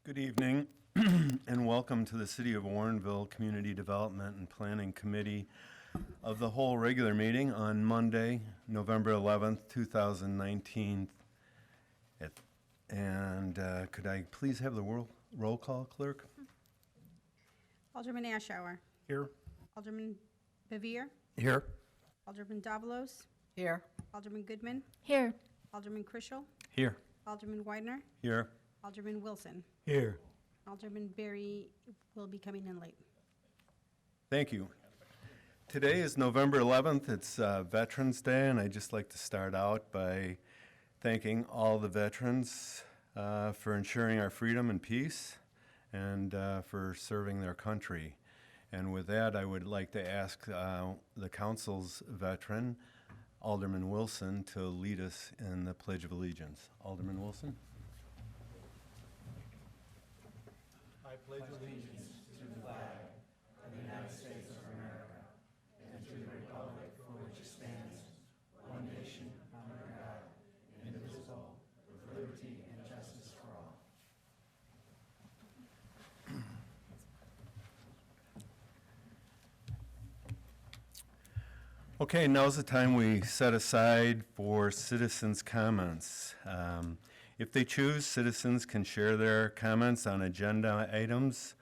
Good evening, and welcome to the City of Warrenville Community Development and Planning Committee of the whole regular meeting on Monday, November 11th, 2019. Could I please have the roll call, clerk? Alderman Ashour. Here. Alderman Bevere. Here. Alderman Davalos. Here. Alderman Goodman. Here. Alderman Krischel. Here. Alderman Widener. Here. Alderman Wilson. Here. Alderman Berry will be coming in late. Thank you. Today is November 11th. It's Veterans Day, and I'd just like to start out by thanking all the veterans for ensuring our freedom and peace and for serving their country. And with that, I would like to ask the council's veteran, Alderman Wilson, to lead us in the Pledge of Allegiance. Alderman Wilson. I pledge allegiance to the flag of the United States of America and to the republic for which it stands, one nation, under God, indivisible, with liberty and justice for all. Okay, now's the time we set aside for citizens' comments. If they choose, citizens can share their comments on agenda items.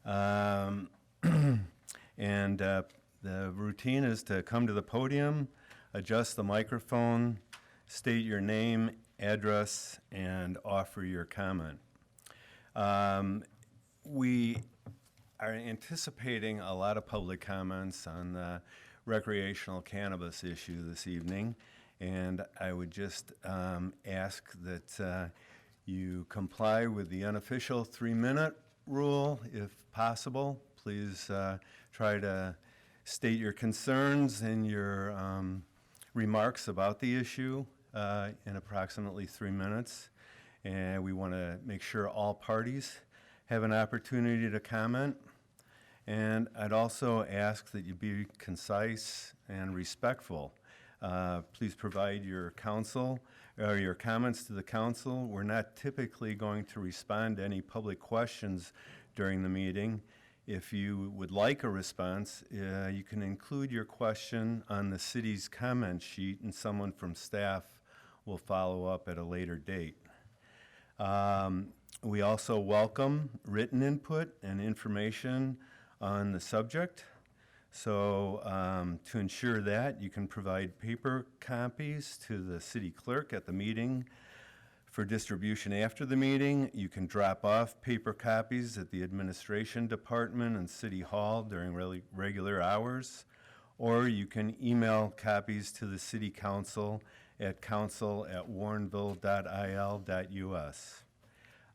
The routine is to come to the podium, adjust the microphone, state your name, address, and offer your comment. We are anticipating a lot of public comments on the recreational cannabis issue this evening, and I would just ask that you comply with the unofficial 3-minute rule if possible. Please try to state your concerns and your remarks about the issue in approximately 3 minutes. And we want to make sure all parties have an opportunity to comment. And I'd also ask that you be concise and respectful. Please provide your your comments to the council. We're not typically going to respond to any public questions during the meeting. If you would like a response, you can include your question on the city's comment sheet, and someone from staff will follow up at a later date. We also welcome written input and information on the subject. So to ensure that, you can provide paper copies to the city clerk at the meeting for distribution after the meeting. You can drop off paper copies at the administration department and city hall during regular hours, or you can email copies to the city council at council@warrenville.il.us.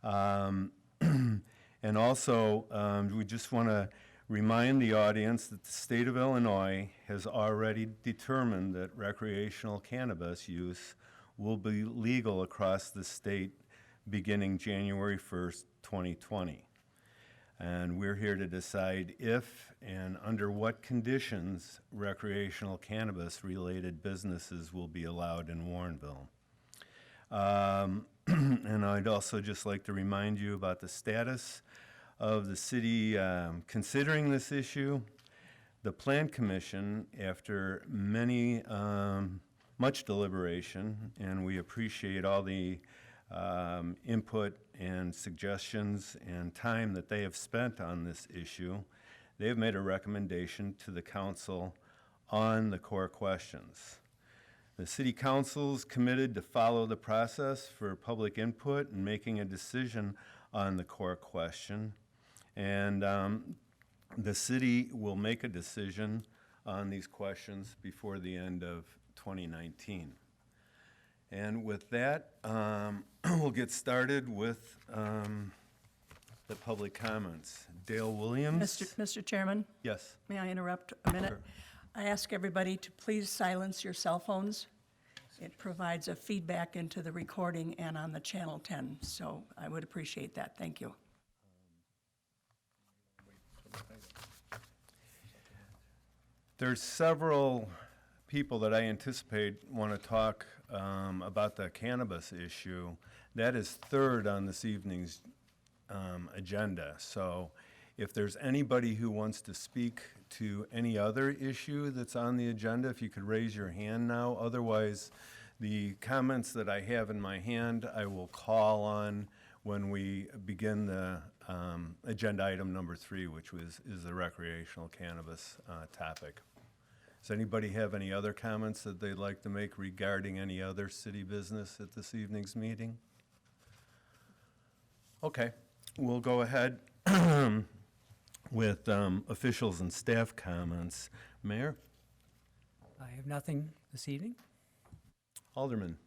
And also, we just want to remind the audience that the state of Illinois has already determined that recreational cannabis use will be legal across the state beginning January 1st, 2020. And we're here to decide if and under what conditions recreational cannabis-related businesses will be allowed in Warrenville. And I'd also just like to remind you about the status of the city considering this issue. The Plan Commission, after much deliberation, and we appreciate all the input and suggestions and time that they have spent on this issue, they have made a recommendation to the council on the core questions. The City Council is committed to follow the process for public input and making a decision on the core question. And the city will make a decision on these questions before the end of 2019. And with that, we'll get started with the public comments. Dale Williams? Mr. Chairman, Yes. may I interrupt a minute? Sure. I ask everybody to please silence your cell phones. It provides a feedback into the recording and on the Channel 10, so I would appreciate that. Thank you. There's several people that I anticipate want to talk about the cannabis issue. That is third on this evening's agenda. So if there's anybody who wants to speak to any other issue that's on the agenda, if you could raise your hand now. Otherwise, the comments that I have in my hand, I will call on when we begin the agenda item number 3, which is the recreational cannabis topic. Does anybody have any other comments that they'd like to make regarding any other city business at this evening's meeting? Okay, we'll go ahead with officials and staff comments. Mayor? I have nothing this evening. Alderman?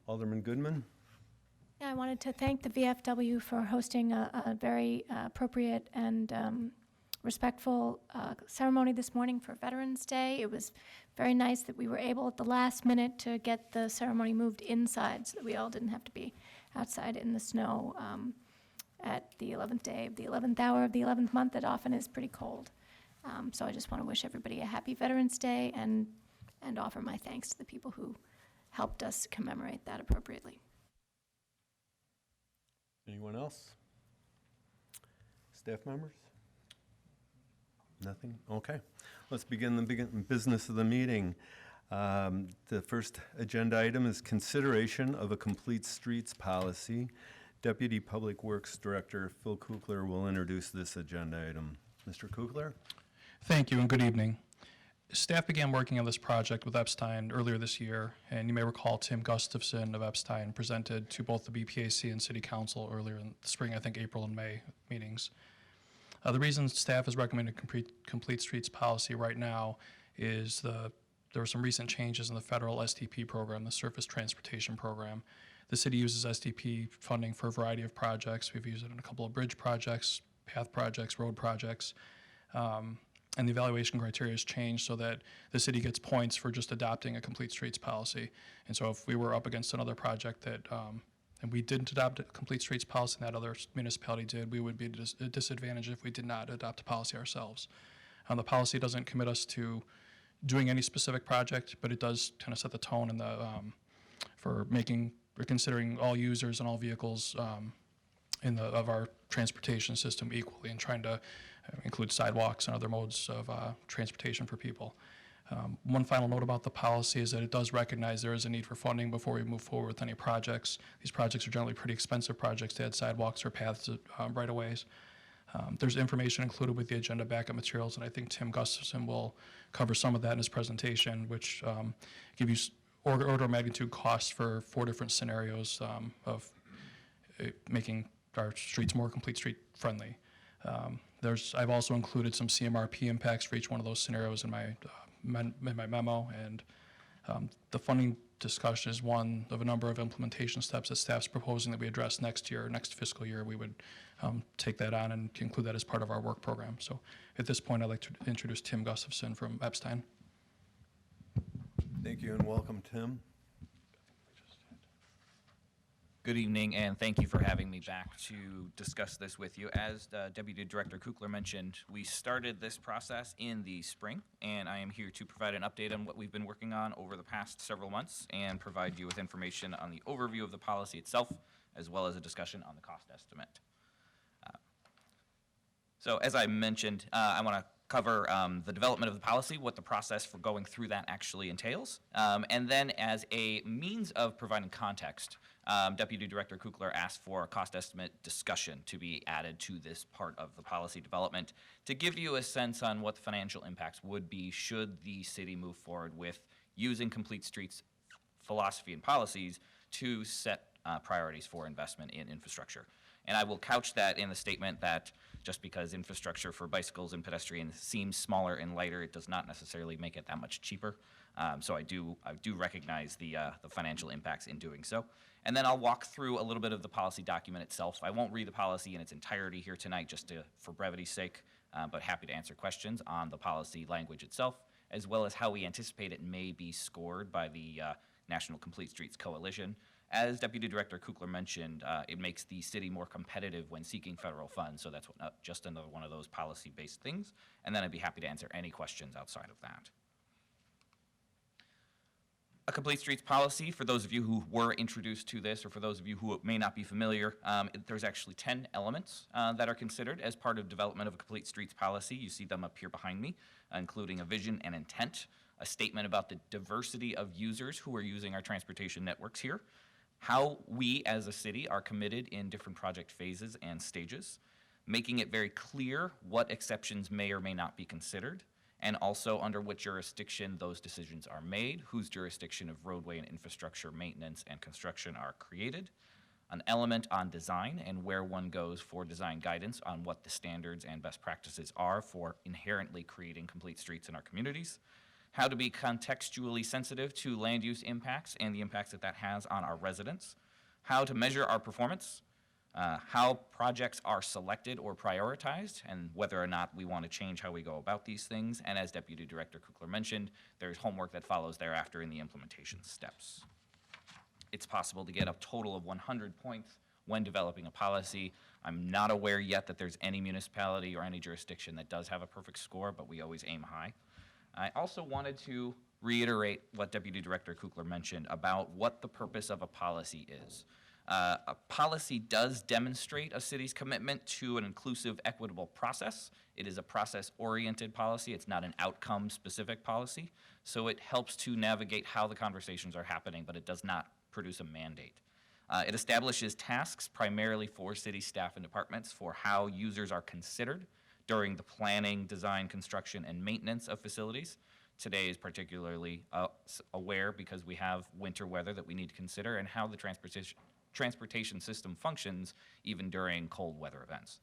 Alderman Goodman? Yeah, I wanted to thank the VFW for hosting a very appropriate and respectful ceremony this morning for Veterans Day. It was very nice that we were able at the last minute to get the ceremony moved inside so that we all didn't have to be outside in the snow at the 11th day of the 11th hour of the 11th month. It often is pretty cold. So I just want to wish everybody a happy Veterans Day and offer my thanks to the people who helped us commemorate that appropriately. Anyone else? Staff members? Nothing? Okay. Let's begin the business of the meeting. The first agenda item is consideration of a complete streets policy. Deputy Public Works Director Phil Kukler will introduce this agenda item. Mr. Kukler? Thank you and good evening. Staff began working on this project with Epstein earlier this year, and you may recall Tim Gustafson of Epstein presented to both the BPAC and City Council earlier in the spring, I think April and May meetings. The reason staff is recommending complete streets policy right now is there were some recent changes in the federal STP program, the Surface Transportation Program. The city uses STP funding for a variety of projects. We've used it in a couple of bridge projects, path projects, road projects. And the evaluation criteria has changed so that the city gets points for just adopting a complete streets policy. And so if we were up against another project that, and we didn't adopt a complete streets policy and that other municipality did, we would be at a disadvantage if we did not adopt a policy ourselves. The policy doesn't commit us to doing any specific project, but it does kind of set the tone and for considering all users and all vehicles of our transportation system equally and trying to include sidewalks and other modes of transportation for people. One final note about the policy is that it does recognize there is a need for funding before we move forward with any projects. These projects are generally pretty expensive projects to add sidewalks or paths right-of-ways. There's information included with the agenda backup materials, and I think Tim Gustafson will cover some of that in his presentation, which give you order of magnitude costs for 4 different scenarios of making our streets more complete street friendly. I've also included some CMRP impacts for each one of those scenarios in my memo, and the funding discussion is one of a number of implementation steps that staff's proposing that we address next fiscal year. We would take that on and include that as part of our work program. So at this point, I'd like to introduce Tim Gustafson from Epstein. Thank you and welcome, Tim. Good evening, and thank you for having me back to discuss this with you. As Deputy Director Kukler mentioned, we started this process in the spring, and I am here to provide an update on what we've been working on over the past several months and provide you with information on the overview of the policy itself, as well as a discussion on the cost estimate. So as I mentioned, I want to cover the development of the policy, what the process for going through that actually entails, and then as a means of providing context, Deputy Director Kukler asked for a cost estimate discussion to be added to this part of the policy development to give you a sense on what the financial impacts would be should the city move forward with using Complete Streets philosophy and policies to set priorities for investment in infrastructure. And I will couch that in the statement that just because infrastructure for bicycles and pedestrians seems smaller and lighter, it does not necessarily make it that much cheaper. So I do recognize the financial impacts in doing so. And then I'll walk through a little bit of the policy document itself. I won't read the policy in its entirety here tonight, just for brevity's sake, but happy to answer questions on the policy language itself, as well as how we anticipate it may be scored by the National Complete Streets Coalition. As Deputy Director Kukler mentioned, it makes the city more competitive when seeking federal funds, so that's just another one of those policy-based things. And then I'd be happy to answer any questions outside of that. a complete streets policy, for those of you who were introduced to this, or for those of you who may not be familiar, there's actually 10 elements that are considered as part of development of a complete streets policy. You see them up here behind me, including a vision and intent, a statement about the diversity of users who are using our transportation networks here, how we as a city are committed in different project phases and stages, making it very clear what exceptions may or may not be considered, and also under what jurisdiction those decisions are made, whose jurisdiction of roadway and infrastructure maintenance and construction are created, an element on design and where one goes for design guidance on what the standards and best practices are for inherently creating complete streets in our communities, how to be contextually sensitive to land use impacts and the impacts that that has on our residents, how to measure our performance, how projects are selected or prioritized, and whether or not we want to change how we go about these things. And as Deputy Director Kukler mentioned, there's homework that follows thereafter in the implementation steps. It's possible to get a total of 100 points when developing a policy. I'm not aware yet that there's any municipality or any jurisdiction that does have a perfect score, but we always aim high. I also wanted to reiterate what Deputy Director Kukler mentioned about what the purpose of a policy is. A policy does demonstrate a city's commitment to an inclusive, equitable process. It is a process-oriented policy. It's not an outcome-specific policy. So it helps to navigate how the conversations are happening, but it does not produce a mandate. It establishes tasks primarily for city staff and departments for how users are considered during the planning, design, construction, and maintenance of facilities. Today is particularly aware because we have winter weather that we need to consider and how the transportation system functions even during cold weather events.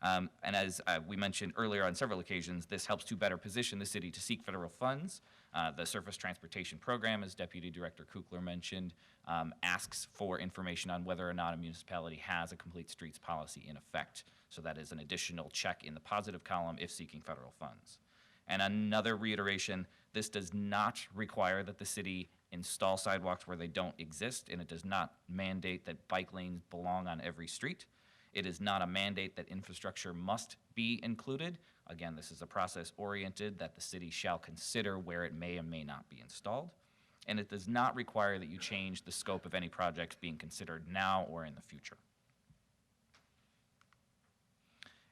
And as we mentioned earlier on several occasions, this helps to better position the city to seek federal funds. The Surface Transportation Program, as Deputy Director Kukler mentioned, asks for information on whether or not a municipality has a complete streets policy in effect. So that is an additional check in the positive column if seeking federal funds. And another reiteration, this does not require that the city install sidewalks where they don't exist, and it does not mandate that bike lanes belong on every street. It is not a mandate that infrastructure must be included. Again, this is a process oriented that the city shall consider where it may and may not be installed. And it does not require that you change the scope of any projects being considered now or in the future.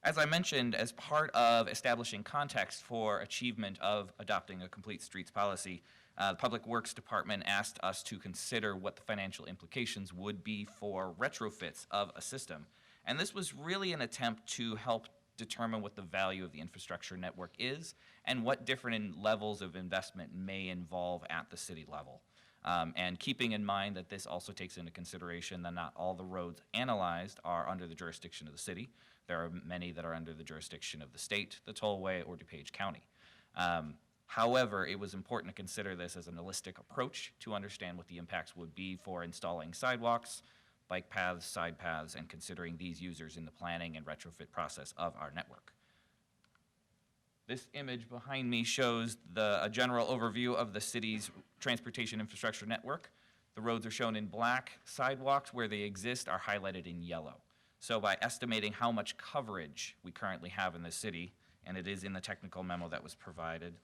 As I mentioned, as part of establishing context for achievement of adopting a complete streets policy, the Public Works Department asked us to consider what the financial implications would be for retrofits of a system. And this was really an attempt to help determine what the value of the infrastructure network is and what different levels of investment may involve at the city level. And keeping in mind that this also takes into consideration that not all the roads analyzed are under the jurisdiction of the city. There are many that are under the jurisdiction of the state, the tollway, or DuPage County. However, it was important to consider this as a holistic approach to understand what the impacts would be for installing sidewalks, bike paths, side paths, and considering these users in the planning and retrofit process of our network. This image behind me shows a general overview of the city's transportation infrastructure network. The roads are shown in black. Sidewalks where they exist are highlighted in yellow. So by estimating how much coverage we currently have in the city, and it is in the technical memo that was provided,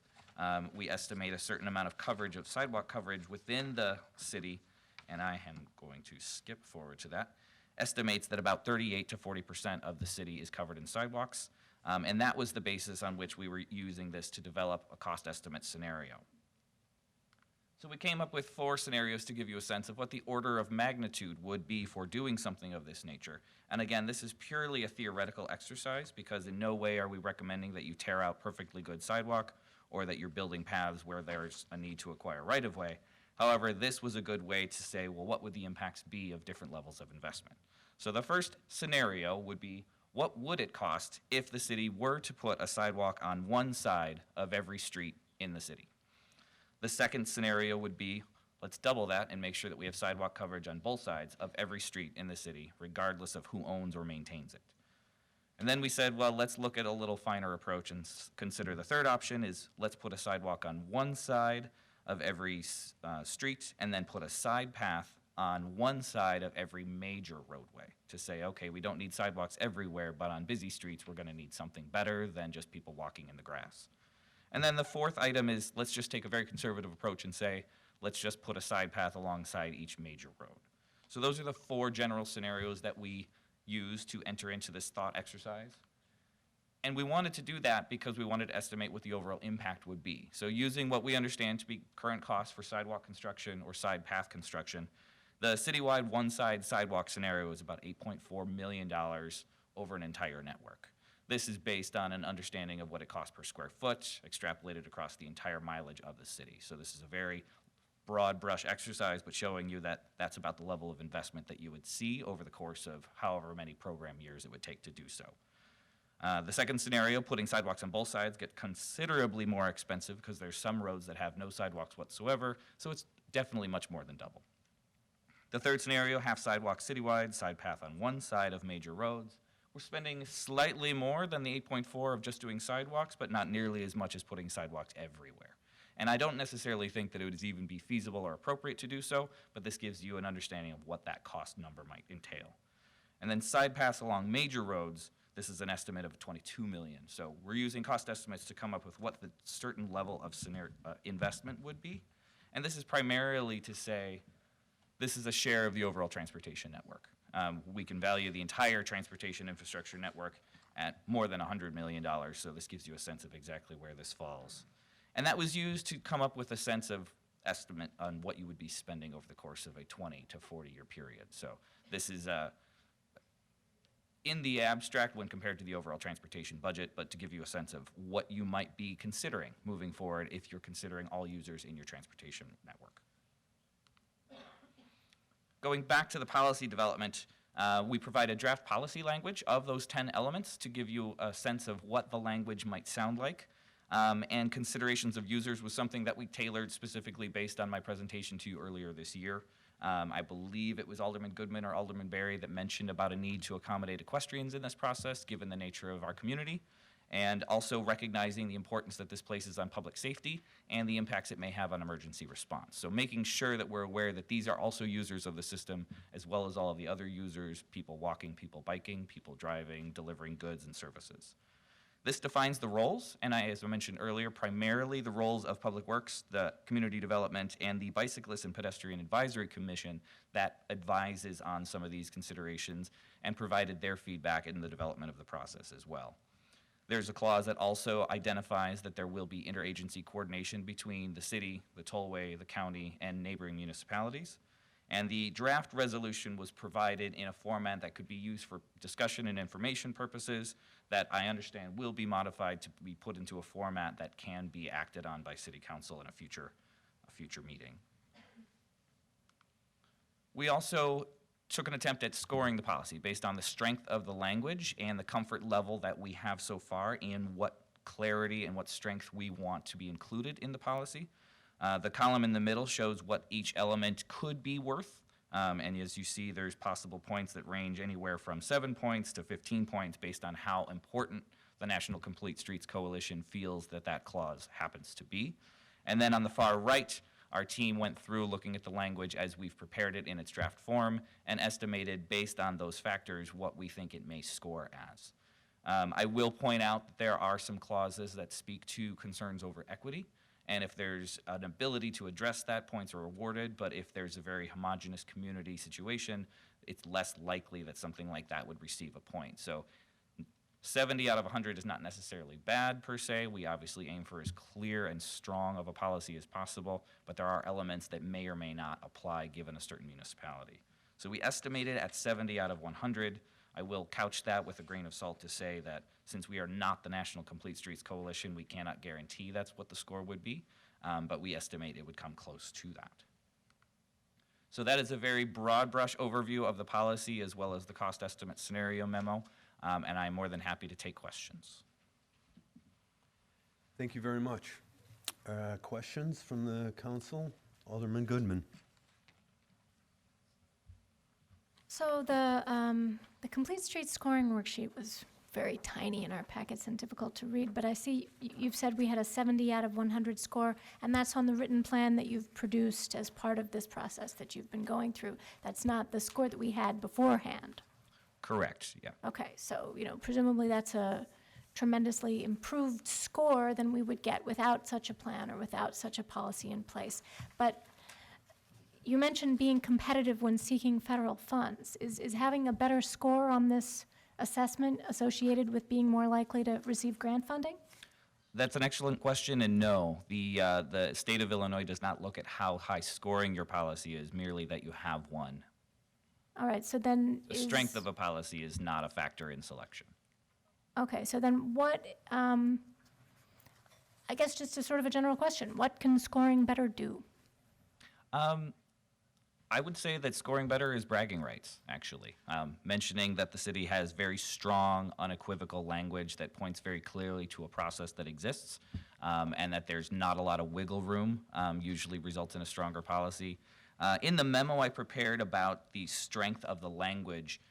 we estimate a certain amount of coverage of sidewalk coverage within the city, and I am going to skip forward to that, estimates that about 38 to 40% of the city is covered in sidewalks. And that was the basis on which we were using this to develop a cost estimate scenario. So we came up with 4 scenarios to give you a sense of what the order of magnitude would be for doing something of this nature. And again, this is purely a theoretical exercise because in no way are we recommending that you tear out perfectly good sidewalk or that you're building paths where there's a need to acquire right-of-way. However, this was a good way to say, well, what would the impacts be of different levels of investment? So the first scenario would be, what would it cost if the city were to put a sidewalk on one side of every street in the city? The second scenario would be, let's double that and make sure that we have sidewalk coverage on both sides of every street in the city, regardless of who owns or maintains it. And then we said, well, let's look at a little finer approach and consider the third option is, let's put a sidewalk on one side of every street and then put a side path on one side of every major roadway to say, okay, we don't need sidewalks everywhere, but on busy streets, we're gonna need something better than just people walking in the grass. And then the fourth item is, let's just take a very conservative approach and say, let's just put a side path alongside each major road. So those are the 4 general scenarios that we use to enter into this thought exercise. And we wanted to do that because we wanted to estimate what the overall impact would be. So using what we understand to be current costs for sidewalk construction or side path construction, the citywide one-side sidewalk scenario is about $8.4 million over an entire network. This is based on an understanding of what it costs per square foot, extrapolated across the entire mileage of the city. So this is a very broad brush exercise, but showing you that that's about the level of investment that you would see over the course of however many program years it would take to do so. The second scenario, putting sidewalks on both sides, get considerably more expensive because there's some roads that have no sidewalks whatsoever, so it's definitely much more than double. The third scenario, half sidewalks citywide, side path on one side of major roads. We're spending slightly more than the 8.4 of just doing sidewalks, but not nearly as much as putting sidewalks everywhere. And I don't necessarily think that it would even be feasible or appropriate to do so, but this gives you an understanding of what that cost number might entail. And then side paths along major roads, this is an estimate of $22 million. So we're using cost estimates to come up with what the certain level of investment would be. And this is primarily to say, this is a share of the overall transportation network. We can value the entire transportation infrastructure network at more than $100 million, so this gives you a sense of exactly where this falls. And that was used to come up with a sense of estimate on what you would be spending over the course of a 20 to 40-year period. So this is in the abstract when compared to the overall transportation budget, but to give you a sense of what you might be considering moving forward if you're considering all users in your transportation network. Going back to the policy development, we provide a draft policy language of those 10 elements to give you a sense of what the language might sound like. And considerations of users was something that we tailored specifically based on my presentation to you earlier this year. I believe it was Alderman Goodman or Alderman Berry that mentioned about a need to accommodate equestrians in this process, given the nature of our community, and also recognizing the importance that this places on public safety and the impacts it may have on emergency response. So making sure that we're aware that these are also users of the system, as well as all of the other users, people walking, people biking, people driving, delivering goods and services. This defines the roles, and as I mentioned earlier, primarily the roles of Public Works, the Community Development, and the Bicyclist and Pedestrian Advisory Commission that advises on some of these considerations and provided their feedback in the development of the process as well. There's a clause that also identifies that there will be interagency coordination between the city, the tollway, the county, and neighboring municipalities. And the draft resolution was provided in a format that could be used for discussion and information purposes that I understand will be modified to be put into a format that can be acted on by City Council in a future meeting. We also took an attempt at scoring the policy based on the strength of the language and the comfort level that we have so far in what clarity and what strength we want to be included in the policy. The column in the middle shows what each element could be worth. And as you see, there's possible points that range anywhere from 7 points to 15 points based on how important the National Complete Streets Coalition feels that that clause happens to be. And then on the far right, our team went through looking at the language as we've prepared it in its draft form and estimated based on those factors what we think it may score as. I will point out that there are some clauses that speak to concerns over equity. And if there's an ability to address that, points are awarded. But if there's a very homogeneous community situation, it's less likely that something like that would receive a point. So 70 out of 100 is not necessarily bad per se. We obviously aim for as clear and strong of a policy as possible, but there are elements that may or may not apply given a certain municipality. So we estimated at 70 out of 100. I will couch that with a grain of salt to say that since we are not the National Complete Streets Coalition, we cannot guarantee that's what the score would be, but we estimate it would come close to that. So that is a very broad brush overview of the policy as well as the cost estimate scenario memo, and I'm more than happy to take questions. Thank you very much. Questions from the council? Alderman Goodman. So the Complete Streets scoring worksheet was very tiny in our packets and difficult to read, but I see you've said we had a 70 out of 100 score, and that's on the written plan that you've produced as part of this process that you've been going through. That's not the score that we had beforehand. Correct, yeah. Okay, so, presumably that's a tremendously improved score than we would get without such a plan or without such a policy in place. But you mentioned being competitive when seeking federal funds. Is having a better score on this assessment associated with being more likely to receive grant funding? That's an excellent question, and no, the state of Illinois does not look at how high scoring your policy is, merely that you have one. All right, so then The strength of a policy is not a factor in selection. Okay, so then what, I guess just a sort of a general question, what can scoring better do? I would say that scoring better is bragging rights, actually. Mentioning that the city has very strong, unequivocal language that points very clearly to a process that exists, and that there's not a lot of wiggle room, usually results in a stronger policy. In the memo I prepared about the strength of the language,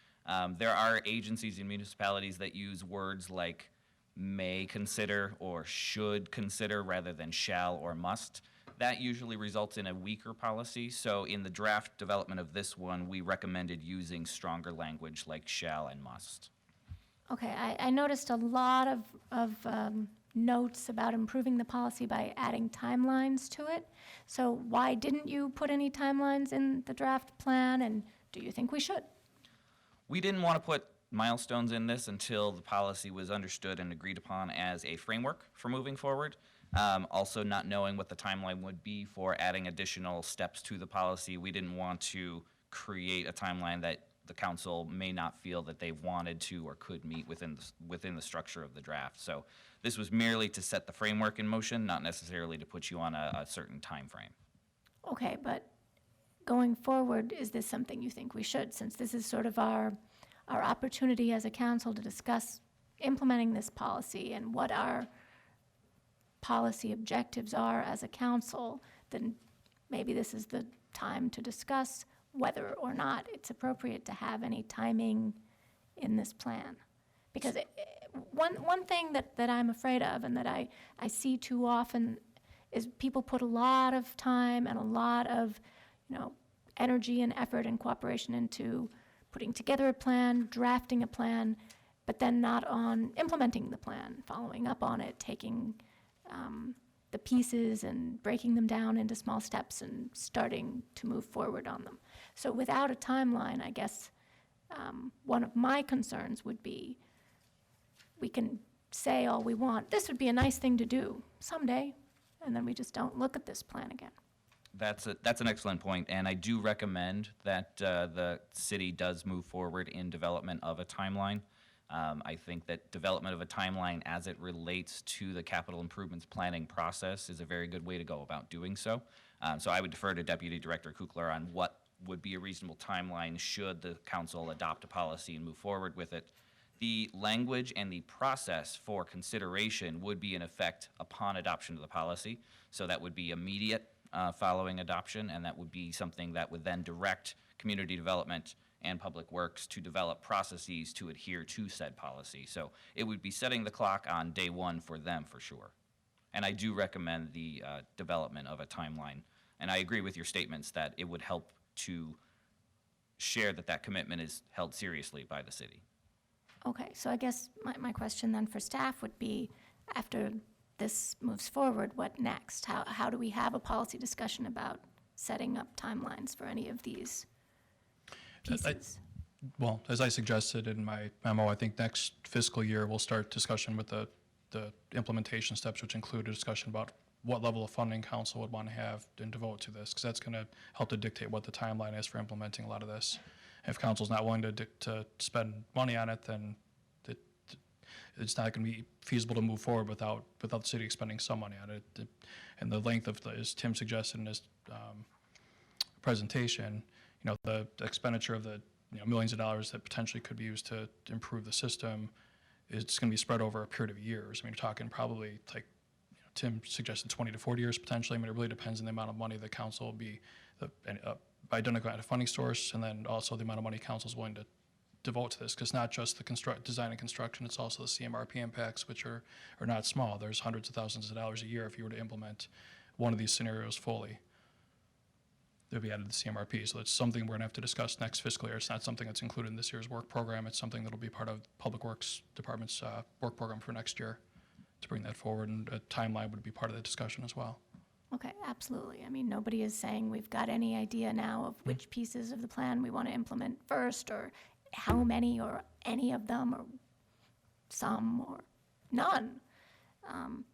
there are agencies and municipalities that use words like may consider or should consider rather than shall or must. That usually results in a weaker policy. So in the draft development of this one, we recommended using stronger language like shall and must. Okay, I noticed a lot of notes about improving the policy by adding timelines to it. So why didn't you put any timelines in the draft plan, and do you think we should? We didn't want to put milestones in this until the policy was understood and agreed upon as a framework for moving forward. Also, not knowing what the timeline would be for adding additional steps to the policy, we didn't want to create a timeline that the council may not feel that they wanted to or could meet within the structure of the draft. So this was merely to set the framework in motion, not necessarily to put you on a certain time frame. Okay, but going forward, is this something you think we should, since this is sort of our opportunity as a council to discuss implementing this policy and what our policy objectives are as a council, then maybe this is the time to discuss whether or not it's appropriate to have any timing in this plan. Because one thing that I'm afraid of and that I see too often is people put a lot of time and a lot of, energy and effort and cooperation into putting together a plan, drafting a plan, but then not on implementing the plan, following up on it, taking the pieces and breaking them down into small steps and starting to move forward on them. So without a timeline, I guess one of my concerns would be we can say all we want, this would be a nice thing to do someday, and then we just don't look at this plan again. That's an excellent point, and I do recommend that the city does move forward in development of a timeline. I think that development of a timeline as it relates to the capital improvements planning process is a very good way to go about doing so. So I would defer to Deputy Director Kukler on what would be a reasonable timeline should the council adopt a policy and move forward with it. The language and the process for consideration would be in effect upon adoption of the policy. So that would be immediate following adoption, and that would be something that would then direct community development and Public Works to develop processes to adhere to said policy. So it would be setting the clock on day one for them for sure. And I do recommend the development of a timeline. And I agree with your statements that it would help to share that that commitment is held seriously by the city. Okay, so I guess my question then for staff would be, after this moves forward, what next? How do we have a policy discussion about setting up timelines for any of these pieces? Well, as I suggested in my memo, I think next fiscal year we'll start discussion with the implementation steps, which include a discussion about what level of funding council would want to have and devote to this, because that's going to help to dictate what the timeline is for implementing a lot of this. If council's not willing to spend money on it, then it's not going to be feasible to move forward without the city expending some money on it. And the length of as Tim suggested in his presentation, the expenditure of the millions of dollars that potentially could be used to improve the system, it's going to be spread over a period of years. I mean, you're talking probably like Tim suggested 20 to 40 years potentially. I mean, it really depends on the amount of money the council will be by identifying a funding source, and then also the amount of money council is willing to devote to this, because not just the design and construction, it's also the CMRP impacts, which are not small. There's hundreds of thousands of dollars a year if you were to implement one of these scenarios fully. They'll be added to the CMRP. So it's something we're going to have to discuss next fiscal year. It's not something that's included in this year's work program. It's something that'll be part of Public Works Department's work program for next year to bring that forward, and a timeline would be part of the discussion as well. Okay, absolutely. I mean, nobody is saying we've got any idea now of which pieces of the plan we want to implement first, or how many, or any of them, or some, or none.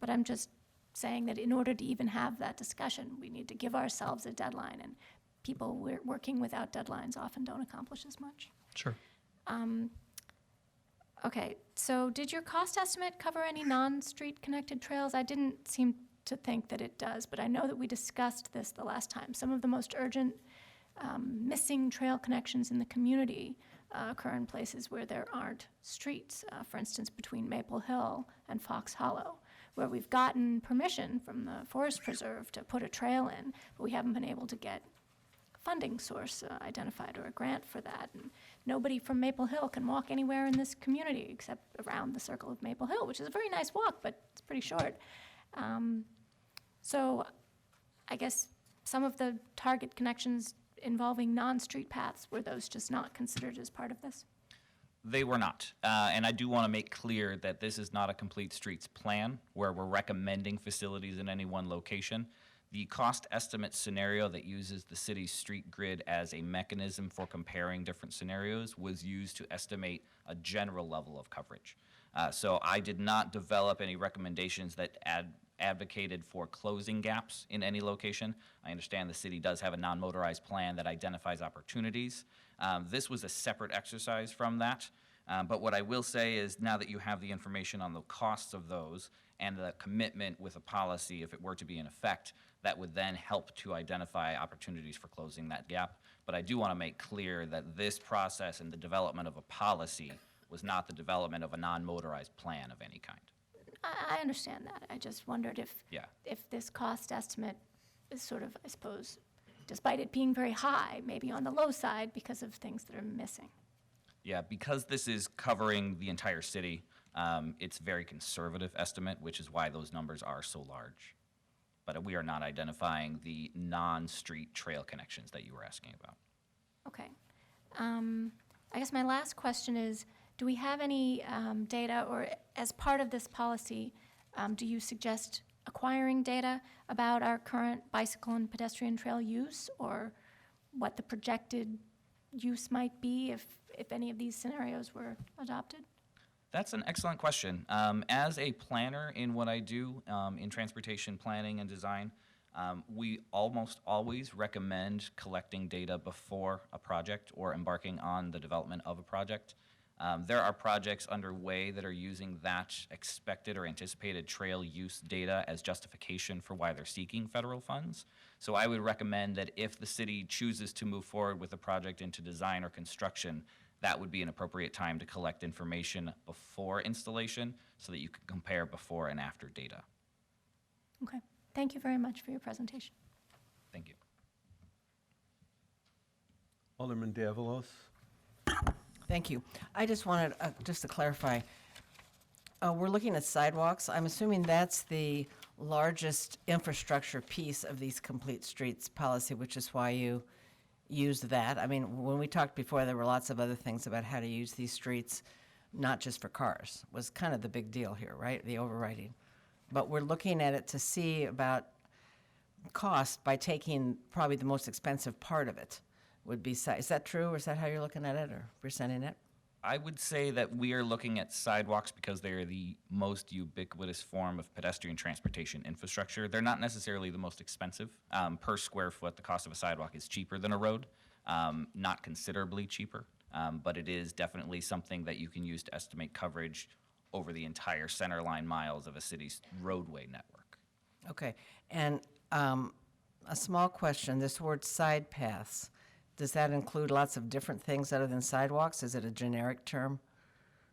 But I'm just saying that in order to even have that discussion, we need to give ourselves a deadline, and people working without deadlines often don't accomplish as much. Sure. Okay, so did your cost estimate cover any non-street connected trails? I didn't seem to think that it does, but I know that we discussed this the last time. Some of the most urgent missing trail connections in the community occur in places where there aren't streets, for instance, between Maple Hill and Fox Hollow, where we've gotten permission from the Forest Preserve to put a trail in, but we haven't been able to get funding source identified or a grant for that. And nobody from Maple Hill can walk anywhere in this community except around the circle of Maple Hill, which is a very nice walk, but it's pretty short. So I guess some of the target connections involving non-street paths, were those just not considered as part of this? They were not. And I do want to make clear that this is not a complete streets plan where we're recommending facilities in any one location. The cost estimate scenario that uses the city's street grid as a mechanism for comparing different scenarios was used to estimate a general level of coverage. So I did not develop any recommendations that advocated for closing gaps in any location. I understand the city does have a non-motorized plan that identifies opportunities. This was a separate exercise from that. But what I will say is now that you have the information on the costs of those and the commitment with a policy, if it were to be in effect, that would then help to identify opportunities for closing that gap. But I do want to make clear that this process and the development of a policy was not the development of a non-motorized plan of any kind. I understand that. I just wondered Yeah. if this cost estimate is sort of, I suppose, despite it being very high, maybe on the low side because of things that are missing. Yeah, because this is covering the entire city, it's a very conservative estimate, which is why those numbers are so large. But we are not identifying the non-street trail connections that you were asking about. Okay. I guess my last question is, do we have any data, or as part of this policy, do you suggest acquiring data about our current bicycle and pedestrian trail use, or what the projected use might be if any of these scenarios were adopted? That's an excellent question. As a planner in what I do in transportation planning and design, we almost always recommend collecting data before a project or embarking on the development of a project. There are projects underway that are using that expected or anticipated trail use data as justification for why they're seeking federal funds. So I would recommend that if the city chooses to move forward with a project into design or construction, that would be an appropriate time to collect information before installation so that you can compare before and after data. Okay. Thank you very much for your presentation. Thank you. Alderman Davalos? Thank you. I just wanted, just to clarify, we're looking at sidewalks. I'm assuming that's the largest infrastructure piece of these complete streets policy, which is why you used that. I mean, when we talked before, there were lots of other things about how to use these streets, not just for cars, was kind of the big deal here, right? The overriding. But we're looking at it to see about cost by taking probably the most expensive part of it. Would be, is that true, or is that how you're looking at it, or presenting it? I would say that we are looking at sidewalks because they are the most ubiquitous form of pedestrian transportation infrastructure. They're not necessarily the most expensive. Per square foot, the cost of a sidewalk is cheaper than a road, not considerably cheaper, but it is definitely something that you can use to estimate coverage over the entire centerline miles of a city's roadway network. Okay, and a small question, this word side paths, does that include lots of different things other than sidewalks? Is it a generic term?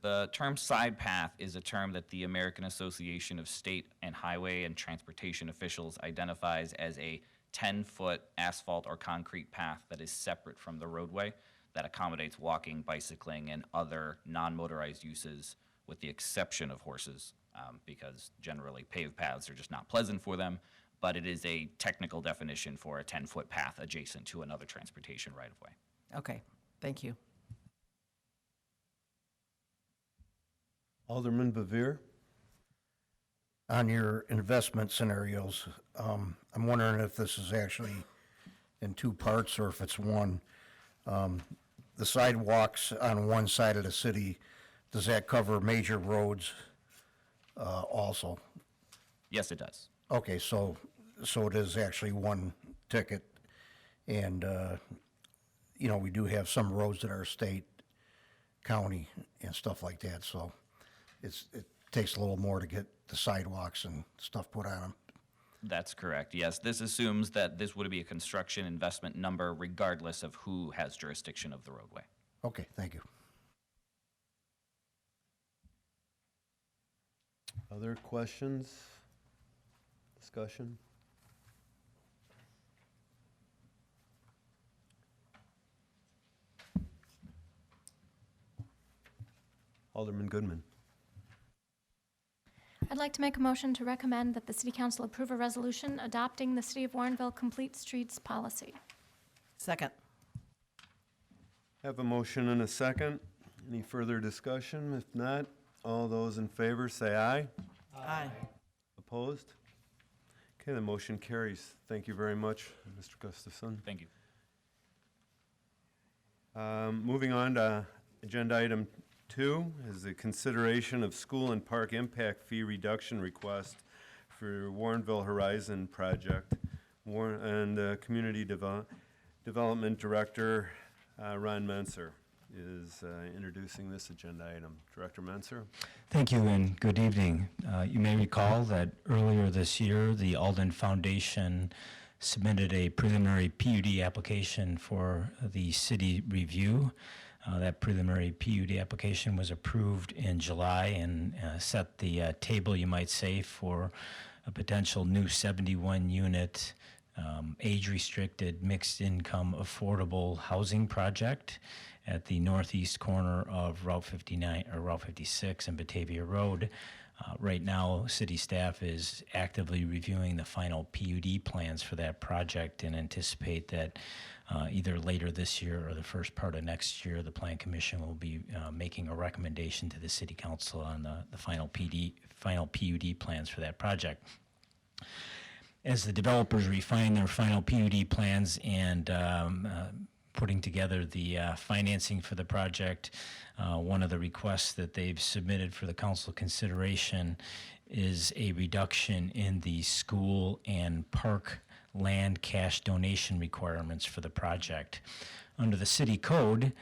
The term side path is a term that the American Association of State and Highway and Transportation Officials identifies as a 10-foot asphalt or concrete path that is separate from the roadway that accommodates walking, bicycling, and other non-motorized uses with the exception of horses, because generally paved paths are just not pleasant for them, but it is a technical definition for a 10-foot path adjacent to another transportation right-of-way. Okay, thank you. Alderman Bevere? On your investment scenarios, I'm wondering if this is actually in two parts or if it's one. The sidewalks on one side of the city, does that cover major roads also? Yes, it does. Okay, so it is actually one ticket, and, you know, we do have some roads that are state, county, and stuff like that, so it takes a little more to get the sidewalks and stuff put on them. That's correct. Yes, this assumes that this would be a construction investment number regardless of who has jurisdiction of the roadway. Okay, thank you. Other questions? Discussion? Alderman Goodman. I'd like to make a motion to recommend that the City Council approve a resolution adopting the City of Warrenville Complete Streets Policy. Second. Have a motion and a second. Any further discussion? If not, all those in favor say aye. Aye. Opposed? Okay, the motion carries. Thank you very much, Mr. Gustafson. Thank you. Moving on to agenda item 2 is the consideration of school and park impact fee reduction request for Warrenville Horizon Project. Community Development Director Ron Menser is introducing this agenda item. Director Menser? Thank you and good evening. You may recall that earlier this year, the Alden Foundation submitted a preliminary PUD application for the city review. That preliminary PUD application was approved in July and set the table, you might say, for a potential new 71-unit age-restricted, mixed-income, affordable housing project at the northeast corner of Route 59 or Route 56 and Batavia Road. Right now, city staff is actively reviewing the final PUD plans for that project and anticipate that either later this year or the first part of next year, the Plan Commission will be making a recommendation to the City Council on the final PUD plans for that project. As the developers refine their final PUD plans and putting together the financing for the project, one of the requests that they've submitted for the council consideration is a reduction in the school and park land cash donation requirements for the project. Under the city code,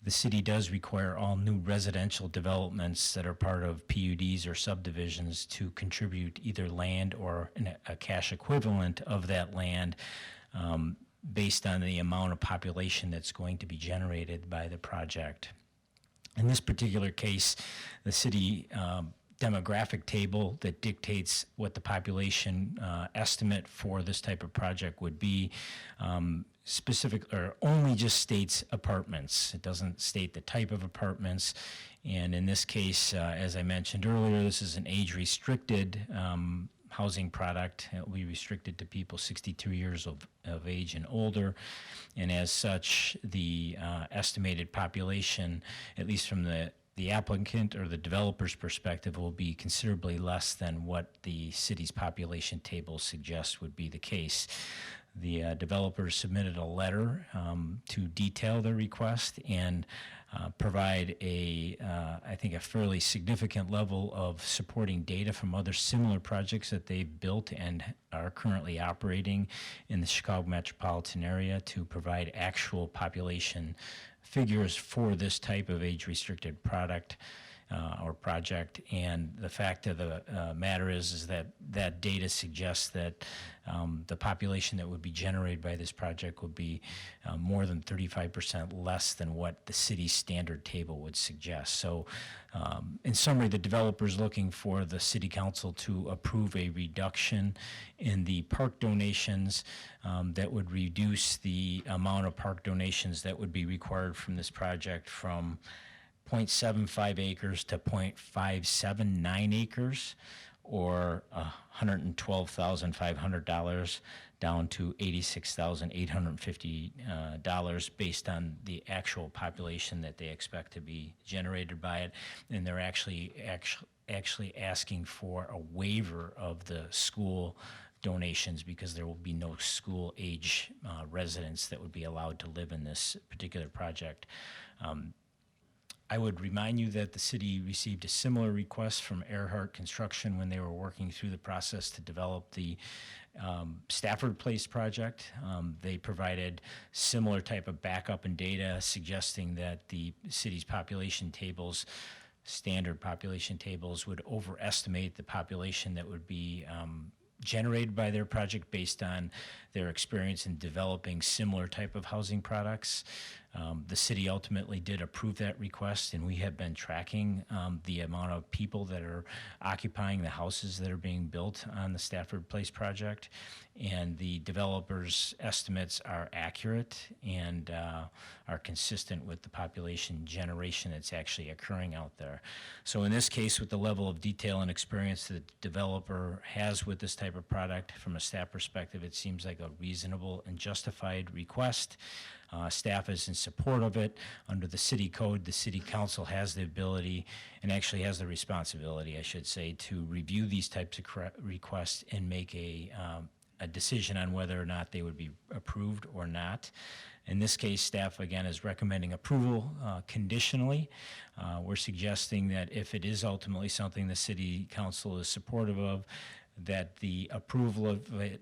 the city does require all new residential developments that are part of PUDs or subdivisions to contribute either land or a cash equivalent of that land based on the amount of population that's going to be generated by the project. In this particular case, the city demographic table that dictates what the population estimate for this type of project would be specific or only just states apartments. It doesn't state the type of apartments. And in this case, as I mentioned earlier, this is an age-restricted housing product. It will be restricted to people 62 years of age and older. And as such, the estimated population, at least from the applicant or the developer's perspective, will be considerably less than what the city's population table suggests would be the case. The developers submitted a letter to detail their request and provide I think a fairly significant level of supporting data from other similar projects that they've built and are currently operating in the Chicago metropolitan area to provide actual population figures for this type of age-restricted product or project. And the fact of the matter is that that data suggests that the population that would be generated by this project would be more than 35% less than what the city's standard table would suggest. So in summary, the developer is looking for the city council to approve a reduction in the park donations that would reduce the amount of park donations that would be required from this project from 0.75 acres to 0.579 acres, or $112,500 down to $86,850 based on the actual population that they expect to be generated by it. And they're actually asking for a waiver of the school donations because there will be no school age residents that would be allowed to live in this particular project. I would remind you that the city received a similar request from Earhart Construction when they were working through the process to develop the Stafford Place project. They provided similar type of backup and data suggesting that the city's population tables, standard population tables, would overestimate the population that would be generated by their project based on their experience in developing similar type of housing products. The city ultimately did approve that request, and we have been tracking the amount of people that are occupying the houses that are being built on the Stafford Place project. And the developers' estimates are accurate and are consistent with the population generation that's actually occurring out there. So in this case, with the level of detail and experience that the developer has with this type of product, from a staff perspective, it seems like a reasonable and justified request. Staff is in support of it. Under the city code, the city council has the ability, and actually has the responsibility, I should say, to review these types of requests and make a decision on whether or not they would be approved or not. In this case, staff, again, is recommending approval conditionally. We're suggesting that if it is ultimately something the city council is supportive of, that the approval of it,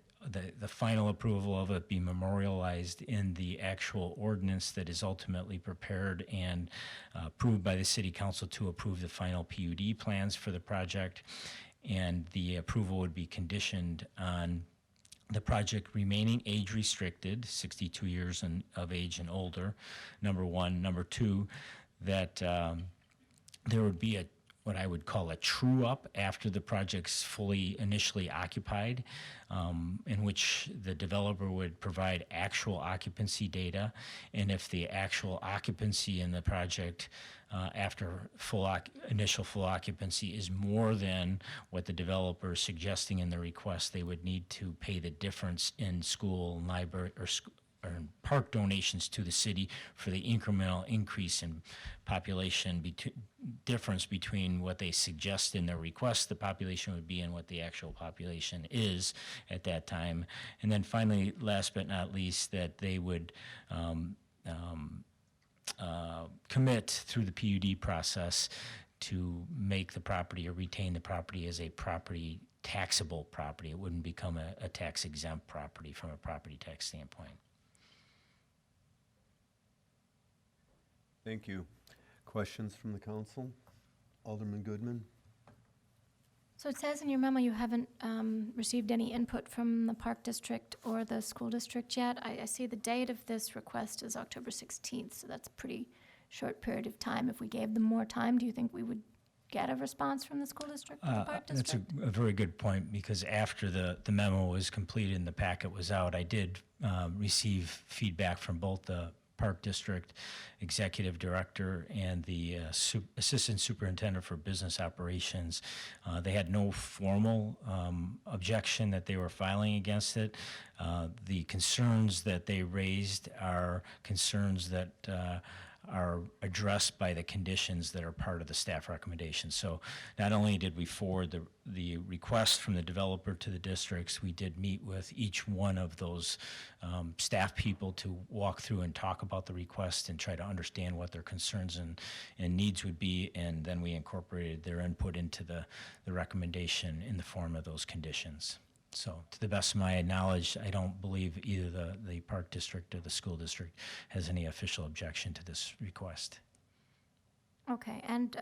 the final approval of it, be memorialized in the actual ordinance that is ultimately prepared and approved by the city council to approve the final PUD plans for the project. And the approval would be conditioned on the project remaining age restricted, 62 years of age and older, number one. Number two, that there would be what I would call a true up after the project's fully initially occupied, in which the developer would provide actual occupancy data. And if the actual occupancy in the project after initial full occupancy is more than what the developer is suggesting in the request, they would need to pay the difference in school and library or park donations to the city for the incremental increase in population difference between what they suggest in their request the population would be and what the actual population is at that time. And then finally, last but not least, that they would commit through the PUD process to make the property or retain the property as a property taxable property. It wouldn't become a tax exempt property from a property tax standpoint. Thank you. Questions from the council? Alderman Goodman? So it says in your memo you haven't received any input from the Park District or the school district yet. I see the date of this request is October 16th, so that's a pretty short period of time. If we gave them more time, do you think we would get a response from the school district or the Park District? That's a very good point, because after the memo was completed and the packet was out, I did receive feedback from both the Park District Executive Director and the Assistant Superintendent for Business Operations. They had no formal objection that they were filing against it. The concerns that they raised are concerns that are addressed by the conditions that are part of the staff recommendation. So not only did we forward the request from the developer to the districts, we did meet with each one of those staff people to walk through and talk about the request and try to understand what their concerns and needs would be, and then we incorporated their input into the recommendation in the form of those conditions. So to the best of my knowledge, I don't believe either the Park District or the school district has any official objection to this request. Okay, and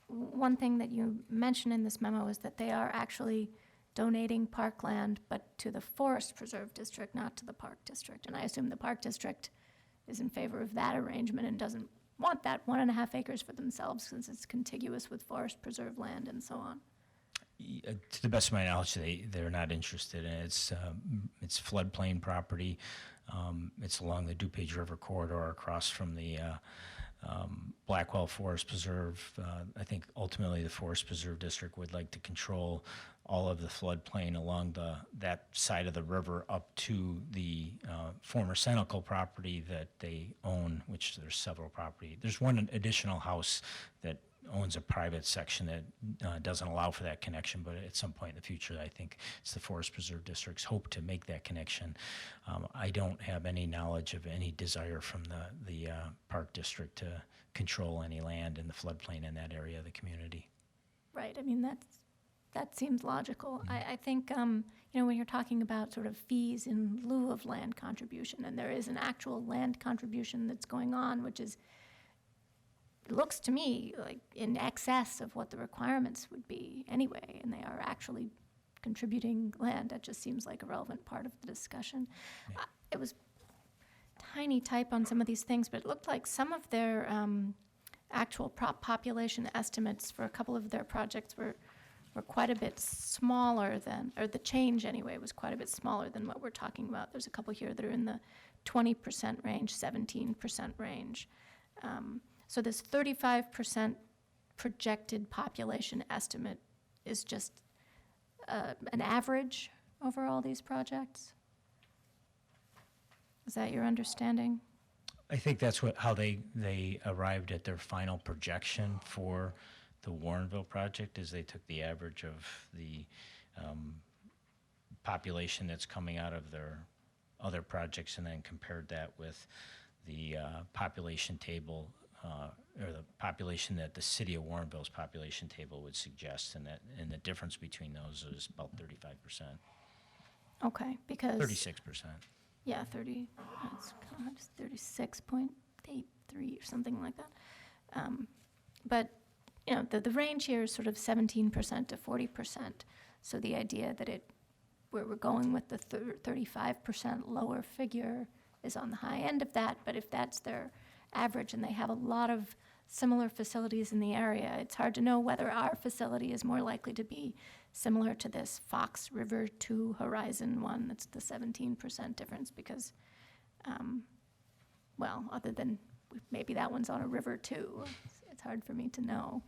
one thing that you mentioned in this memo is that they are actually donating parkland, but to the Forest Preserve District, not to the Park District. And I assume the Park District is in favor of that arrangement and doesn't want that 1.5 acres for themselves since it's contiguous with Forest Preserve land and so on. To the best of my knowledge, they're not interested in it. It's floodplain property. It's along the DuPage River corridor across from the Blackwell Forest Preserve, I think ultimately the Forest Preserve District would like to control all of the floodplain along that side of the river up to the former Senecal property that they own, which there's several property. There's one additional house that owns a private section that doesn't allow for that connection, but at some point in the future, I think it's the Forest Preserve District's hope to make that connection. I don't have any knowledge of any desire from the Park District to control any land in the floodplain in that area of the community. Right, I mean, that seems logical. I think, when you're talking about sort of fees in lieu of land contribution, and there is an actual land contribution that's going on, which is, it looks to me like in excess of what the requirements would be anyway, and they are actually contributing land. That just seems like a relevant part of the discussion. It was tiny type on some of these things, but it looked like some of their actual population estimates for a couple of their projects were quite a bit smaller than, or the change anyway was quite a bit smaller than what we're talking about. There's a couple here that are in the 20% range, 17% range. So this 35% projected population estimate is just an average over all these projects? Is that your understanding? I think that's how they arrived at their final projection for the Warrenville project, is they took the average of the population that's coming out of their other projects and then compared that with the population table, or the population that the city of Warrenville's population table would suggest, and the difference between those is about 35%, Okay, because. 36%. Yeah, 36.83 or something like that. But, the range here is sort of 17% to 40%. So the idea that we're going with the 35% lower figure is on the high end of that, but if that's their average and they have a lot of similar facilities in the area, it's hard to know whether our facility is more likely to be similar to this Fox River 2 Horizon one. That's the 17% difference because, other than maybe that one's on a river too. It's hard for me to know.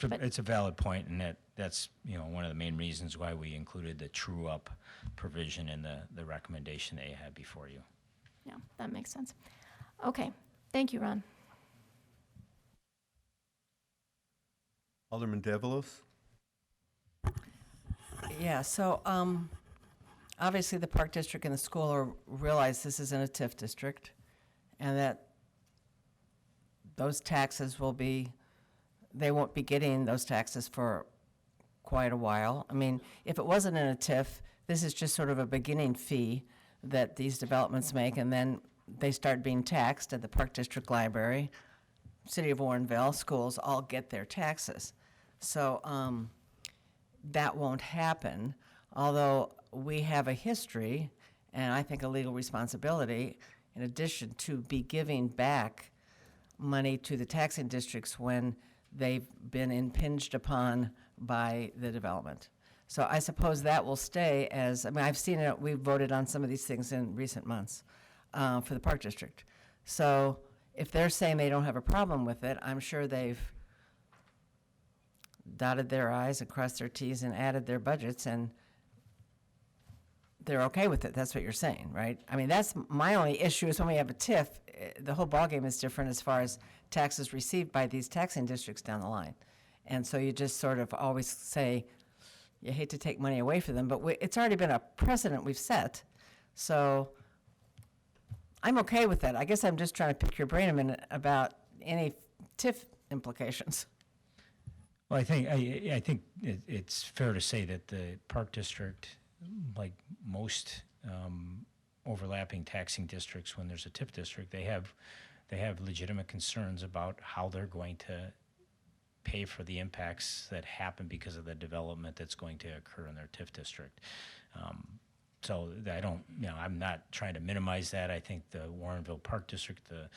But- It's a valid point, and that's one of the main reasons why we included the true up provision in the recommendation that you had before you. Yeah, that makes sense. Okay, thank you, Ron. Alderman Davalos? Yeah, so obviously the Park District and the school realize this isn't a TIF district and that those taxes they won't be getting those taxes for quite a while. I mean, if it wasn't in a TIF, this is just sort of a beginning fee that these developments make, and then they start being taxed at the Park District Library, City of Warrenville, schools all get their taxes. So that won't happen, although we have a history, and I think a legal responsibility, in addition to be giving back money to the taxing districts when they've been impinged upon by the development. So I suppose that will stay I've seen it, we've voted on some of these things in recent months for the Park District. So if they're saying they don't have a problem with it, I'm sure they've dotted their I's and crossed their T's and added their budgets, and they're okay with it. That's what you're saying, right? I mean, that's my only issue is when we have a TIF, the whole ballgame is different as far as taxes received by these taxing districts down the line. And so you just sort of always say, you hate to take money away from them, but it's already been a precedent we've set. So I'm okay with that. I guess I'm just trying to pick your brain a minute about any TIF implications. Well, I think it's fair to say that the Park District, like most overlapping taxing districts, when there's a TIF district, they have legitimate concerns about how they're going to pay for the impacts that happen because of the development that's going to occur in their TIF district. So I'm not trying to minimize that. I think the Warrenville Park District, the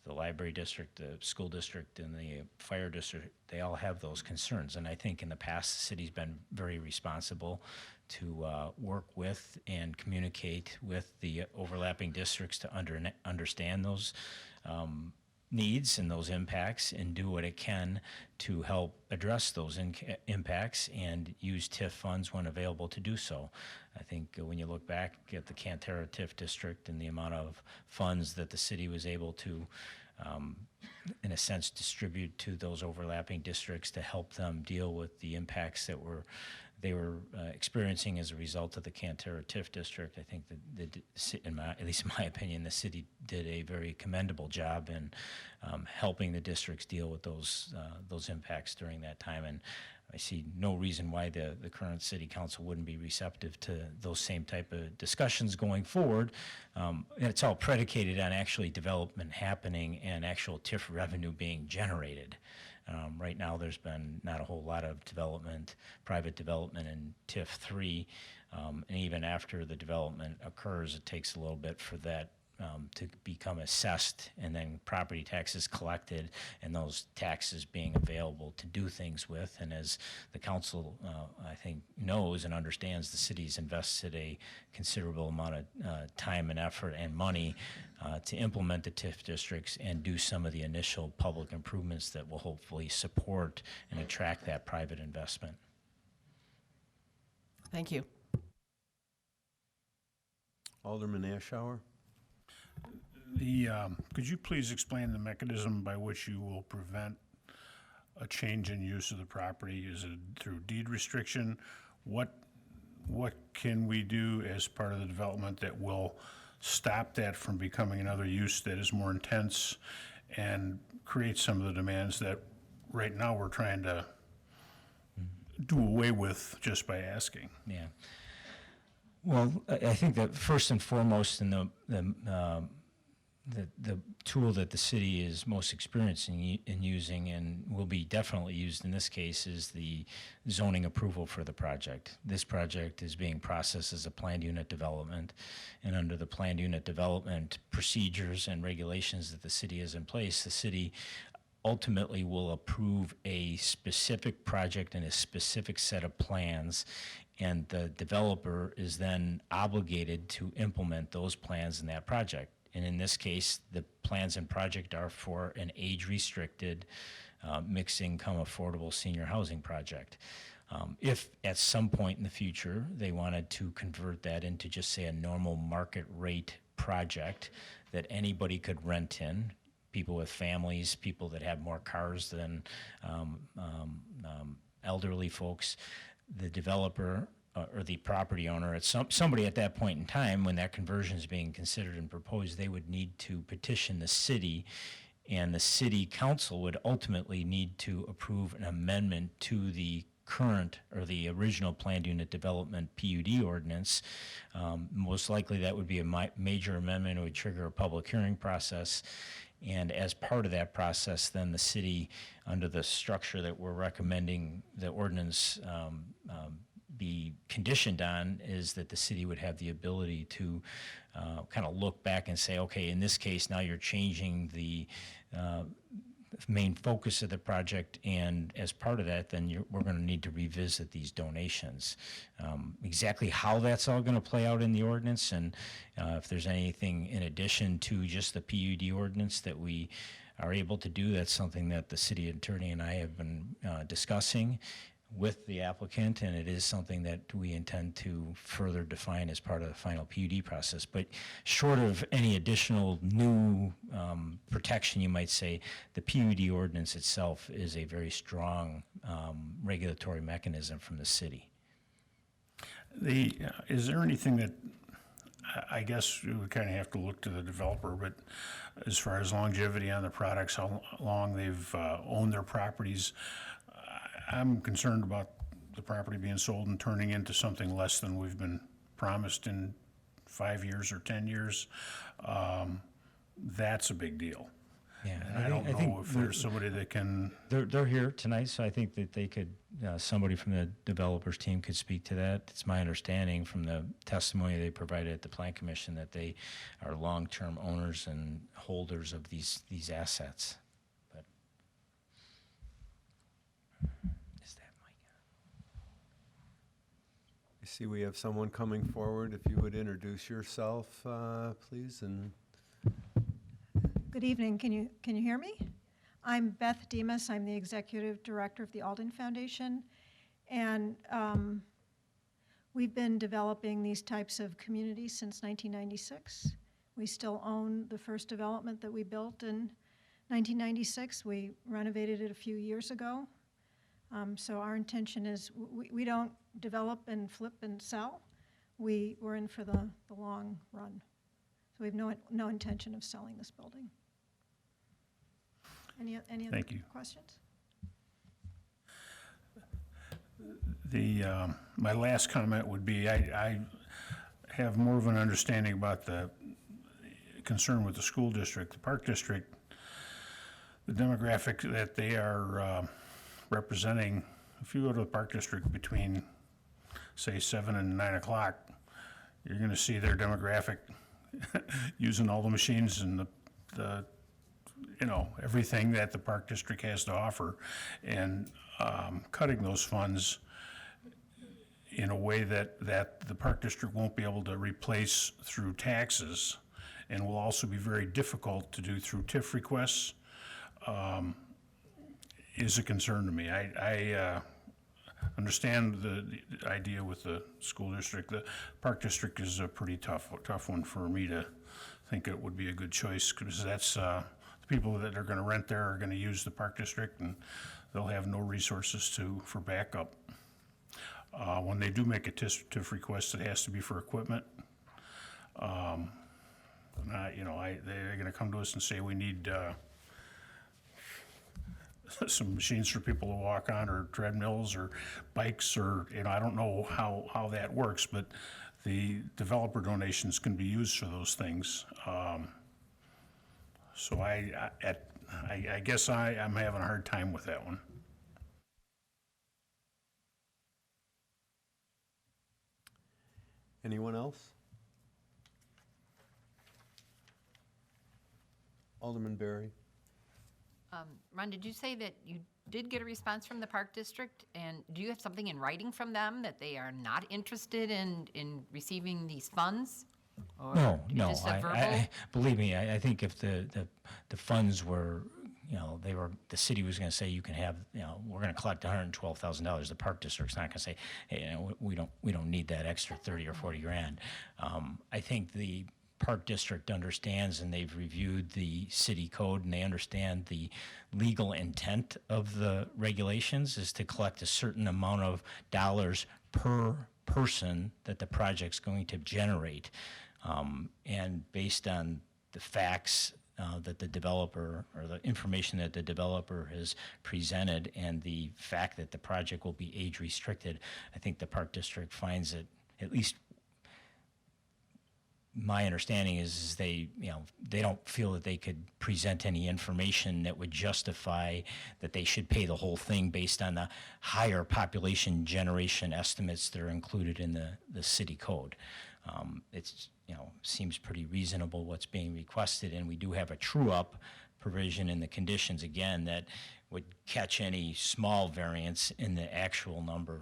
the library district, the school district, and the fire district, they all have those concerns. And I think in the past, the city's been very responsible to work with and communicate with the overlapping districts to understand those needs and those impacts and do what it can to help address those impacts and use TIF funds when available to do so. I think when you look back at the Cantera TIF district and the amount of funds that the city was able to, in a sense, distribute to those overlapping districts to help them deal with the impacts that they were experiencing as a result of the Cantera TIF district. I think that at least in my opinion, the city did a very commendable job in helping the districts deal with those impacts during that time. And I see no reason why the current city council wouldn't be receptive to those same type of discussions going forward. And it's all predicated on actually development happening and actual TIF revenue being generated. Right now, there's been not a whole lot of development, private development in TIF 3, and even after the development occurs, it takes a little bit for that to become assessed, and then property taxes collected, and those taxes being available to do things with. And as the council, I think, knows and understands, the city's invested a considerable amount of time and effort and money to implement the TIF districts and do some of the initial public improvements that will hopefully support and attract that private investment. Thank you. Alderman Ashour? Could you please explain the mechanism by which you will prevent a change in use of the property? Is it through deed restriction? What can we do as part of the development that will stop that from becoming another use that is more intense and create some of the demands that right now we're trying to do away with just by asking? Yeah. Well, I think that first and foremost, in the tool that the city is most experienced in using and will be definitely used in this case is the zoning approval for the project. This project is being processed as a planned unit development, and under the planned unit development procedures and regulations that the city has in place, the city ultimately will approve a specific project and a specific set of plans, and the developer is then obligated to implement those plans in that project. And in this case, the plans and project are for an age-restricted, mixed-income, affordable senior housing project. If at some point in the future they wanted to convert that into just, say, a normal market rate project that anybody could rent in, people with families, people that have more cars than elderly folks, the developer or the property owner, at somebody at that point in time when that conversion is being considered and proposed, they would need to petition the city, and the city council would ultimately need to approve an amendment to the current or the original planned unit development PUD ordinance. Most likely that would be a major amendment. It would trigger a public hearing process. And as part of that process, then the city, under the structure that we're recommending the ordinance be conditioned on, is that the city would have the ability to kind of look back and say, okay, in this case, now you're changing the main focus of the project, and as part of that, then we're going to need to revisit these donations. Exactly how that's all going to play out in the ordinance, and if there's anything in addition to just the PUD ordinance that we are able to do, that's something that the city attorney and I have been discussing with the applicant, and it is something that we intend to further define as part of the final PUD process. But short of any additional new protection, you might say, the PUD ordinance itself is a very strong regulatory mechanism from the city. Is there anything that, I guess we would kind of have to look to the developer, but as far as longevity on the products, how long they've owned their properties, I'm concerned about the property being sold and turning into something less than we've been promised in 5 years or 10 years. That's a big deal. Yeah, And I don't know if there's somebody that can, They're here tonight, so I think that they could, somebody from the developers team could speak to that. It's my understanding from the testimony they provided at the Plan Commission that they are long-term owners and holders of these assets. But is that Mike? I see we have someone coming forward. If you would introduce yourself, please, and Good evening. Can you hear me? I'm Beth Demas. I'm the executive director of the Alden Foundation, and we've been developing these types of communities since 1996. We still own the first development that we built in 1996. We renovated it a few years ago. So our intention is we don't develop and flip and sell. We're in for the long run. So we have no intention of selling this building. Any other Thank you. questions? My last comment would be, I have more of an understanding about the concern with the school district, the Park District, the demographic that they are representing. If you go to the Park District between, say, 7 and 9 o'clock, you're going to see their demographic using all the machines and the everything that the Park District has to offer, and cutting those funds in a way that the Park District won't be able to replace through taxes, and will also be very difficult to do through TIF requests, is a concern to me. I understand the idea with the school district. The Park District is a pretty tough one for me to think it would be a good choice, because that's the people that are going to rent there are going to use the Park District, and they'll have no resources for backup. When they do make a TIF request, it has to be for equipment. They're going to come to us and say, we need some machines for people to walk on, or treadmills, or bikes, or, I don't know how that works, but the developer donations can be used for those things. So I guess I'm having a hard time with that one. anyone else? Alderman Berry. Ron, did you say that you did get a response from the Park District? And do you have something in writing from them that they are not interested in receiving these funds? Or No, just a verbal? believe me, I think if the funds were, the city was going to say you can have, we're going to collect $112,000. The Park District's not going to say, hey, we don't need that extra 30 or 40 grand. I think the Park District understands, and they've reviewed the city code, and they understand the legal intent of the regulations is to collect a certain amount of dollars per person that the project's going to generate. And based on the facts that the developer, or the information that the developer has presented, and the fact that the project will be age restricted, I think the Park District finds it, at least my understanding is they don't feel that they could present any information that would justify that they should pay the whole thing based on the higher population generation estimates that are included in the city code. It's, seems pretty reasonable what's being requested, and we do have a true-up provision in the conditions, again, that would catch any small variance in the actual number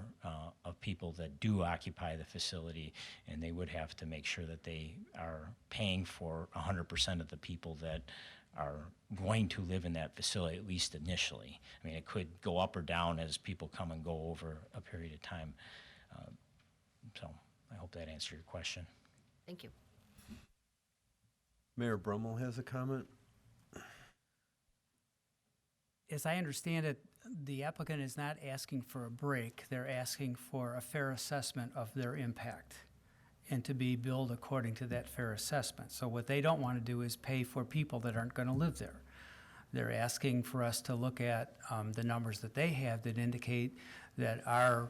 of people that do occupy the facility, and they would have to make sure that they are paying for 100% of the people that are going to live in that facility, at least initially. I mean, it could go up or down as people come and go over a period of time. So I hope that answered your question. Thank you. Mayor Brummel has a comment. As I understand it, the applicant is not asking for a break. They're asking for a fair assessment of their impact and to be billed according to that fair assessment. So what they don't want to do is pay for people that aren't going to live there. They're asking for us to look at the numbers that they have that indicate that our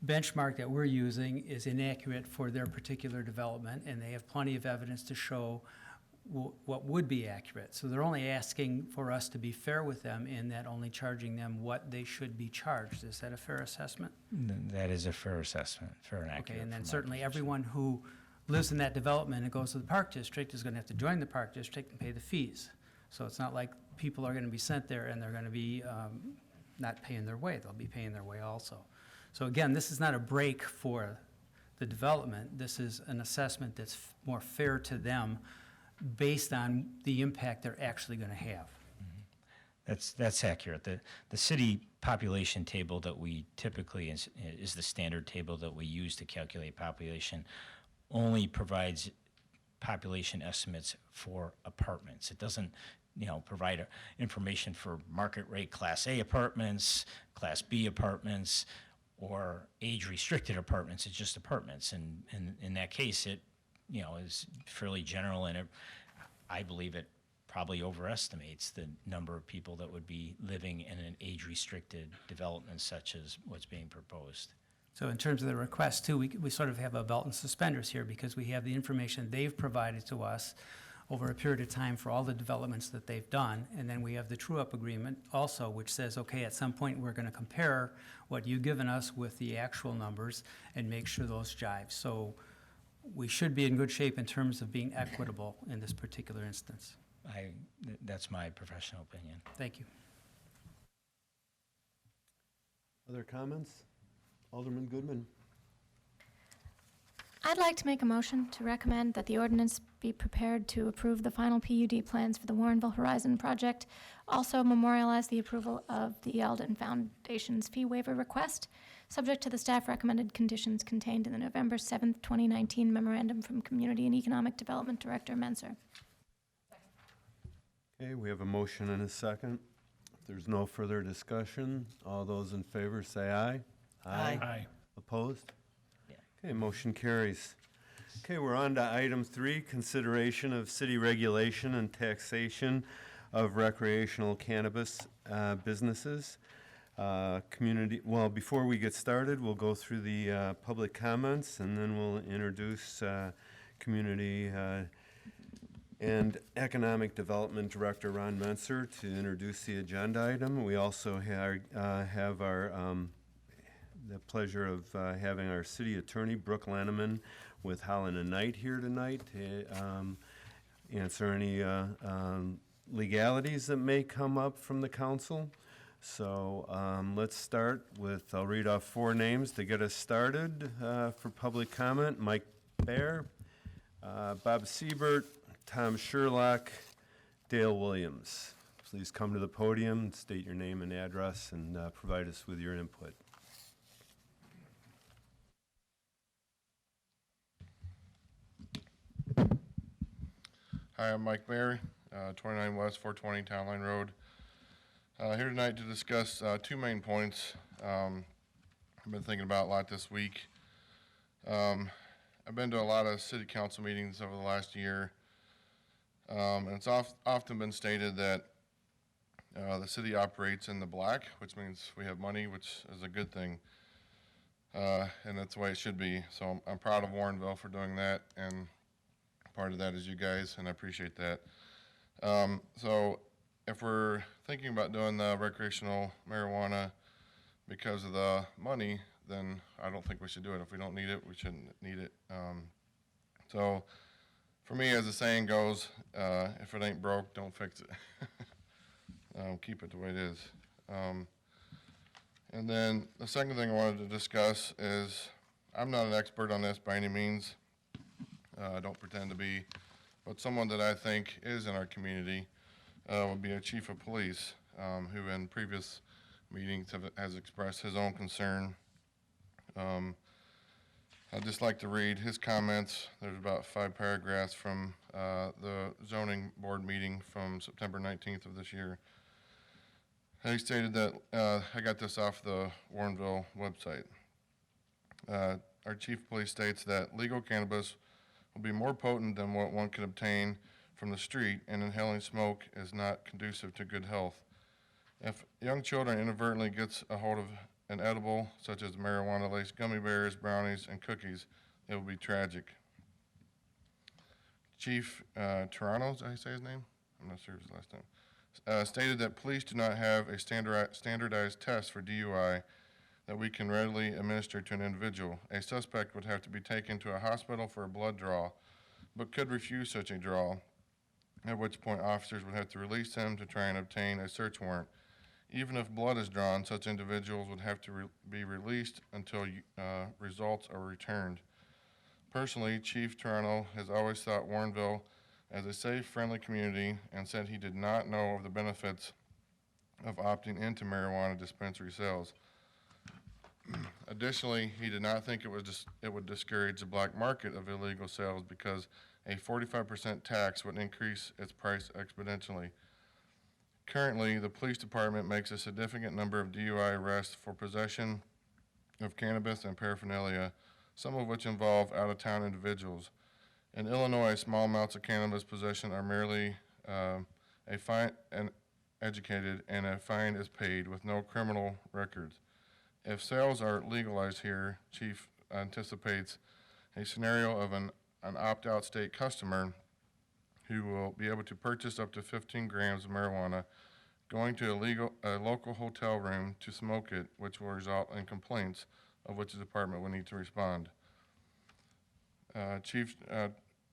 benchmark that we're using is inaccurate for their particular development, and they have plenty of evidence to show what would be accurate. So they're only asking for us to be fair with them in that only charging them what they should be charged. Is that a fair assessment? That is a fair assessment, fair and accurate. Okay, and then from my certainly perspective. everyone who lives in that development and goes to the Park District is gonna have to join the Park District and pay the fees. So it's not like people are gonna be sent there and they're gonna be not paying their way, they'll be paying their way also. So again, this is not a break for the development, this is an assessment that's more fair to them based on the impact they're actually gonna have. That's accurate. The city population table that we typically is the standard table that we use to calculate population, only provides population estimates for apartments. It doesn't, provide information for market rate Class A apartments, Class B apartments, or age-restricted apartments. It's just apartments, and in that case, it, is fairly general, and I believe it probably overestimates the number of people that would be living in an age-restricted development such as what's being proposed. So in terms of the request too, we sort of have a belt and suspenders here because we have the information they've provided to us over a period of time for all the developments that they've done. And then we have the true-up agreement also, which says, okay, at some point, we're gonna compare what you've given us with the actual numbers and make sure those jive. So we should be in good shape in terms of being equitable in this particular instance. That's my professional opinion. Thank you. Other comments? Alderman Goodman. I'd like to make a motion to recommend that the ordinance be prepared to approve the final PUD plans for the Warrenville Horizon project. Also memorialize the approval of the Eldon Foundation's fee waiver request, subject to the staff recommended conditions contained in the November 7th, 2019 memorandum from Community and Economic Development Director Menser. Okay, we have a motion and a second. If there's no further discussion, all those in favor say aye. Aye. Opposed? Okay, motion carries. Okay, we're on to item 3, consideration of city regulation and taxation of recreational cannabis businesses. Before we get started, we'll go through the public comments, and then we'll introduce Community and Economic Development Director Ron Menser to introduce the agenda item. We also have our the pleasure of having our city attorney, Brooke Lanneman, with Holland and Knight here tonight to answer any legalities that may come up from the council. So let's start with, I'll read off 4 names to get us started for public comment. Mike Baer, Bob Siebert, Tom Sherlock, Dale Williams. Please come to the podium, state your name and address, and provide us with your input. Hi, I'm Mike Berry, 29 West 420 Town Line Road. Here tonight to discuss 2 main points I've been thinking about a lot this week. I've been to a lot of city council meetings over the last year, and it's often been stated that the city operates in the black, which means we have money, which is a good thing, and that's the way it should be. So I'm proud of Warrenville for doing that, and part of that is you guys, and I appreciate that. So if we're thinking about doing the recreational marijuana because of the money, then I don't think we should do it. If we don't need it, we shouldn't need it. So for me, as the saying goes, if it ain't broke, don't fix it. Keep it the way it is. And then the second thing I wanted to discuss is, I'm not an expert on this by any means. I don't pretend to be, but someone that I think is in our community would be a chief of police, who in previous meetings has expressed his own concern. I'd just like to read his comments. There's about 5 paragraphs from the zoning board meeting from September 19th of this year. He stated that, I got this off the Warrenville website. Our chief of police states that legal cannabis will be more potent than what one can obtain from the street, and inhaling smoke is not conducive to good health. If young children inadvertently gets a hold of an edible, such as marijuana-laced gummy bears, brownies, and cookies, it will be tragic. Chief Toronto, is that how you say his name? I'm not sure of his last name. Stated that police do not have a standardized test for DUI that we can readily administer to an individual. A suspect would have to be taken to a hospital for a blood draw, but could refuse such a draw, at which point officers would have to release him to try and obtain a search warrant. Even if blood is drawn, such individuals would have to be released until results are returned. Personally, Chief Toronto has always thought Warrenville as a safe, friendly community and said he did not know of the benefits of opting into marijuana dispensary sales. Additionally, he did not think it would discourage the black market of illegal sales because a 45% tax would increase its price exponentially. Currently, the police department makes a significant number of DUI arrests for possession of cannabis and paraphernalia, some of which involve out-of-town individuals. In Illinois, small amounts of cannabis possession are merely a fine and educated, and a fine is paid with no criminal records. If sales are legalized here, Chief anticipates a scenario of an opt-out state customer who will be able to purchase up to 15 grams of marijuana, going to a local hotel room to smoke it, which will result in complaints of which the department will need to respond. Chief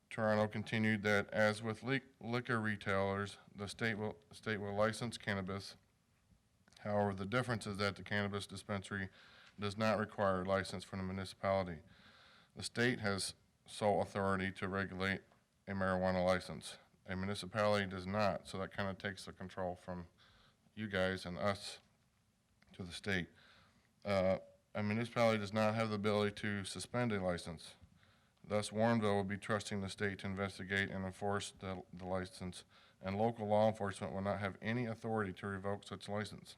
Toronto continued that as with liquor retailers, the state will license cannabis. However, the difference is that the cannabis dispensary does not require a license from the municipality. The state has sole authority to regulate a marijuana license. A municipality does not, so that kind of takes the control from you guys and us to the state. A municipality does not have the ability to suspend a license. Thus, Warrenville will be trusting the state to investigate and enforce the license, and local law enforcement will not have any authority to revoke such license.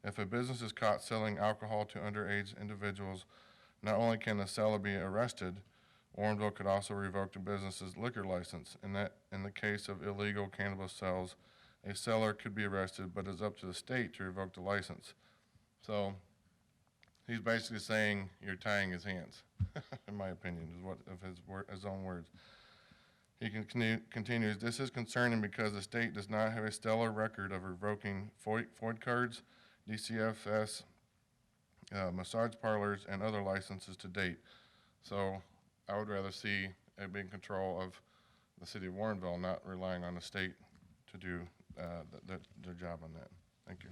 If a business is caught selling alcohol to underage individuals, not only can the seller be arrested, Warrenville could also revoke the business's liquor license. In the case of illegal cannabis sales, a seller could be arrested, but it's up to the state to revoke the license. So he's basically saying you're tying his hands, in my opinion, is what of his own words. He continues, this is concerning because the state does not have a stellar record of revoking FOID cards, DCFS, massage parlors, and other licenses to date. So I would rather see it being control of the city of Warrenville, not relying on the state to do their job on that. Thank you.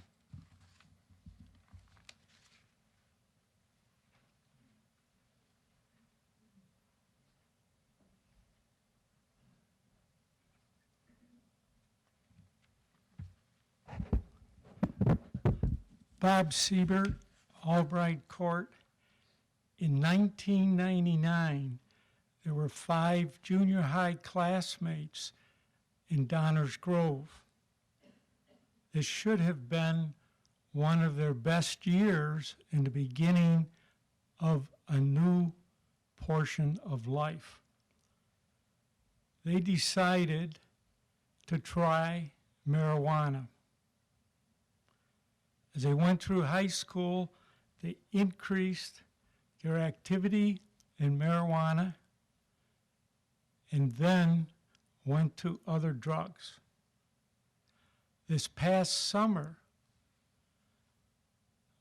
Bob Siebert, Albright Court. In 1999, there were 5 junior high classmates in Downers Grove. This should have been one of their best years in the beginning of a new portion of life. They decided to try marijuana. As they went through high school, they increased their activity in marijuana and then went to other drugs. This past summer,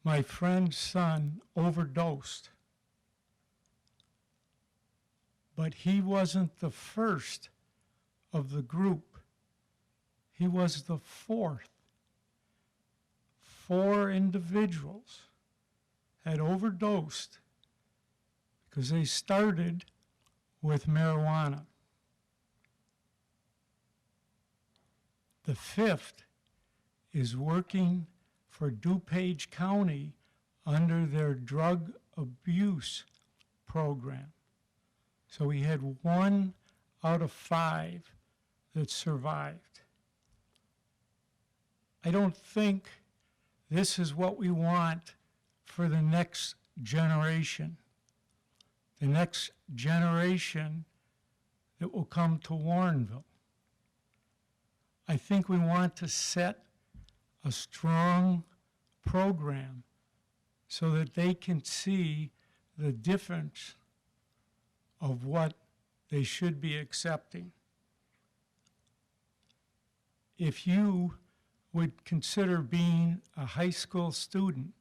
my friend's son overdosed, but he wasn't the first of the group. He was the fourth. 4 individuals had overdosed because they started with marijuana. The 5th is working for DuPage County under their drug abuse program. So we had 1 out of 5 that survived. I don't think this is what we want for the next generation. The next generation that will come to Warrenville. I think we want to set a strong program so that they can see the difference of what they should be accepting. If you would consider being a high school student,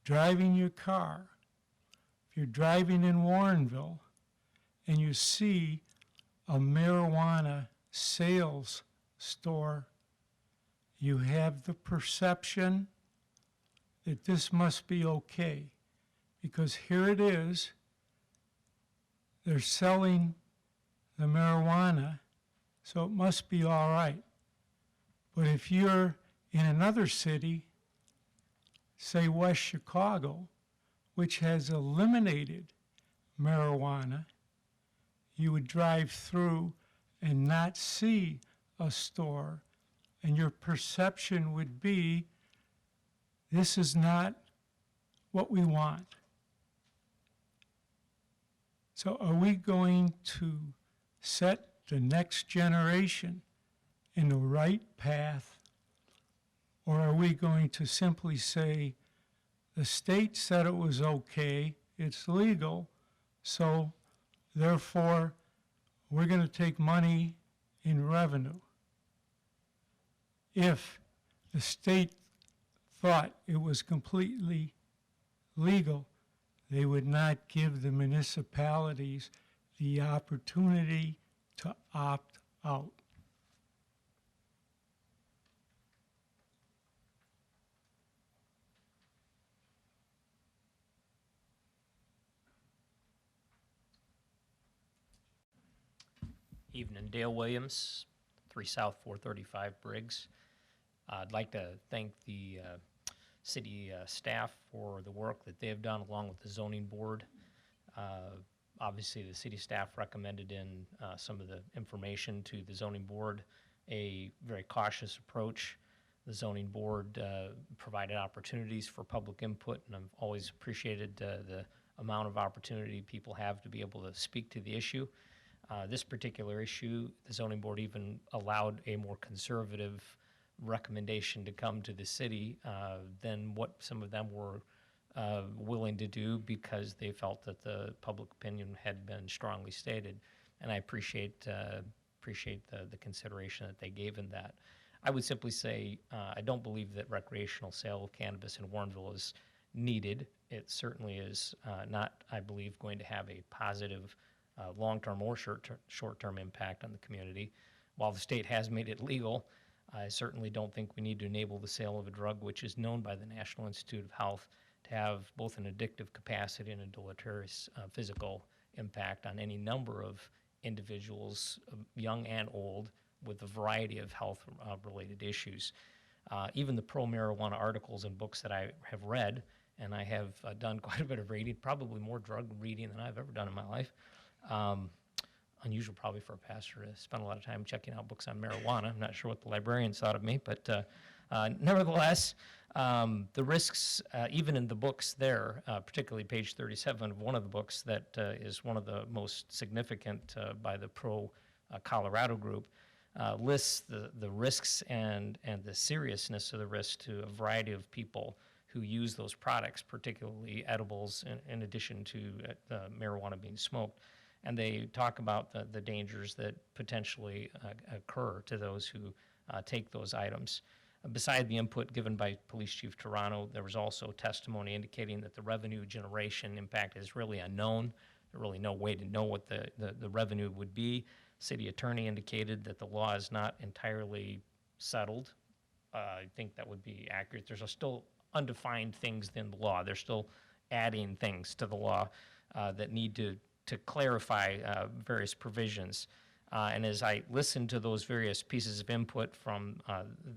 driving your car, if you're driving in Warrenville and you see a marijuana sales store, you have the perception that this must be okay, because here it is, they're selling the marijuana, so it must be all right. But if you're in another city, say West Chicago, which has eliminated marijuana, you would drive through and not see a store, and your perception would be, this is not what we want. So are we going to set the next generation in the right path, or are we going to simply say, the state said it was okay, it's legal, so therefore we're going to take money in revenue? If the state thought it was completely legal, they would not give the municipalities the opportunity to opt out. Evening, Dale Williams, 3 South 435 Briggs. I'd like to thank the city staff for the work that they have done along with the zoning board. Obviously, the city staff recommended in some of the information to the zoning board a very cautious approach. The zoning board provided opportunities for public input, and I've always appreciated the amount of opportunity people have to be able to speak to the issue. This particular issue, the zoning board even allowed a more conservative recommendation to come to the city than what some of them were willing to do, because they felt that the public opinion had been strongly stated. And I appreciate the consideration that they gave in that. I would simply say I don't believe that recreational sale of cannabis in Warrenville is needed. It certainly is not, I believe, going to have a positive long-term or short-term impact on the community. While the state has made it legal, I certainly don't think we need to enable the sale of a drug which is known by the National Institute of Health to have both an addictive capacity and a deleterious physical impact on any number of individuals, young and old, with a variety of health-related issues. Even the pro-marijuana articles and books that I have read, and I have done quite a bit of reading, probably more drug reading than I've ever done in my life. Unusual probably for a pastor to spend a lot of time checking out books on marijuana. I'm not sure what the librarians thought of me, but nevertheless, the risks, even in the books there, particularly page 37 of one of the books that is one of the most significant by the pro-Colorado group, lists the risks and the seriousness of the risks to a variety of people who use those products, particularly edibles, in addition to marijuana being smoked. And they talk about the dangers that potentially occur to those who take those items. Beside the input given by Police Chief Toronto, there was also testimony indicating that the revenue generation impact is really unknown. There's really no way to know what the revenue would be. City attorney indicated that the law is not entirely settled. I think that would be accurate. There's still undefined things in the law. They're still adding things to the law that need to clarify various provisions. And as I listened to those various pieces of input from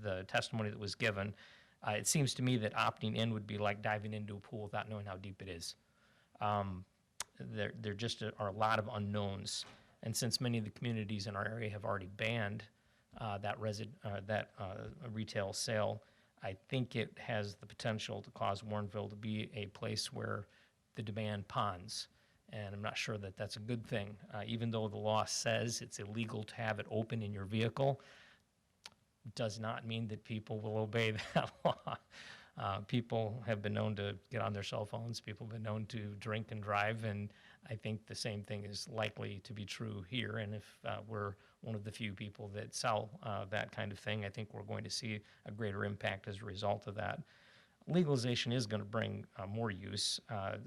the testimony that was given, it seems to me that opting in would be like diving into a pool without knowing how deep it is. There just are a lot of unknowns. And since many of the communities in our area have already banned that retail sale, I think it has the potential to cause Warrenville to be a place where the demand ponds. And I'm not sure that that's a good thing. Even though the law says it's illegal to have it open in your vehicle, does not mean that people will obey that law. People have been known to get on their cell phones. People have been known to drink and drive, and I think the same thing is likely to be true here, and if we're one of the few people that sell that kind of thing, I think we're going to see a greater impact as a result of that. Legalization is going to bring more use.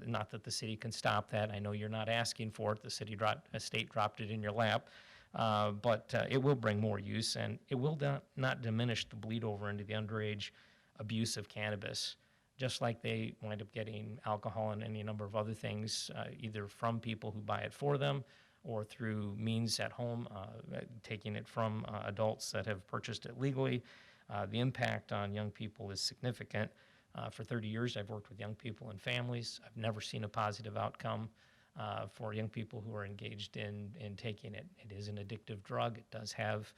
Not that the city can stop that. I know you're not asking for it. The state dropped it in your lap. But it will bring more use, and it will not diminish the bleed over into the underage abuse of cannabis. Just like they wind up getting alcohol and any number of other things, either from people who buy it for them or through means at home, taking it from adults that have purchased it legally. The impact on young people is significant. For 30 years, I've worked with young people and families. I've never seen a positive outcome for young people who are engaged in taking it. It is an addictive drug. It does have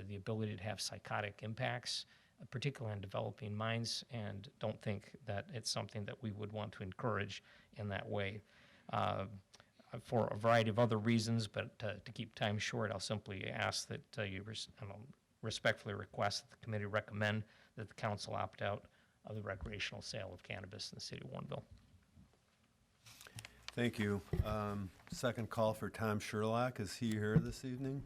the ability to have psychotic impacts, particularly on developing minds, and don't think that it's something that we would want to encourage in that way. For a variety of other reasons, but to keep time short, I'll simply ask that you respectfully request that the committee recommend that the council opt out of the recreational sale of cannabis in the city of Warrenville. Thank you. Second call for Tom Sherlock. Is he here this evening?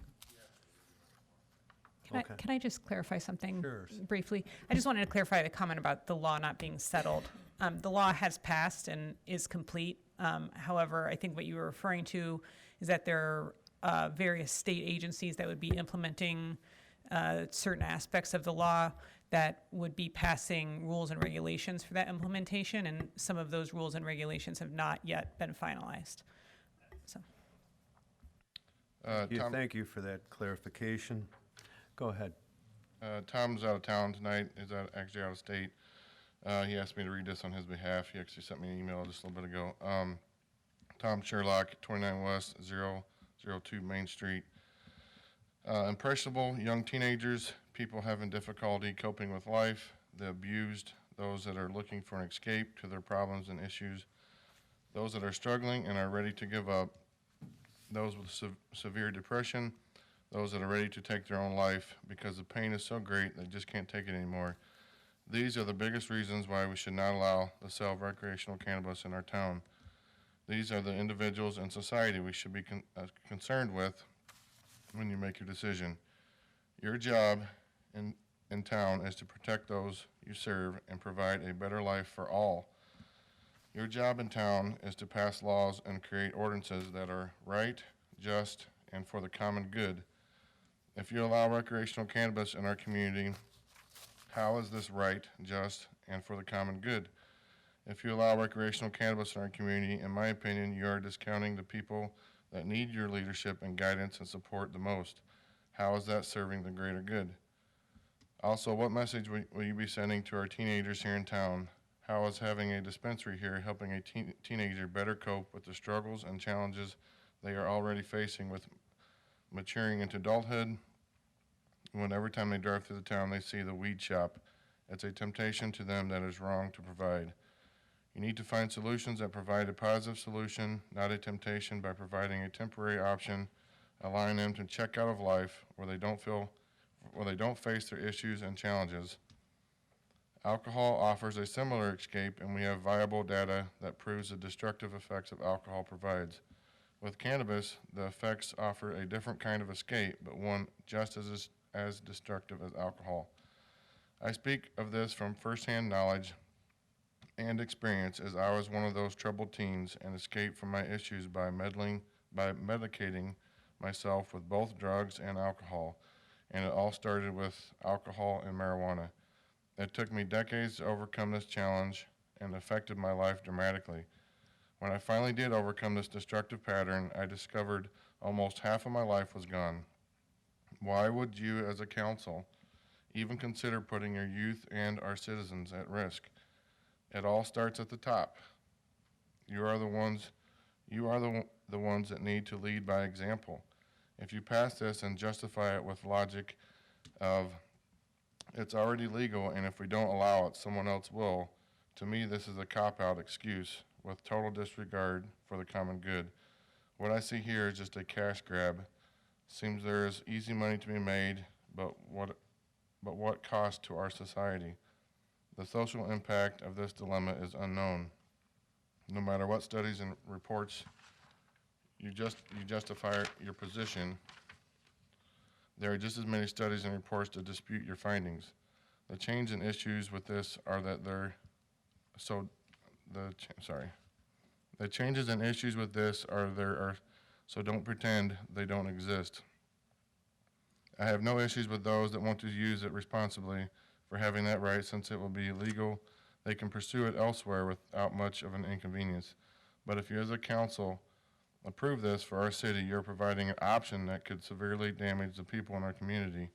Can I just clarify something Sure. briefly? I just wanted to clarify the comment about the law not being settled. The law has passed and is complete. However, I think what you were referring to is that there are various state agencies that would be implementing certain aspects of the law that would be passing rules and regulations for that implementation, and some of those rules and regulations have not yet been finalized. So, Thank you for that clarification. Go ahead. Tom's out of town tonight, actually out of state. He asked me to read this on his behalf. He actually sent me an email just a little bit ago. Tom Sherlock, 29 West, 002 Main Street. Impressionable young teenagers, people having difficulty coping with life, the abused, those that are looking for an escape to their problems and issues, those that are struggling and are ready to give up, those with severe depression, those that are ready to take their own life because the pain is so great they just can't take it anymore. These are the biggest reasons why we should not allow the sale of recreational cannabis in our town. These are the individuals in society we should be concerned with when you make your decision. Your job in town is to protect those you serve and provide a better life for all. Your job in town is to pass laws and create ordinances that are right, just, and for the common good. If you allow recreational cannabis in our community, how is this right, just, and for the common good? If you allow recreational cannabis in our community, in my opinion, you are discounting the people that need your leadership and guidance and support the most. How is that serving the greater good? Also, what message will you be sending to our teenagers here in town? How is having a dispensary here helping a teenager better cope with the struggles and challenges they are already facing with maturing into adulthood? When every time they drive through the town, they see the weed shop. It's a temptation to them that is wrong to provide. You need to find solutions that provide a positive solution, not a temptation, by providing a temporary option, allowing them to check out of life where they don't face their issues and challenges. Alcohol offers a similar escape, and we have viable data that proves the destructive effects of alcohol provides. With cannabis, the effects offer a different kind of escape, but one just as destructive as alcohol. I speak of this from firsthand knowledge and experience, as I was one of those troubled teens and escaped from my issues by medicating myself with both drugs and alcohol, and it all started with alcohol and marijuana. It took me decades to overcome this challenge and affected my life dramatically. When I finally did overcome this destructive pattern, I discovered almost half of my life was gone. Why would you, as a council, even consider putting your youth and our citizens at risk? It all starts at the top. You are the ones that need to lead by example. If you pass this and justify it with logic of it's already legal, and if we don't allow it, someone else will, to me this is a cop-out excuse with total disregard for the common good. What I see here is just a cash grab. Seems there is easy money to be made, but what cost to our society? The social impact of this dilemma is unknown. No matter what studies and reports you justify your position, there are just as many studies and reports to dispute your findings. The change in issues with this are that the changes and issues with this are so don't pretend they don't exist. I have no issues with those that want to use it responsibly for having that right, since it will be legal. They can pursue it elsewhere without much of an inconvenience. But if you as a council approve this for our city, you're providing an option that could severely damage the people in our community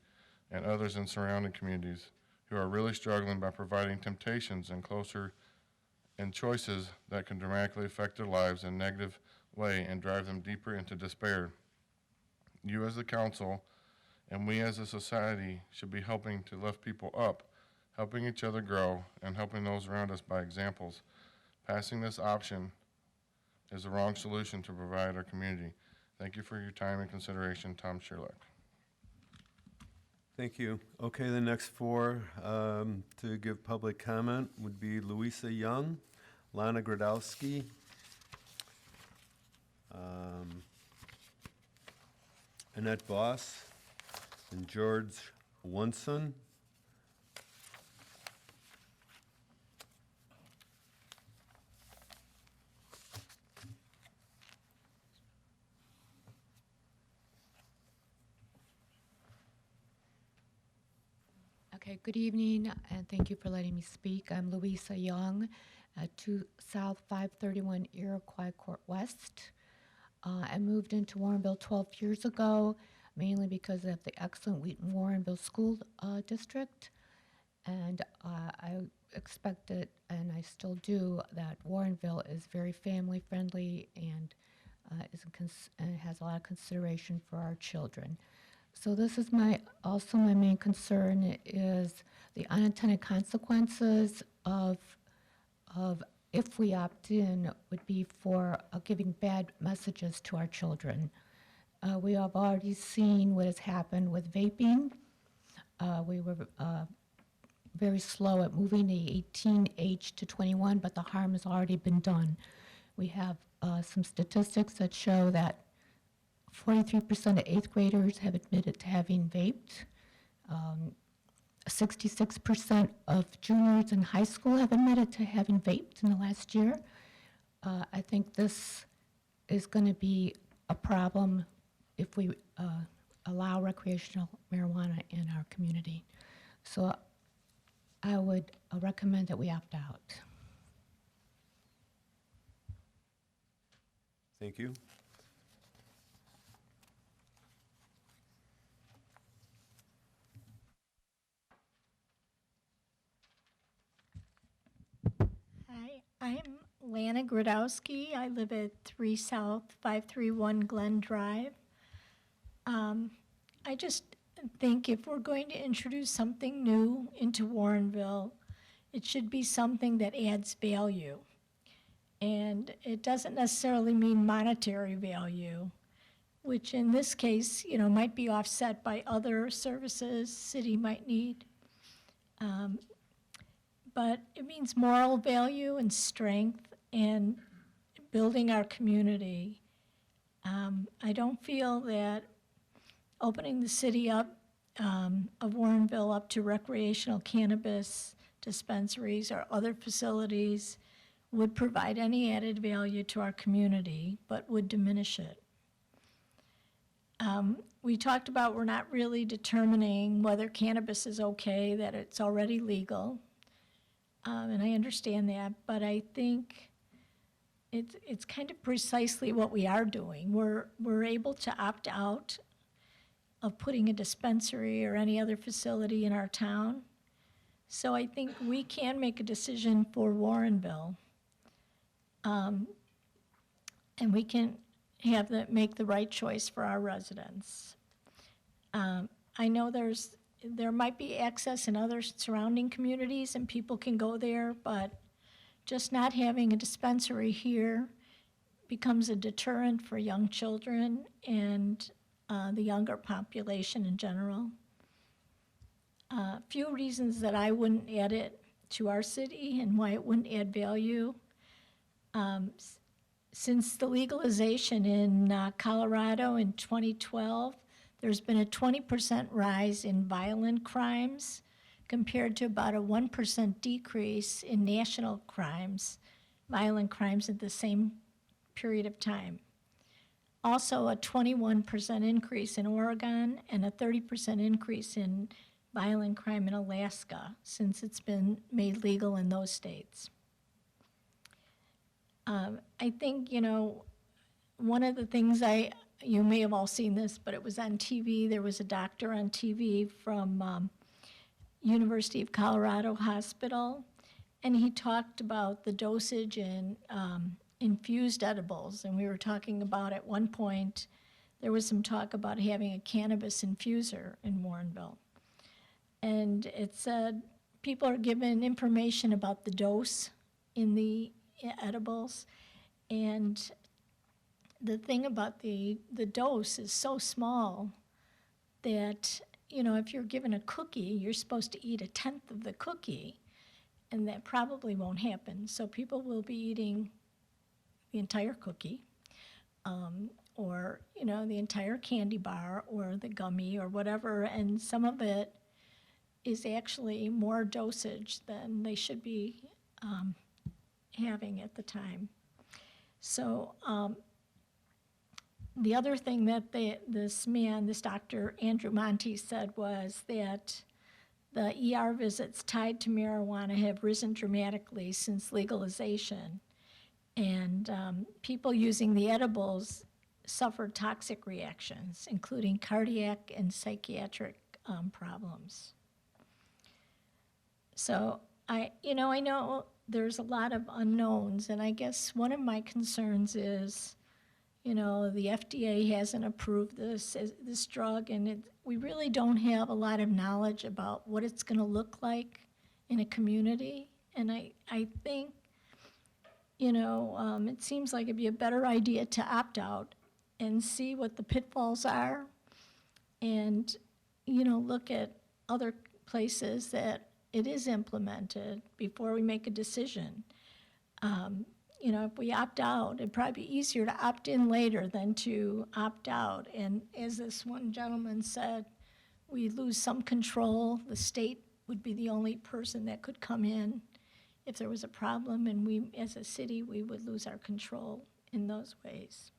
and others in surrounding communities who are really struggling, by providing temptations and choices that can dramatically affect their lives in a negative way and drive them deeper into despair. You as the council and we as a society should be helping to lift people up, helping each other grow, and helping those around us by examples. Passing this option is the wrong solution to provide our community. Thank you for your time and consideration. Tom Sherlock. Thank you. Okay, the next four to give public comment would be Louisa Young, Lana Gradowski, Annette Boss, and George Wunson. Okay, good evening, and thank you for letting me speak. I'm Louisa Young, 2 South 531 Iroquois Court West. I moved into Warrenville 12 years ago, mainly because of the excellent Wheaton-Warrenville School District. And I expected, and I still do, that Warrenville is very family-friendly and has a lot of consideration for our children. So this is my main concern is the unintended consequences of if we opt in would be for giving bad messages to our children. We have already seen what has happened with vaping. We were very slow at moving the 18 age to 21, but the harm has already been done. We have some statistics that show that 43% of 8th graders have admitted to having vaped. 66% of juniors in high school have admitted to having vaped in the last year. I think this is going to be a problem if we allow recreational marijuana in our community. So I would recommend that we opt out. Thank you. Hi, I'm Lana Gradowski. I live at 3 South 531 Glen Drive. I just think if we're going to introduce something new into Warrenville, it should be something that adds value. And it doesn't necessarily mean monetary value, which in this case, might be offset by other services city might need. But it means moral value and strength and building our community. I don't feel that opening the city up, of Warrenville up to recreational cannabis dispensaries or other facilities would provide any added value to our community, but would diminish it. We talked about we're not really determining whether cannabis is okay, that it's already legal. And I understand that, but I think it's kind of precisely what we are doing. We're able to opt out of putting a dispensary or any other facility in our town. So I think we can make a decision for Warrenville. And we can make the right choice for our residents. I know there might be access in other surrounding communities and people can go there, but just not having a dispensary here becomes a deterrent for young children and the younger population in general. A few reasons that I wouldn't add it to our city and why it wouldn't add value. since the legalization in Colorado in 2012, there's been a 20% rise in violent crimes compared to about a 1% decrease in national crimes, violent crimes at the same period of time. Also, a 21% increase in Oregon and a 30% increase in violent crime in Alaska since it's been made legal in those states. I think, one of the things you may have all seen this, but it was on TV. There was a doctor on TV from University of Colorado Hospital, and he talked about the dosage in infused edibles. And we were talking about, at one point, there was some talk about having a cannabis infuser in Warrenville. And it said people are given information about the dose in the edibles. And the thing about the dose is so small that, if you're given a cookie, you're supposed to eat 1/10 of the cookie, and that probably won't happen. So people will be eating the entire cookie, or, the entire candy bar or the gummy or whatever, and some of it is actually more dosage than they should be having at the time. So the other thing that this Dr. Andrew Monty said was that the ER visits tied to marijuana have risen dramatically since legalization. And people using the edibles suffered toxic reactions, including cardiac and psychiatric problems. So I know there's a lot of unknowns, and I guess one of my concerns is, the FDA hasn't approved this drug, and we really don't have a lot of knowledge about what it's going to look like in a community. And I think, it seems like it'd be a better idea to opt out and see what the pitfalls are, and look at other places that it is implemented before we make a decision. If we opt out, it'd probably be easier to opt in later than to opt out. And as this one gentleman said, we lose some control. The state would be the only person that could come in if there was a problem, and we, as a city, we would lose our control in those ways.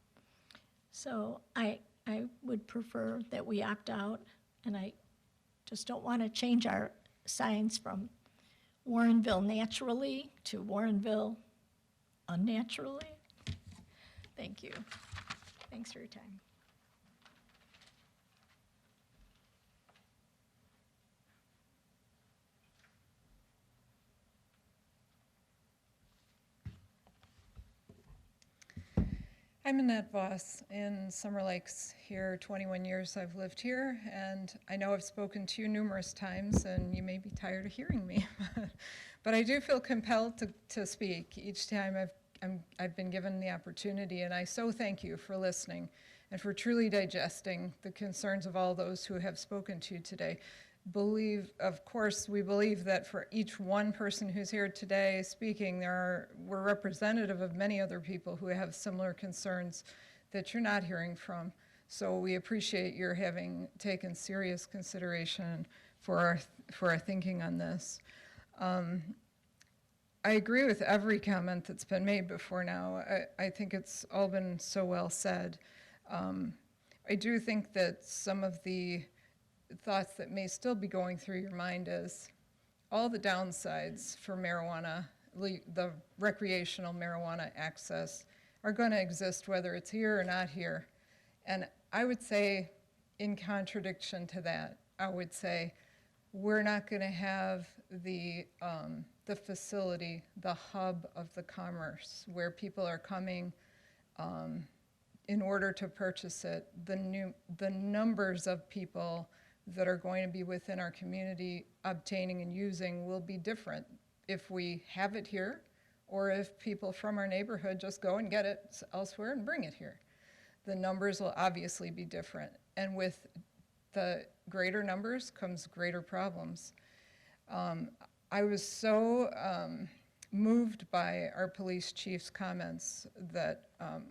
So I would prefer that we opt out, and I just don't want to change our signs from Warrenville naturally to Warrenville unnaturally. Thank you. Thanks for your time. I'm Annette Voss in Summer Lakes here. 21 years I've lived here, and I know I've spoken to you numerous times, and you may be tired of hearing me. But I do feel compelled to speak each time I've been given the opportunity, and I so thank you for listening and for truly digesting the concerns of all those who have spoken to you today. Of course, we believe that for each one person who's here today speaking, we're representative of many other people who have similar concerns that you're not hearing from. So we appreciate your having taken serious consideration for our thinking on this. I agree with every comment that's been made before now. I think it's all been so well said. I do think that some of the thoughts that may still be going through your mind is all the downsides for marijuana, the recreational marijuana access, are going to exist whether it's here or not here. And I would say, in contradiction to that, I would say we're not going to have the facility, the hub of the commerce where people are coming in order to purchase it. The numbers of people that are going to be within our community obtaining and using will be different if we have it here, or if people from our neighborhood just go and get it elsewhere and bring it here. The numbers will obviously be different, and with the greater numbers comes greater problems. I was so moved by our police chief's comments that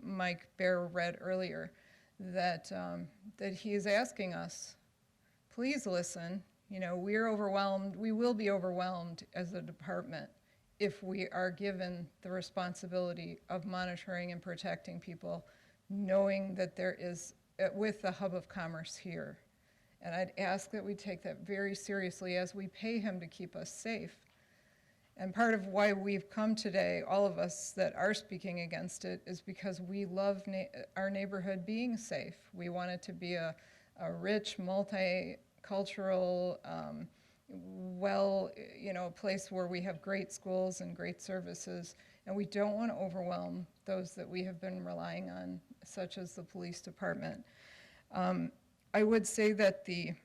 Mike Bear read earlier, that he is asking us, please listen. You know, we're overwhelmed. We will be overwhelmed as a department if we are given the responsibility of monitoring and protecting people, knowing that there is, with the hub of commerce here. And I'd ask that we take that very seriously as we pay him to keep us safe. And part of why we've come today, all of us that are speaking against it, is because we love our neighborhood being safe. We want it to be a rich, multicultural, place where we have great schools and great services. And we don't want to overwhelm those that we have been relying on, such as the police department. I would say that the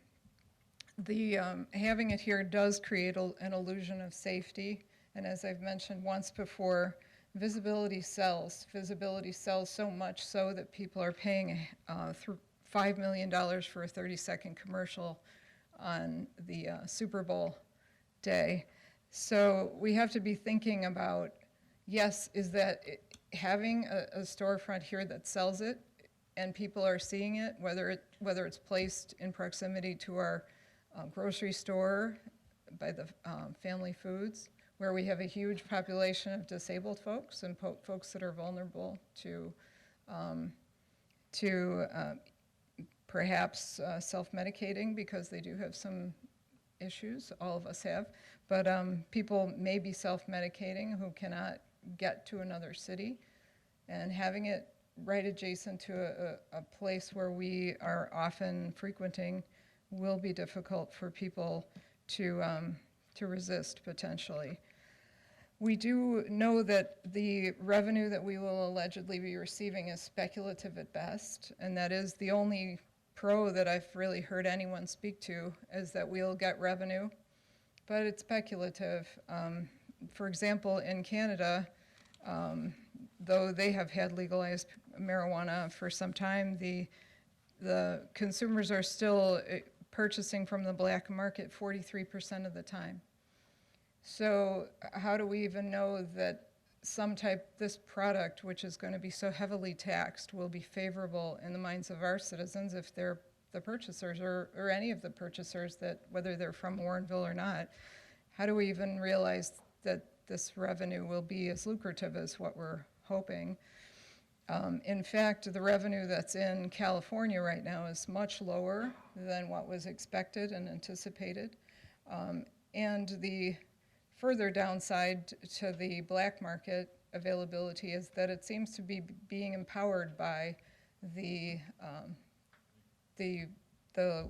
having it here does create an illusion of safety. And as I've mentioned once before, visibility sells. Visibility sells so much so that people are paying $5 million for a 30-second commercial on the Super Bowl day. So we have to be thinking about, yes, is that having a storefront here that sells it and people are seeing it, whether it's placed in proximity to our grocery store by the Family Foods, where we have a huge population of disabled folks and folks that are vulnerable to perhaps self-medicating because they do have some issues, all of us have, but people may be self-medicating who cannot get to another city, and having it right adjacent to a place where we are often frequenting will be difficult for people to resist potentially. We do know that the revenue that we will allegedly be receiving is speculative at best, and that is the only pro that I've really heard anyone speak to, is that we'll get revenue, but it's speculative. For example, in Canada, though they have had legalized marijuana for some time, the consumers are still purchasing from the black market 43% of the time. So how do we even know that this product, which is going to be so heavily taxed, will be favorable in the minds of our citizens if they're the purchasers or any of the purchasers, that whether they're from Warrenville or not? How do we even realize that this revenue will be as lucrative as what we're hoping? In fact, the revenue that's in California right now is much lower than what was expected and anticipated. And the further downside to the black market availability is that it seems to be being empowered by the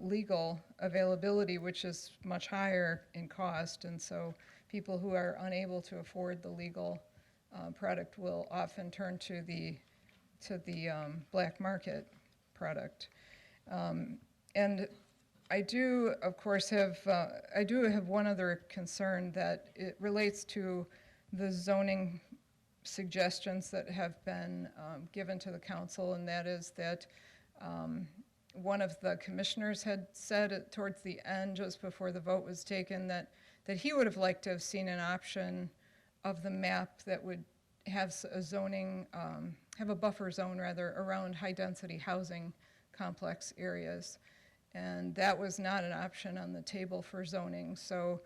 legal availability, which is much higher in cost. And so people who are unable to afford the legal product will often turn to the black market product. And I do, of course, have one other concern that it relates to the zoning suggestions that have been given to the council, and that is that one of the commissioners had said towards the end, just before the vote was taken, that he would have liked to have seen an option of the map that would have a zoning, have a buffer zone rather, around high-density housing complex areas. And that was not an option on the table for zoning. So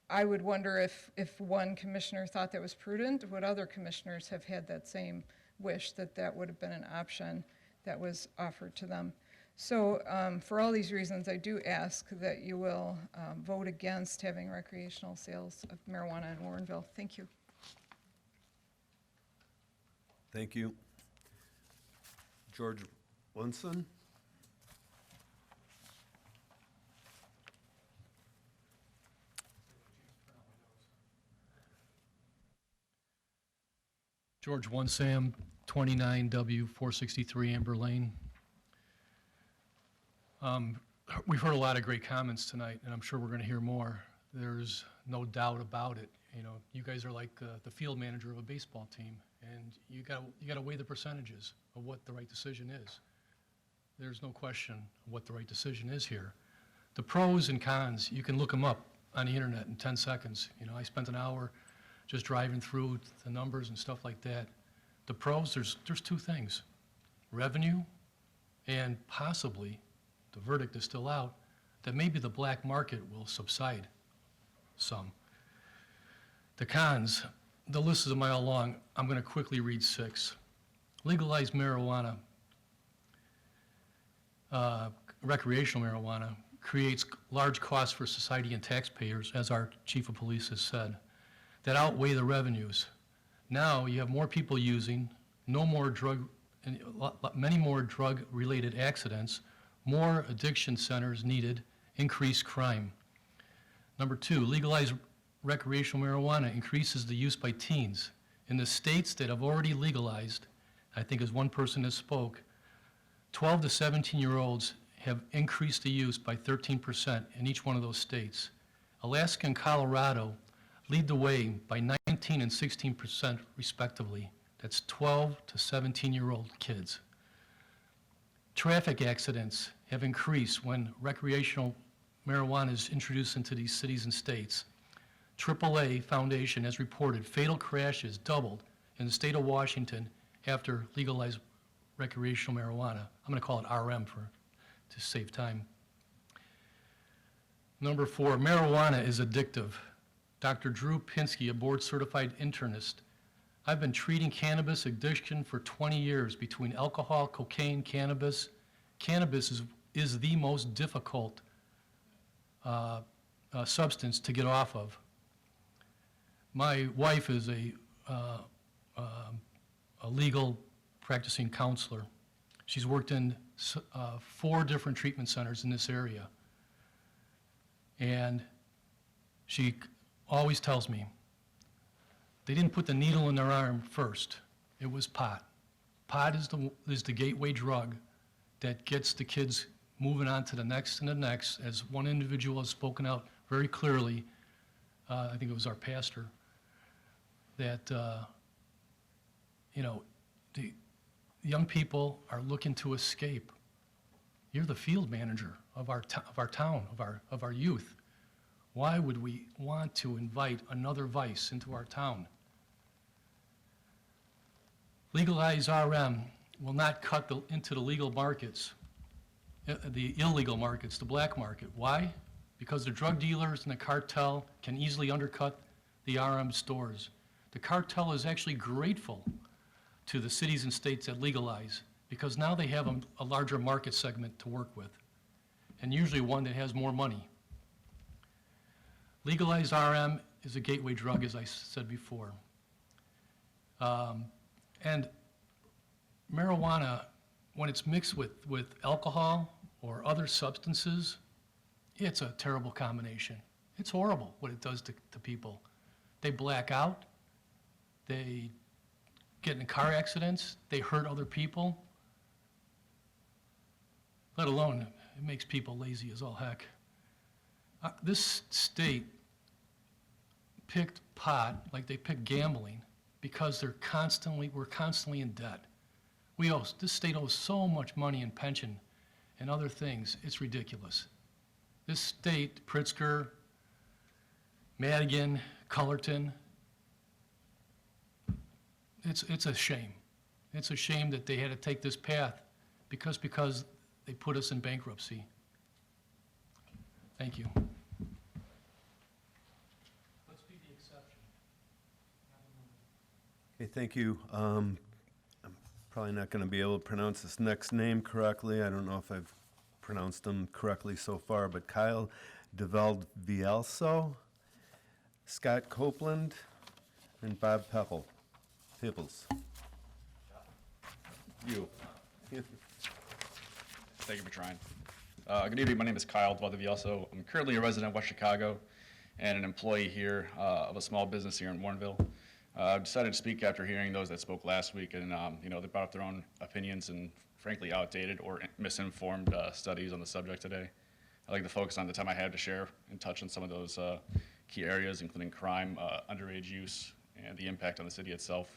I would wonder if one commissioner thought that was prudent, would other commissioners have had that same wish that would have been an option that was offered to them? So for all these reasons, I do ask that you will vote against having recreational sales of marijuana in Warrenville. Thank you. Thank you. George Wunson? George Sam, 29W463 Amber Lane. We've heard a lot of great comments tonight, and I'm sure we're going to hear more. There's no doubt about it. You know, you guys are like the field manager of a baseball team, and you got to weigh the percentages of what the right decision is. There's no question of what the right decision is here. The pros and cons, you can look them up on the internet in 10 seconds. You know, I spent an hour just driving through the numbers and stuff like that. The pros, there's two things. Revenue and possibly, the verdict is still out, that maybe the black market will subside some. The cons, the list is a mile long. I'm going to quickly read 6. Legalize marijuana, recreational marijuana, creates large costs for society and taxpayers, as our chief of police has said, that outweigh the revenues. Now you have more people using, no more many more drug-related accidents, more addiction centers needed, increased crime. Number 2, legalize recreational marijuana increases the use by teens. In the states that have already legalized, I think as one person has spoke, 12 to 17-year-olds have increased the use by 13% in each one of those states. Alaska and Colorado lead the way by 19 and 16% respectively. That's 12 to 17-year-old kids. Traffic accidents have increased when recreational marijuana is introduced into these cities and states. AAA Foundation has reported fatal crashes doubled in the state of Washington after legalized recreational marijuana. I'm going to call it RM to save time. Number 4, marijuana is addictive. Dr. Drew Pinsky, a board-certified internist. I've been treating cannabis addiction for 20 years between alcohol, cocaine, cannabis. Cannabis is the most difficult substance to get off of. My wife is a legal practicing counselor. She's worked in 4 different treatment centers in this area. And she always tells me, they didn't put the needle in their arm first. It was pot. Pot is the gateway drug that gets the kids moving on to the next and the next. As one individual has spoken out very clearly, I think it was our pastor, that the young people are looking to escape. You're the field manager of our town, of our youth. Why would we want to invite another vice into our town? Legalize RM will not cut into the legal markets, the illegal markets, the black market. Why? Because the drug dealers and the cartel can easily undercut the RM stores. The cartel is actually grateful to the cities and states that legalize, because now they have a larger market segment to work with, and usually one that has more money. Legalized RM is a gateway drug, as I said before. And marijuana, when it's mixed with alcohol or other substances, it's a terrible combination. It's horrible what it does to people. They black out, they get in car accidents, they hurt other people, let alone it makes people lazy as all heck. This state picked pot like they picked gambling because we're constantly in debt. This state owes so much money in pension and other things, it's ridiculous. This state, Pritzker, Madigan, Cullerton, it's a shame. It's a shame that they had to take this path because they put us in bankruptcy. Thank you. Let's be the exception. Okay, thank you. I'm probably not going to be able to pronounce this next name correctly. I don't know if I've pronounced them correctly so far, but Kyle DeValdo-Vielso, Scott Copeland, and Bob Pipples. You. Thank you for trying. Good evening, my name is Kyle DeValdo-Vielso. I'm currently a resident of West Chicago and an employee here of a small business here in Warrenville. I've decided to speak after hearing those that spoke last week, and they brought up their own opinions and frankly outdated or misinformed studies on the subject today. I'd like to focus on the time I had to share and touch on some of those key areas, including crime, underage use, and the impact on the city itself.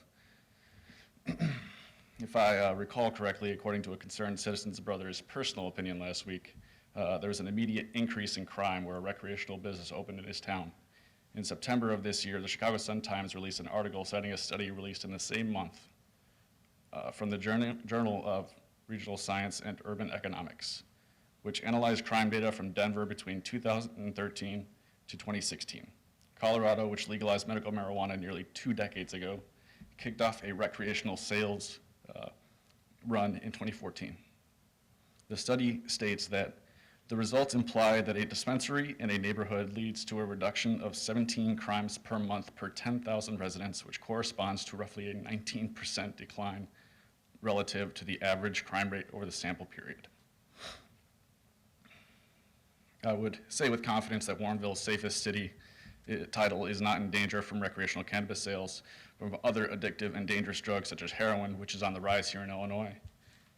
If I recall correctly, according to a Concerned Citizens Brothers personal opinion last week, there was an immediate increase in crime where a recreational business opened in this town. In September of this year, the Chicago Sun-Times released an article citing a study released in the same month from the Journal of Regional Science and Urban Economics, which analyzed crime data from Denver between 2013 to 2016. Colorado, which legalized medical marijuana nearly 2 decades ago, kicked off a recreational sales run in 2014. The study states that the results imply that a dispensary in a neighborhood leads to a reduction of 17 crimes per month per 10,000 residents, which corresponds to roughly a 19% decline relative to the average crime rate over the sample period. I would say with confidence that Warrenville's safest city title is not in danger from recreational cannabis sales, from other addictive and dangerous drugs such as heroin, which is on the rise here in Illinois.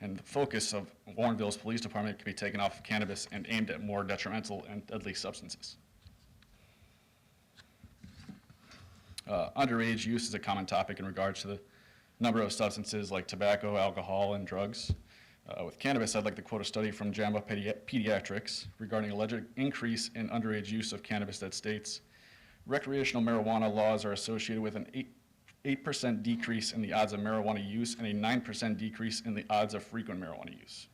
And the focus of Warrenville's police department can be taken off of cannabis and aimed at more detrimental and deadly substances. Underage use is a common topic in regards to the number of substances like tobacco, alcohol, and drugs. With cannabis, I'd like to quote a study from JAMA Pediatrics regarding alleged increase in underage use of cannabis that states, recreational marijuana laws are associated with an 8% decrease in the odds of marijuana use and a 9% decrease in the odds of frequent marijuana use.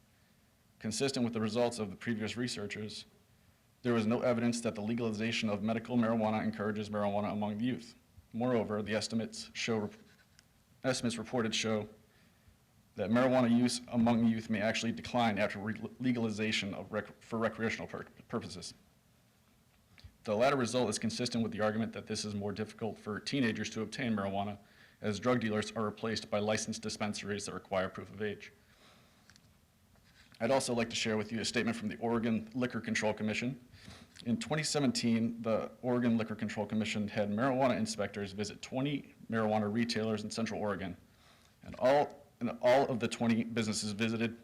Consistent with the results of the previous researchers, there was no evidence that the legalization of medical marijuana encourages marijuana among the youth. Moreover, the estimates reported show that marijuana use among youth may actually decline after legalization for recreational purposes. The latter result is consistent with the argument that this is more difficult for teenagers to obtain marijuana, as drug dealers are replaced by licensed dispensaries that require proof of age. I'd also like to share with you a statement from the Oregon Liquor Control Commission. In 2017, the Oregon Liquor Control Commission had marijuana inspectors visit 20 marijuana retailers in Central Oregon, and all of the 20 businesses visited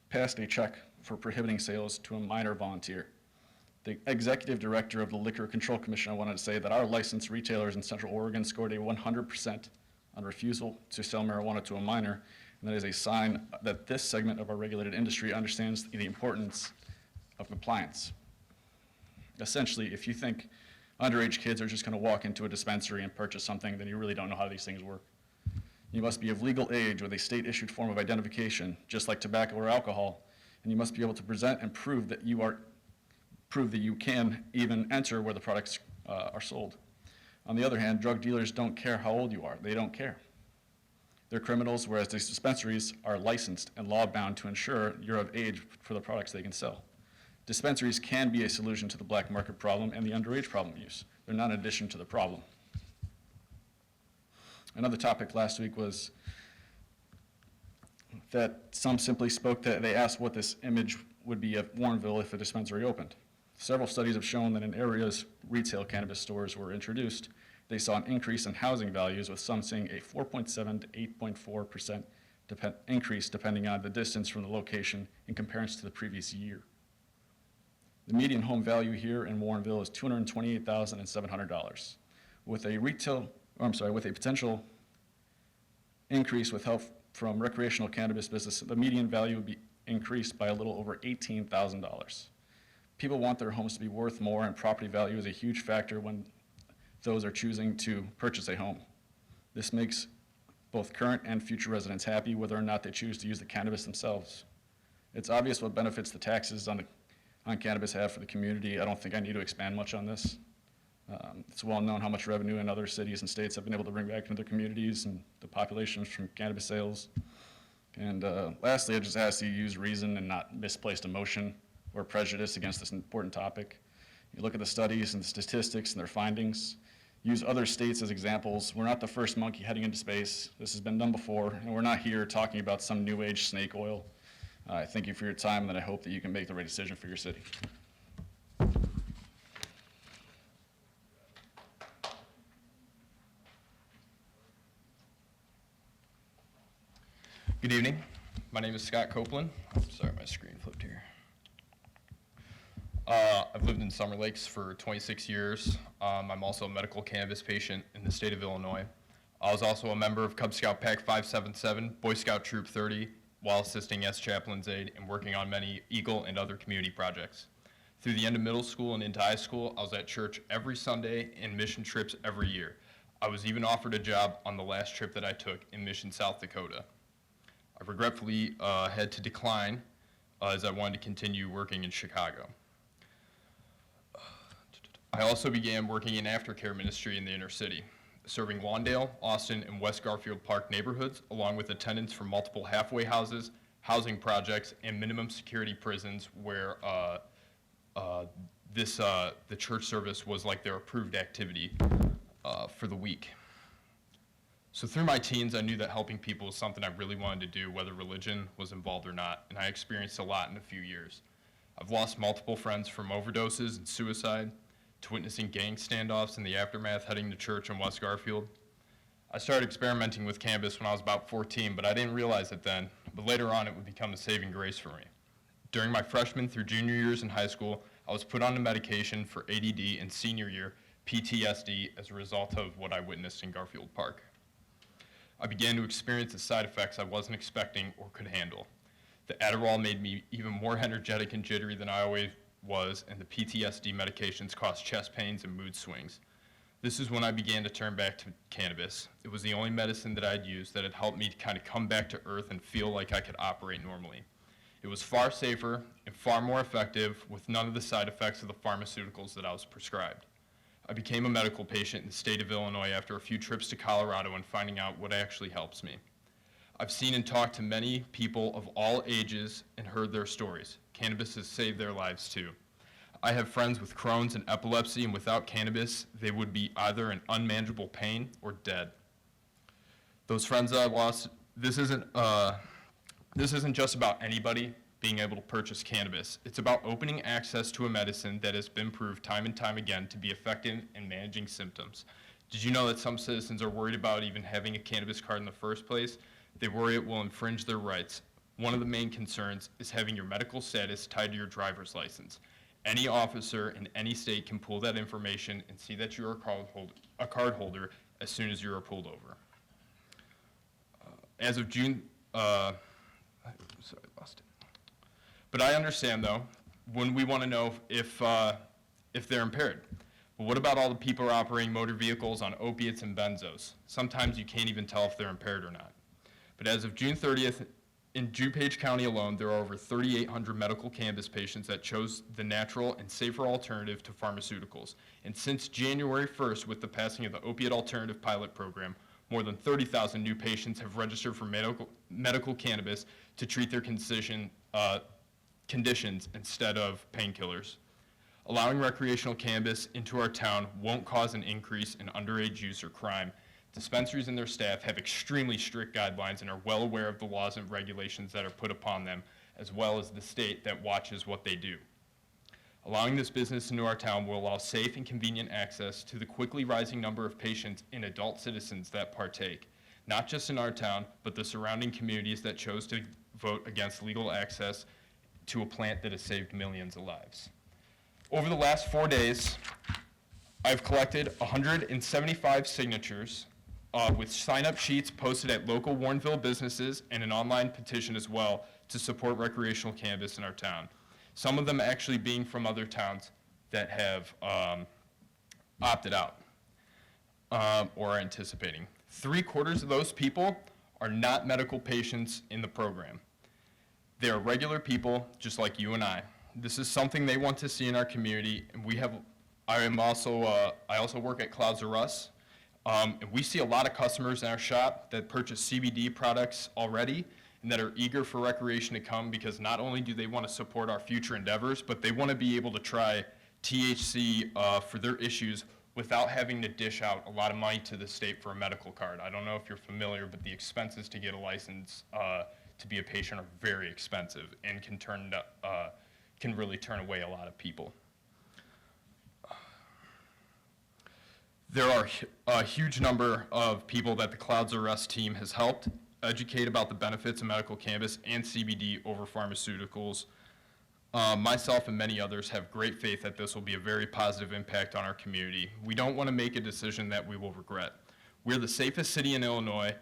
passed a check for prohibiting sales to a minor volunteer. The executive director of the Liquor Control Commission, I wanted to say that our licensed retailers in Central Oregon scored a 100% on refusal to sell marijuana to a minor, and that is a sign that this segment of our regulated industry understands the importance of compliance. Essentially, if you think underage kids are just going to walk into a dispensary and purchase something, then you really don't know how these things work. You must be of legal age with a state-issued form of identification, just like tobacco or alcohol, and you must be able to present and prove that you can even enter where the products are sold. On the other hand, drug dealers don't care how old you are. They don't care. They're criminals, whereas these dispensaries are licensed and law-bound to ensure you're of age for the products they can sell. Dispensaries can be a solution to the black market problem and the underage problem use. They're not an addition to the problem. Another topic last week was that some simply spoke that they asked what this image would be of Warrenville if a dispensary opened. Several studies have shown that in areas retail cannabis stores were introduced, they saw an increase in housing values, with some seeing a 4.7 to 8.4% increase depending on the distance from the location in comparison to the previous year. The median home value here in Warrenville is $228,700. With a potential increase with help from recreational cannabis business, the median value would be increased by a little over $18,000. People want their homes to be worth more, and property value is a huge factor when those are choosing to purchase a home. This makes both current and future residents happy, whether or not they choose to use the cannabis themselves. It's obvious what benefits the taxes on cannabis have for the community. I don't think I need to expand much on this. It's well known how much revenue in other cities and states have been able to bring back into their communities and the populations from cannabis sales. And lastly, I just ask that you use reason and not misplaced emotion or prejudice against this important topic. You look at the studies and the statistics and their findings. Use other states as examples. We're not the first monkey heading into space. This has been done before, and we're not here talking about some new age snake oil. I thank you for your time, and I hope that you can make the right decision for your city. Good evening. My name is Scott Copeland. I'm sorry, my screen flipped here. I've lived in Summer Lakes for 26 years. I'm also a medical cannabis patient in the state of Illinois. I was also a member of Cub Scout Pack 577, Boy Scout Troop 30, while assisting as chaplain's aide and working on many Eagle and other community projects. Through the end of middle school and into high school, I was at church every Sunday and mission trips every year. I was even offered a job on the last trip that I took in Mission, South Dakota. I regretfully had to decline as I wanted to continue working in Chicago. I also began working in aftercare ministry in the inner city, serving Lawndale, Austin, and West Garfield Park neighborhoods, along with attendants from multiple halfway houses, housing projects, and minimum security prisons where the church service was like their approved activity for the week. So through my teens, I knew that helping people was something I really wanted to do, whether religion was involved or not, and I experienced a lot in a few years. I've lost multiple friends from overdoses and suicide, to witnessing gang standoffs in the aftermath heading to church in West Garfield. I started experimenting with cannabis when I was about 14, but I didn't realize it then, but later on it would become a saving grace for me. During my freshman through junior years in high school, I was put on medication for ADD and senior year PTSD as a result of what I witnessed in Garfield Park. I began to experience the side effects I wasn't expecting or could handle. The Adderall made me even more energetic and jittery than I always was, and the PTSD medications caused chest pains and mood swings. This is when I began to turn back to cannabis. It was the only medicine that I'd used that had helped me to kind of come back to earth and feel like I could operate normally. It was far safer and far more effective with none of the side effects of the pharmaceuticals that I was prescribed. I became a medical patient in the state of Illinois after a few trips to Colorado and finding out what actually helps me. I've seen and talked to many people of all ages and heard their stories. Cannabis has saved their lives too. I have friends with Crohn's and epilepsy, and without cannabis, they would be either in unmanageable pain or dead. Those friends that I lost, this isn't just about anybody being able to purchase cannabis. It's about opening access to a medicine that has been proved time and time again to be effective in managing symptoms. Did you know that some citizens are worried about even having a cannabis card in the first place? They worry it will infringe their rights. One of the main concerns is having your medical status tied to your driver's license. Any officer in any state can pull that information and see that you're a card holder as soon as you are pulled over. As of June, sorry, I lost it. But I understand though, when we want to know if they're impaired. But what about all the people operating motor vehicles on opiates and benzos? Sometimes you can't even tell if they're impaired or not. But as of June 30th, in DuPage County alone, there are over 3,800 medical cannabis patients that chose the natural and safer alternative to pharmaceuticals. And since January 1st, with the passing of the Opiate Alternative Pilot Program, more than 30,000 new patients have registered for medical cannabis to treat their conditions instead of painkillers. Allowing recreational cannabis into our town won't cause an increase in underage use or crime. Dispensaries and their staff have extremely strict guidelines and are well aware of the laws and regulations that are put upon them, as well as the state that watches what they do. Allowing this business into our town will allow safe and convenient access to the quickly rising number of patients and adult citizens that partake, not just in our town, but the surrounding communities that chose to vote against legal access to a plant that has saved millions of lives. Over the last 4 days, I've collected 175 signatures with sign-up sheets posted at local Warrenville businesses and an online petition as well to support recreational cannabis in our town. Some of them actually being from other towns that have opted out or are anticipating. 3/4 of those people are not medical patients in the program. They are regular people just like you and I. This is something they want to see in our community, and I also work at Clouds of Rust, and we see a lot of customers in our shop that purchase CBD products already and that are eager for recreation to come because not only do they want to support our future endeavors, but they want to be able to try THC for their issues without having to dish out a lot of money to the state for a medical card. I don't know if you're familiar, but the expenses to get a license to be a patient are very expensive and can really turn away a lot of people. There are a huge number of people that the Clouds of Rust team has helped educate about the benefits of medical cannabis and CBD over pharmaceuticals. Myself and many others have great faith that this will be a very positive impact on our community. We don't want to make a decision that we will regret. We're the safest city in Illinois,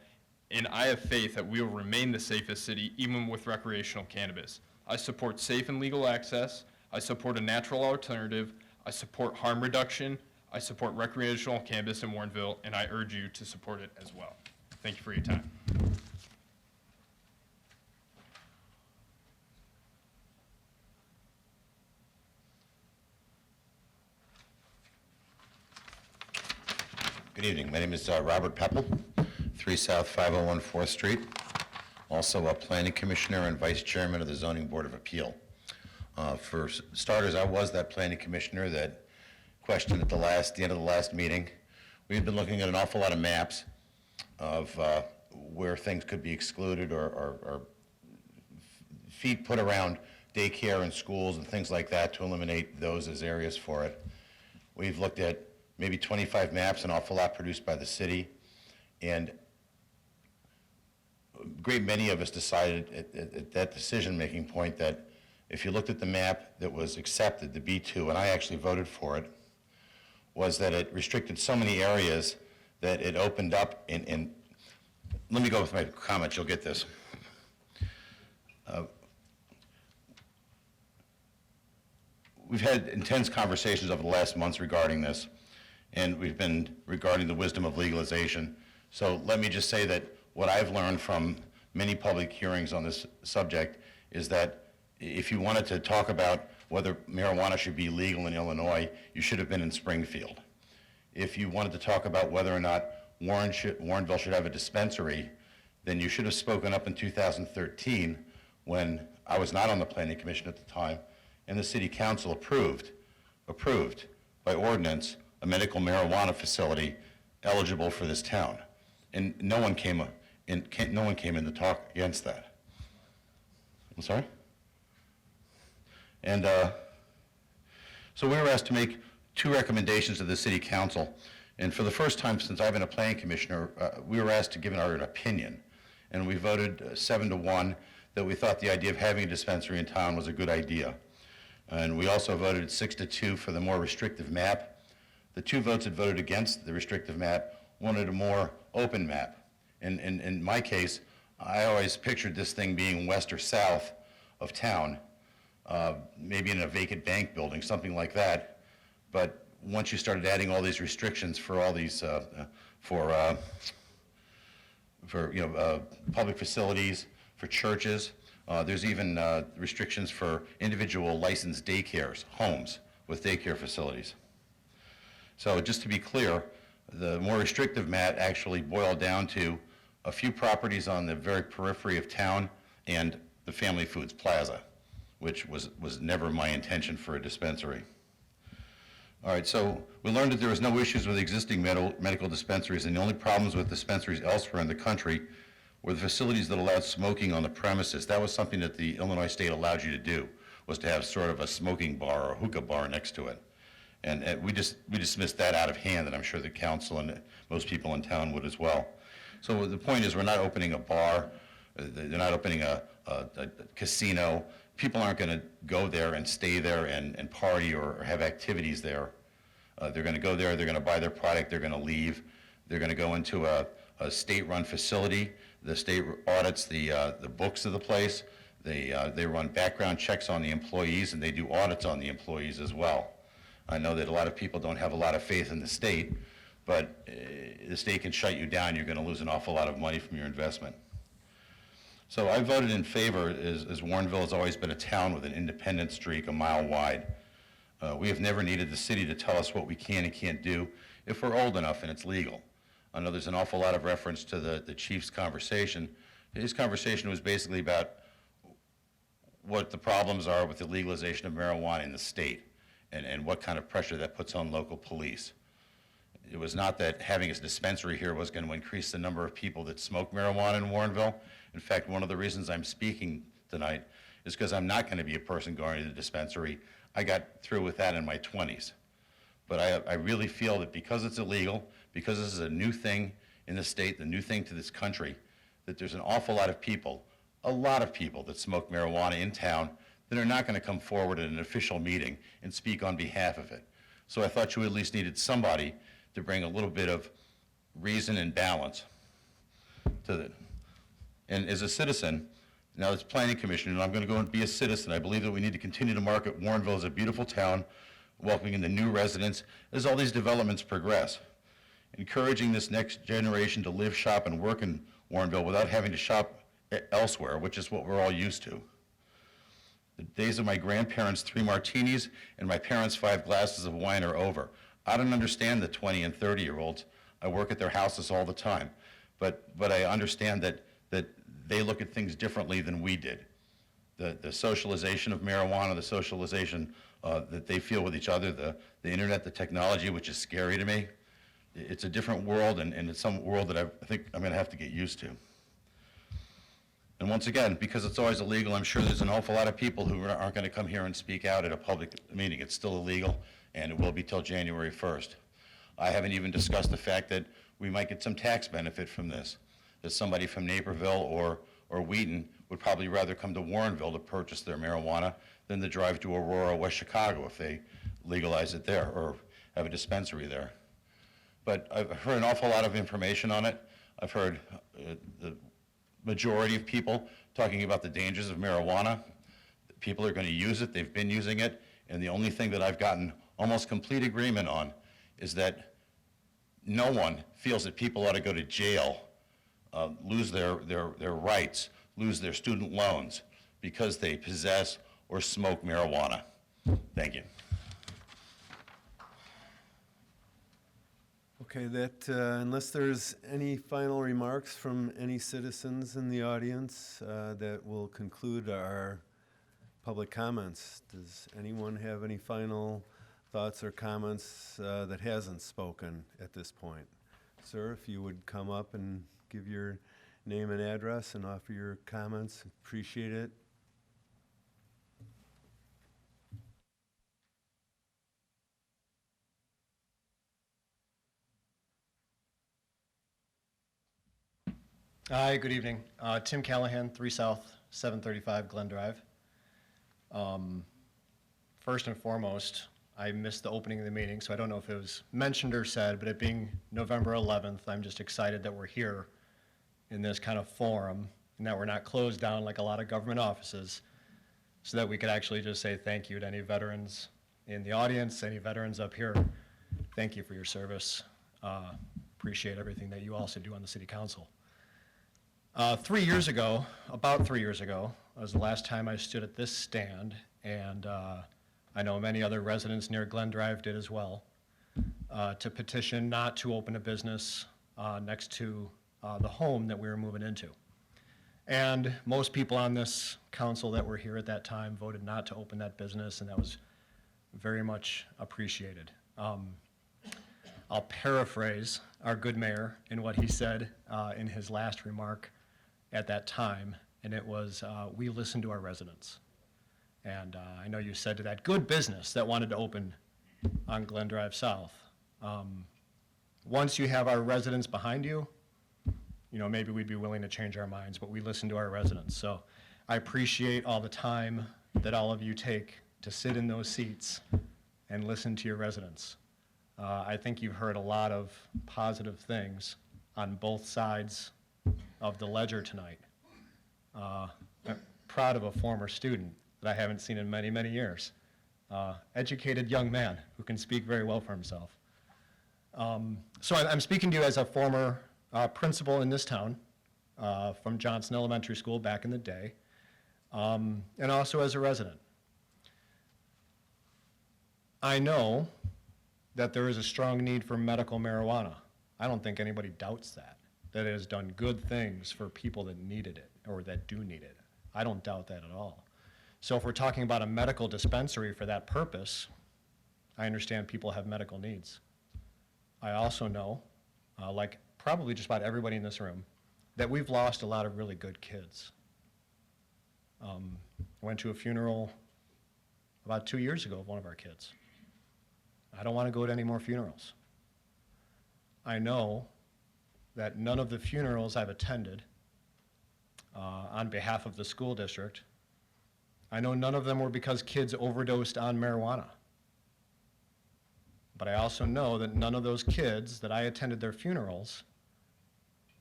and I have faith that we will remain the safest city even with recreational cannabis. I support safe and legal access. I support a natural alternative. I support harm reduction. I support recreational cannabis in Warrenville, and I urge you to support it as well. Thank you for your time. Good evening. My name is Robert Peppel, 3 South 501 4th Street. Also a planning commissioner and vice chairman of the Zoning Board of Appeal. For starters, I was that planning commissioner that questioned at the end of the last meeting. We've been looking at an awful lot of maps of where things could be excluded or feet put around daycare and schools and things like that to eliminate those as areas for it. We've looked at maybe 25 maps, an awful lot produced by the city, and a great many of us decided at that decision-making point that if you looked at the map that was accepted, the B2, and I actually voted for it, was that it restricted so many areas that it opened up in let me go with my comments, you'll get this. We've had intense conversations over the last months regarding this, and we've been regarding the wisdom of legalization. So let me just say that what I've learned from many public hearings on this subject is that if you wanted to talk about whether marijuana should be legal in Illinois, you should have been in Springfield. If you wanted to talk about whether or not Warrenville should have a dispensary, then you should have spoken up in 2013 when I was not on the planning commission at the time, and the city council approved by ordinance a medical marijuana facility eligible for this town. And no one came in to talk against that. I'm sorry? And so we were asked to make 2 recommendations to the city council. And for the first time since I've been a planning commissioner, we were asked to give our opinion. And we voted 7-1 that we thought the idea of having a dispensary in town was a good idea. And we also voted 6-2 for the more restrictive map. The 2 votes that voted against the restrictive map wanted a more open map. And in my case, I always pictured this thing being west or south of town, maybe in a vacant bank building, something like that. But once you started adding all these restrictions for all these, for public facilities, for churches, there's even restrictions for individual licensed daycares, homes with daycare facilities. So just to be clear, the more restrictive map actually boiled down to a few properties on the very periphery of town and the Family Foods Plaza, which was never my intention for a dispensary. All right, so we learned that there was no issues with existing medical dispensaries, and the only problems with dispensaries elsewhere in the country were the facilities that allowed smoking on the premises. That was something that the Illinois state allowed you to do, was to have sort of a smoking bar or a hookah bar next to it. And we dismissed that out of hand, and I'm sure the council and most people in town would as well. So the point is, we're not opening a bar, they're not opening a casino. People aren't going to go there and stay there and party or have activities there. They're going to go there, they're going to buy their product, they're going to leave. They're going to go into a state-run facility. The state audits the books of the place. They run background checks on the employees, and they do audits on the employees as well. I know that a lot of people don't have a lot of faith in the state, but the state can shut you down. You're going to lose an awful lot of money from your investment. So I voted in favor, as Warrenville has always been a town with an independent streak a mile wide. We have never needed the city to tell us what we can and can't do if we're old enough and it's legal. I know there's an awful lot of reference to the chief's conversation. His conversation was basically about what the problems are with the legalization of marijuana in the state and what kind of pressure that puts on local police. It was not that having a dispensary here was going to increase the number of people that smoke marijuana in Warrenville. In fact, one of the reasons I'm speaking tonight is because I'm not going to be a person going to the dispensary. I got through with that in my 20s. But I really feel that because it's illegal, because this is a new thing in the state, the new thing to this country, that there's an awful lot of people, a lot of people that smoke marijuana in town that are not going to come forward at an official meeting and speak on behalf of it. So I thought you at least needed somebody to bring a little bit of reason and balance to it. And as a citizen, Now, as planning commissioner, and I'm going to go and be a citizen, I believe that we need to continue to market Warrenville as a beautiful town, welcoming in the new residents as all these developments progress. Encouraging this next generation to live, shop, and work in Warrenville without having to shop elsewhere, which is what we're all used to. The days of my grandparents' 3 martinis and my parents' 5 glasses of wine are over. I don't understand the 20 and 30-year-olds. I work at their houses all the time. But I understand that they look at things differently than we did. The socialization of marijuana, the socialization that they feel with each other, the internet, the technology, which is scary to me. It's a different world, and it's some world that I think I'm gonna have to get used to. And once again, because it's always illegal, I'm sure there's an awful lot of people who aren't going to come here and speak out at a public meeting. It's still illegal, and it will be till January 1st. I haven't even discussed the fact that we might get some tax benefit from this, that somebody from Naperville or Wheaton would probably rather come to Warrenville to purchase their marijuana than to drive to Aurora, West Chicago if they legalize it there or have a dispensary there. But I've heard an awful lot of information on it. I've heard the majority of people talking about the dangers of marijuana. People are going to use it, they've been using it, and the only thing that I've gotten almost complete agreement on is that no one feels that people ought to go to jail, lose their rights, lose their student loans because they possess or smoke marijuana. Thank you. Okay, unless there's any final remarks from any citizens in the audience, that will conclude our public comments. Does anyone have any final thoughts or comments that hasn't spoken at this point? Sir, if you would come up and give your name and address and offer your comments, appreciate it. Hi, good evening. Tim Callahan, 3 South, 735 Glen Drive. First and foremost, I missed the opening of the meeting, so I don't know if it was mentioned or said, but it being November 11th, I'm just excited that we're here in this kind of forum and that we're not closed down like a lot of government offices, so that we could actually just say thank you to any veterans in the audience, any veterans up here. Thank you for your service. Appreciate everything that you also do on the city council. 3 years ago, about 3 years ago, was the last time I stood at this stand, and I know many other residents near Glen Drive did as well, to petition not to open a business next to the home that we were moving into. And most people on this council that were here at that time voted not to open that business, and that was very much appreciated. I'll paraphrase our good mayor in what he said in his last remark at that time, and it was, we listen to our residents. And I know you said to that good business that wanted to open on Glen Drive South, once you have our residents behind you, maybe we'd be willing to change our minds, but we listen to our residents. So I appreciate all the time that all of you take to sit in those seats and listen to your residents. I think you've heard a lot of positive things on both sides of the ledger tonight. I'm proud of a former student that I haven't seen in many, many years. Educated young man who can speak very well for himself. So I'm speaking to you as a former principal in this town from Johnson Elementary School back in the day, and also as a resident. I know that there is a strong need for medical marijuana. I don't think anybody doubts that it has done good things for people that needed it or that do need it. I don't doubt that at all. So if we're talking about a medical dispensary for that purpose, I understand people have medical needs. I also know, like probably just about everybody in this room, that we've lost a lot of really good kids. Went to a funeral about 2 years ago of one of our kids. I don't want to go to any more funerals. I know that none of the funerals I've attended on behalf of the school district, I know none of them were because kids overdosed on marijuana. But I also know that none of those kids that I attended their funerals,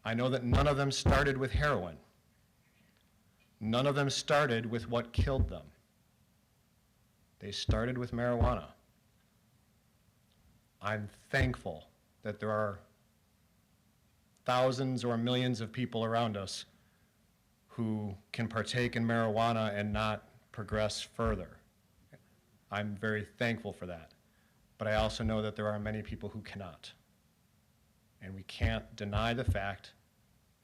I know that none of them started with heroin. None of them started with what killed them. They started with marijuana. I'm thankful that there are thousands or millions of people around us who can partake in marijuana and not progress further. I'm very thankful for that. But I also know that there are many people who cannot. And we can't deny the fact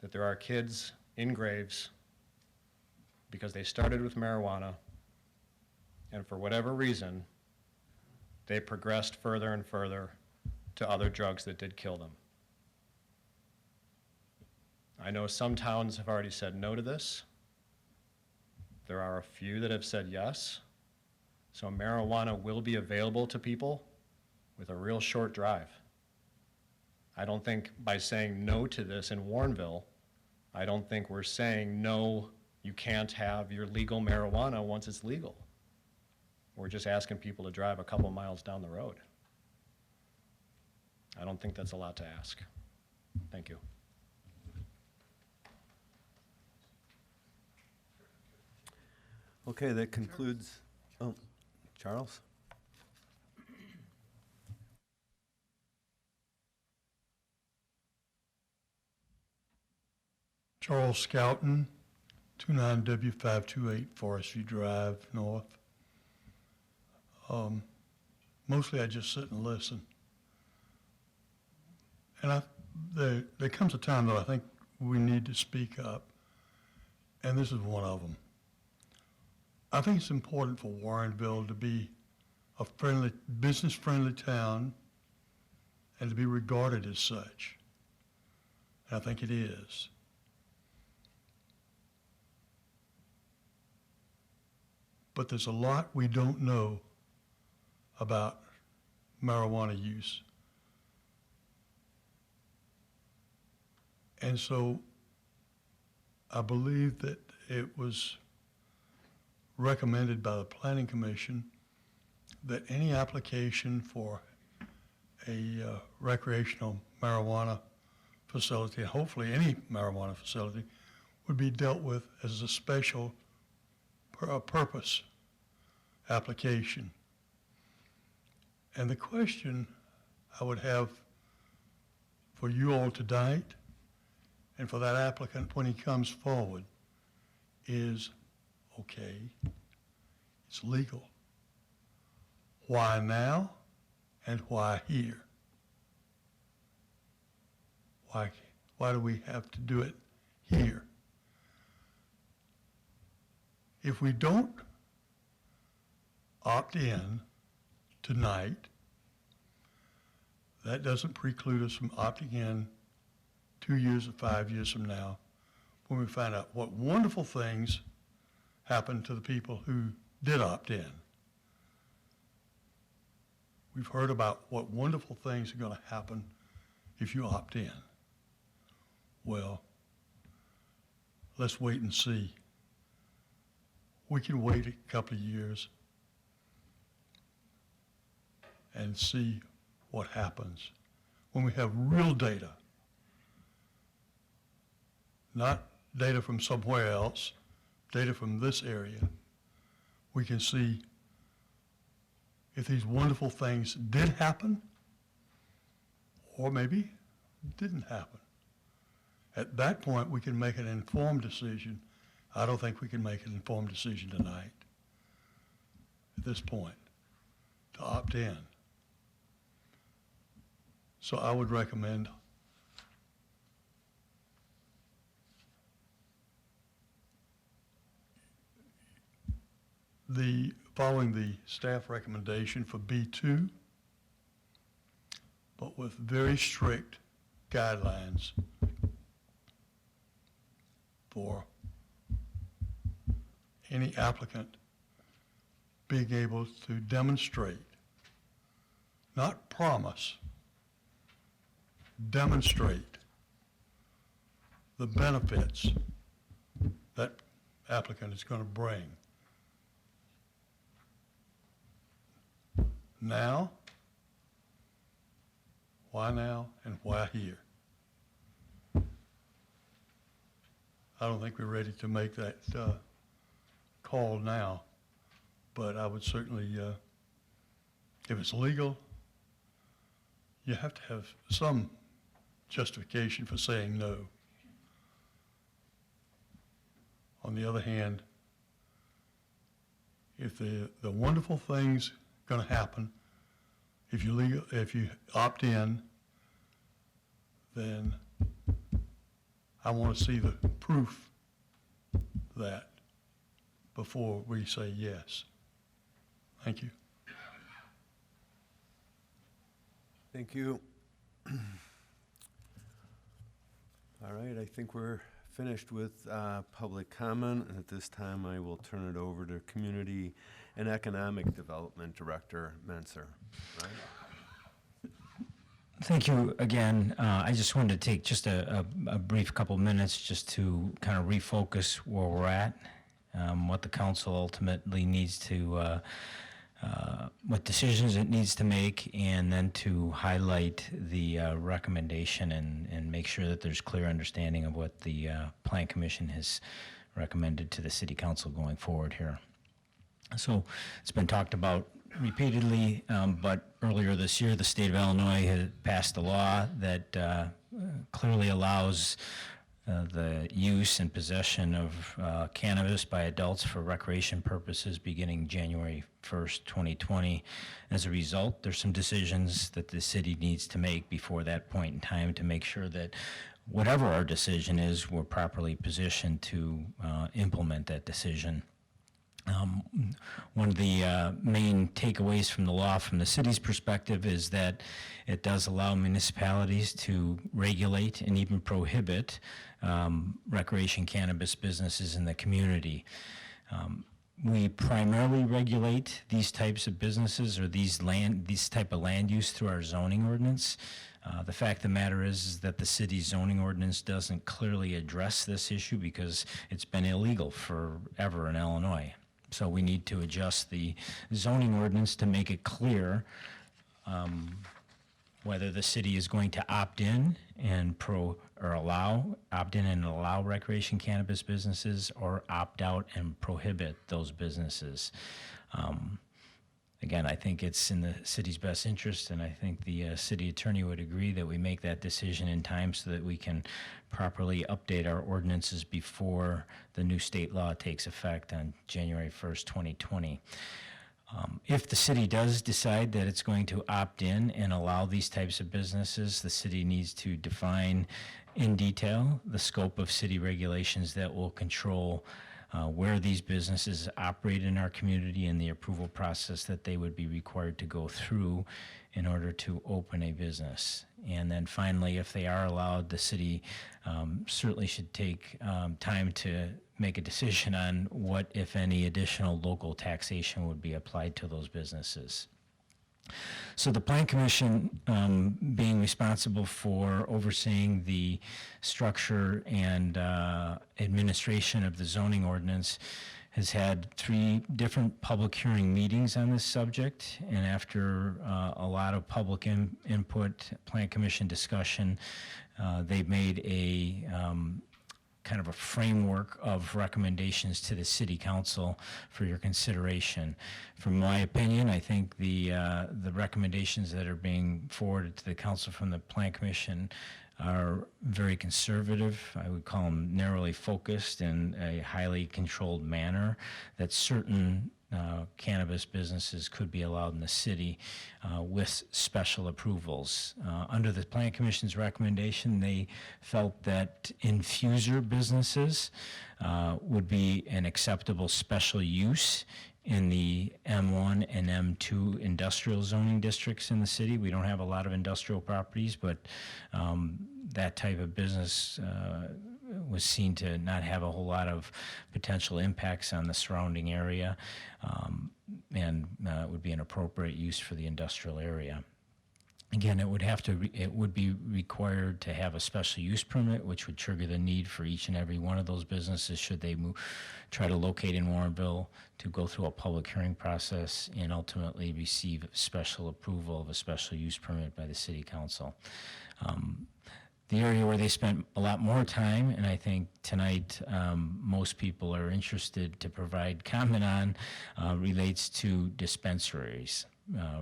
that there are kids in graves because they started with marijuana, and for whatever reason, they progressed further and further to other drugs that did kill them. I know some towns have already said no to this. There are a few that have said yes. So marijuana will be available to people with a real short drive. I don't think by saying no to this in Warrenville, I don't think we're saying no, you can't have your legal marijuana once it's legal. We're just asking people to drive a couple miles down the road. I don't think that's a lot to ask. Thank you. Okay, that concludes, oh, Charles? Charles Scouten, 29W528 Forest View Drive, North. Mostly I just sit and listen. And there comes a time that I think we need to speak up, and this is one of them. I think it's important for Warrenville to be a friendly, business-friendly town and to be regarded as such. And I think it is. But there's a lot we don't know about marijuana use. And so I believe that it was recommended by the Planning Commission that any application for a recreational marijuana facility, and hopefully any marijuana facility, would be dealt with as a special purpose application. And the question I would have for you all tonight and for that applicant when he comes forward is, okay, it's legal. Why now and why here? Why do we have to do it here? If we don't opt in tonight, that doesn't preclude us from opting in 2 years or 5 years from now when we find out what wonderful things happened to the people who did opt in. We've heard about what wonderful things are going to happen if you opt in. Well, let's wait and see. We can wait a couple of years and see what happens when we have real data, not data from somewhere else, data from this area. We can see if these wonderful things did happen or maybe didn't happen. At that point, we can make an informed decision. I don't think we can make an informed decision tonight, at this point, to opt in. So I would recommend following the staff recommendation for B2, but with very strict guidelines for any applicant being able to demonstrate, not promise, demonstrate the benefits that applicant is going to bring. Now, why now and why here? I don't think we're ready to make that call now, but I would certainly, if it's legal, you have to have some justification for saying no. On the other hand, if the wonderful thing's going to happen, if you opt in, then I want to see the proof of that before we say yes. Thank you. Thank you. All right, I think we're finished with public comment. At this time, I will turn it over to Community and Economic Development Director Menser. Right? Thank you again. I just wanted to take just a brief couple minutes just to kind of refocus where we're at, what the council ultimately needs to, what decisions it needs to make, and then to highlight the recommendation and make sure that there's clear understanding of what the Plan Commission has recommended to the City Council going forward here. So it's been talked about repeatedly, but earlier this year, the state of Illinois had passed a law that clearly allows the use and possession of cannabis by adults for recreation purposes beginning January 1st, 2020. As a result, there's some decisions that the city needs to make before that point in time to make sure that whatever our decision is, we're properly positioned to implement that decision. One of the main takeaways from the law from the city's perspective is that it does allow municipalities to regulate and even prohibit recreation cannabis businesses in the community. We primarily regulate these types of businesses or these type of land use through our zoning ordinance. The fact of the matter is that the city's zoning ordinance doesn't clearly address this issue because it's been illegal forever in Illinois. So we need to adjust the zoning ordinance to make it clear whether the city is going to opt in and opt in and allow recreation cannabis businesses or opt out and prohibit those businesses. Again, I think it's in the city's best interest, and I think the city attorney would agree that we make that decision in time so that we can properly update our ordinances before the new state law takes effect on January 1st, 2020. If the city does decide that it's going to opt in and allow these types of businesses, the city needs to define in detail the scope of city regulations that will control where these businesses operate in our community and the approval process that they would be required to go through in order to open a business. And then finally, if they are allowed, the city certainly should take time to make a decision on what, if any, additional local taxation would be applied to those businesses. So the Plan Commission, being responsible for overseeing the structure and administration of the zoning ordinance, has had 3 different public hearing meetings on this subject. And after a lot of public input, Plan Commission discussion, they've made a kind of a framework of recommendations to the City Council for your consideration. From my opinion, I think the recommendations that are being forwarded to the Council from the Plan Commission are very conservative. I would call them narrowly focused in a highly controlled manner, that certain cannabis businesses could be allowed in the city with special approvals. Under the Plan Commission's recommendation, they felt that infuser businesses would be an acceptable special use in the M1 and M2 industrial zoning districts in the city. We don't have a lot of industrial properties, but that type of business was seen to not have a whole lot of potential impacts on the surrounding area, and it would be an appropriate use for the industrial area. Again, it would be required to have a special use permit, which would trigger the need for each and every one of those businesses, should they try to locate in Warrenville, to go through a public hearing process and ultimately receive special approval of a special use permit by the City Council. The area where they spent a lot more time, and I think tonight most people are interested to provide comment on, relates to dispensaries,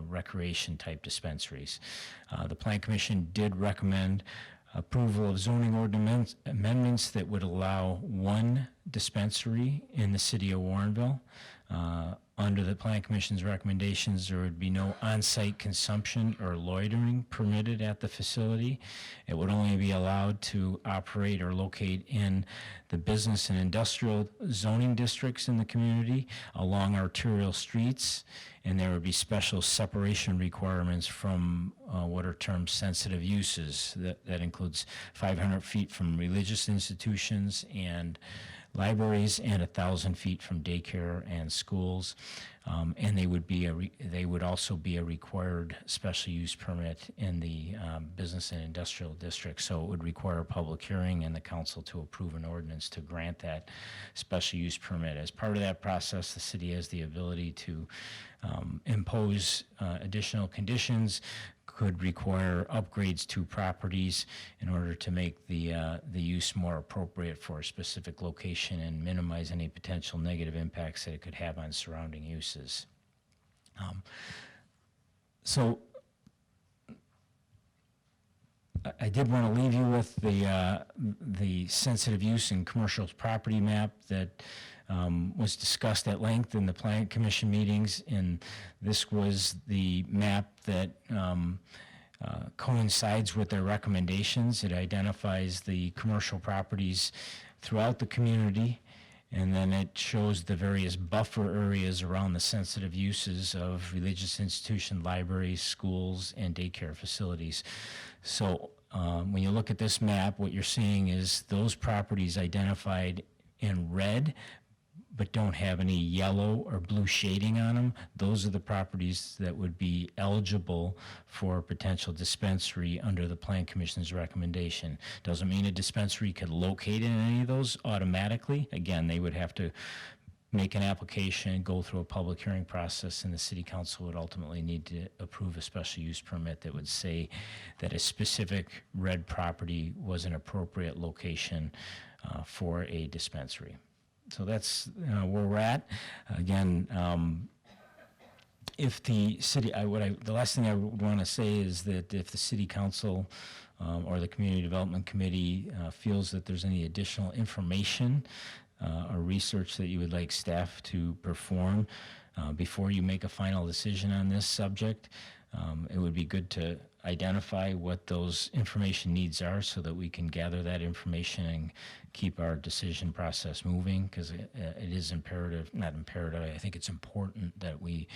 recreation-type dispensaries. The Plan Commission did recommend approval of zoning ordinance amendments that would allow one dispensary in the city of Warrenville. Under the Plan Commission's recommendations, there would be no on-site consumption or loitering permitted at the facility. It would only be allowed to operate or locate in the business and industrial zoning districts in the community along arterial streets, and there would be special separation requirements from what are termed sensitive uses. That includes 500 feet from religious institutions and libraries, and 1,000 feet from daycare and schools, and they would also be a required special use permit in the business and industrial district. So it would require a public hearing and the council to approve an ordinance to grant that special use permit. As part of that process, the city has the ability to impose additional conditions, could require upgrades to properties in order to make the use more appropriate for a specific location and minimize any potential negative impacts that it could have on surrounding uses. So I did want to leave you with the sensitive use and commercial property map that was discussed at length in the Plan Commission meetings, and this was the map that coincides with their recommendations. It identifies the commercial properties throughout the community, and then it shows the various buffer areas around the sensitive uses of religious institution, libraries, schools, and daycare facilities. So when you look at this map, what you're seeing is those properties identified in red but don't have any yellow or blue shading on them. Those are the properties that would be eligible for a potential dispensary under the Plan Commission's recommendation. Doesn't mean a dispensary could locate in any of those automatically. Again, they would have to make an application, go through a public hearing process, and the city council would ultimately need to approve a special use permit that would say that a specific red property was an appropriate location for a dispensary. So that's where we're at. Again, if the city, the last thing I would want to say is that if the city council or the community development committee feels that there's any additional information or research that you would like staff to perform before you make a final decision on this subject, it would be good to identify what those information needs are so that we can gather that information and keep our decision process moving, because it is imperative, not imperative, I think it's important that we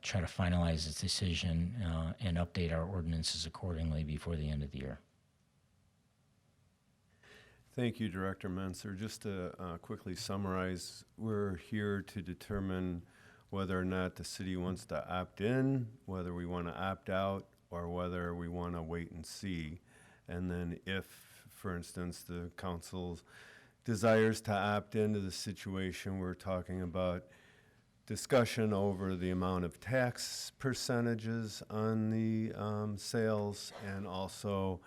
try to finalize this decision and update our ordinances accordingly before the end of the year. Thank you, Director Menser. Just to quickly summarize, we're here to determine whether or not the city wants to opt in, whether we want to opt out, or whether we want to wait and see. And then if, for instance, the council desires to opt into the situation, we're talking about discussion over the amount of tax percentages on the sales, and also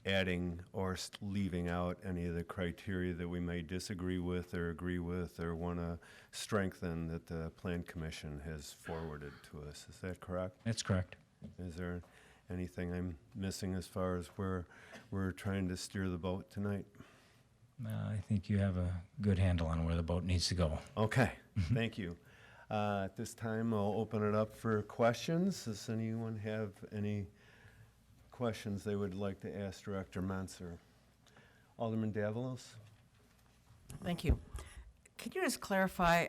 adding or leaving out any of the criteria that we may disagree with or agree with or want to strengthen that the Plan Commission has forwarded to us. Is that correct? That's correct. Is there anything I'm missing as far as where we're trying to steer the boat tonight? I think you have a good handle on where the boat needs to go. Okay, thank you. At this time, I'll open it up for questions. Does anyone have any questions they would like to ask Director Menser? Alderman Davalos? Thank you. Could you just clarify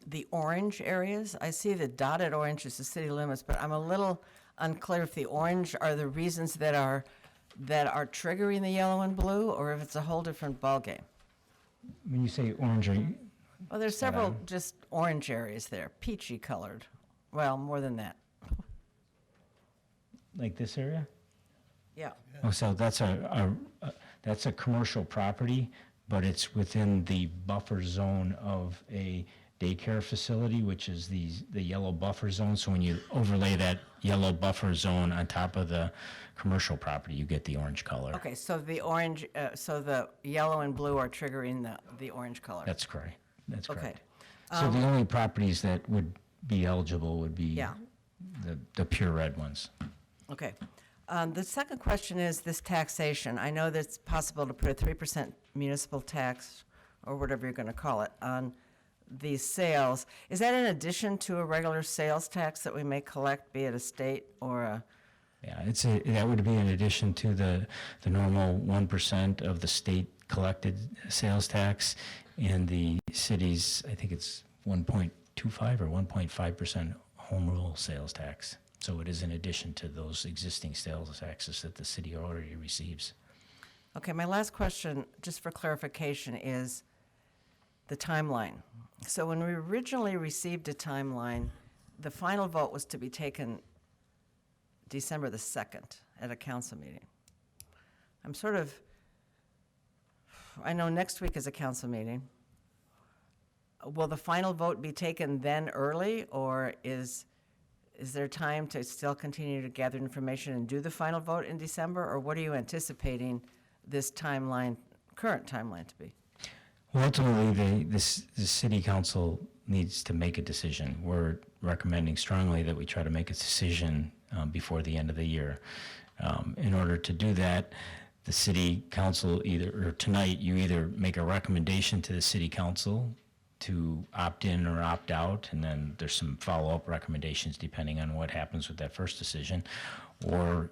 the orange areas? I see the dotted orange is the city limits, but I'm a little unclear if the orange are the reasons that are triggering the yellow and blue, or if it's a whole different ballgame. When you say orange, are you? Well, there's several just orange areas there, peachy colored. Well, more than that. Like this area? Yeah. Oh, so that's a commercial property, but it's within the buffer zone of a daycare facility, which is the yellow buffer zone. So when you overlay that yellow buffer zone on top of the commercial property, you get the orange color. Okay, so the orange, so the yellow and blue are triggering the orange color. That's correct. That's Okay. correct. So the only properties that would be eligible would be Yeah. the pure red ones. Okay. The second question is this taxation. I know that it's possible to put a 3% municipal tax, or whatever you're going to call it, on these sales. Is that in addition to a regular sales tax that we may collect, be it a state or a? Yeah, that would be in addition to the normal 1% of the state collected sales tax, and the city's, I think it's 1.25 or 1.5% home rule sales tax. So it is in addition to those existing sales taxes that the city already receives. Okay, my last question, just for clarification, is the timeline. So when we originally received a timeline, the final vote was to be taken December the 2nd at a council meeting. I know next week is a council meeting. Will the final vote be taken then early, or is there time to still continue to gather information and do the final vote in December, or what are you anticipating this timeline, current timeline to be? Well, ultimately, the city council needs to make a decision. We're recommending strongly that we try to make a decision before the end of the year. In order to do that, the city council tonight, you either make a recommendation to the city council to opt in or opt out, and then there's some follow-up recommendations depending on what happens with that first decision, or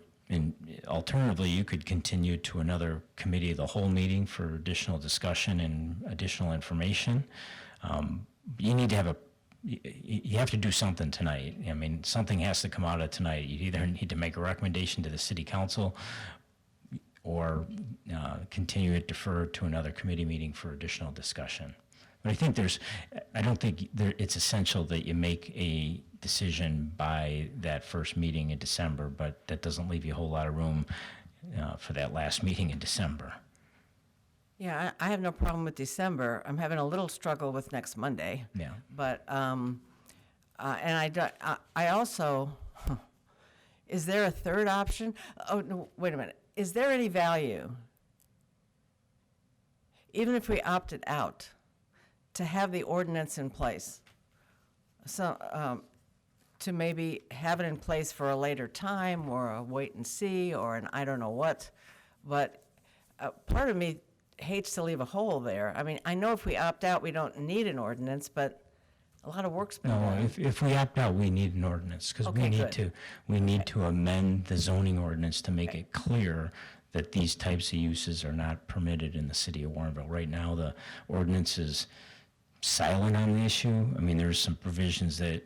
alternatively, you could continue to another committee of the whole meeting for additional discussion and additional information. You need to have you have to do something tonight. I mean, something has to come out of tonight. You either need to make a recommendation to the city council or continue it, defer to another committee meeting for additional discussion. But I don't think it's essential that you make a decision by that first meeting in December, but that doesn't leave you a whole lot of room for that last meeting in December. Yeah, I have no problem with December. I'm having a little struggle with next Monday. Yeah. But, and I also, is there a third option? Oh, no, wait a minute. Is there any value, even if we opted out, to have the ordinance in place? So, to maybe have it in place for a later time, or a wait and see, or an I don't know what. But part of me hates to leave a hole there. I mean, I know if we opt out, we don't need an ordinance, but a lot of work's been No, done. if we opt out, we need an ordinance, because Okay, good. we need to amend the zoning ordinance to make it clear that these types of uses are not permitted in the city of Warrenville. Right now, the ordinance is silent on the issue. I mean, there's some provisions that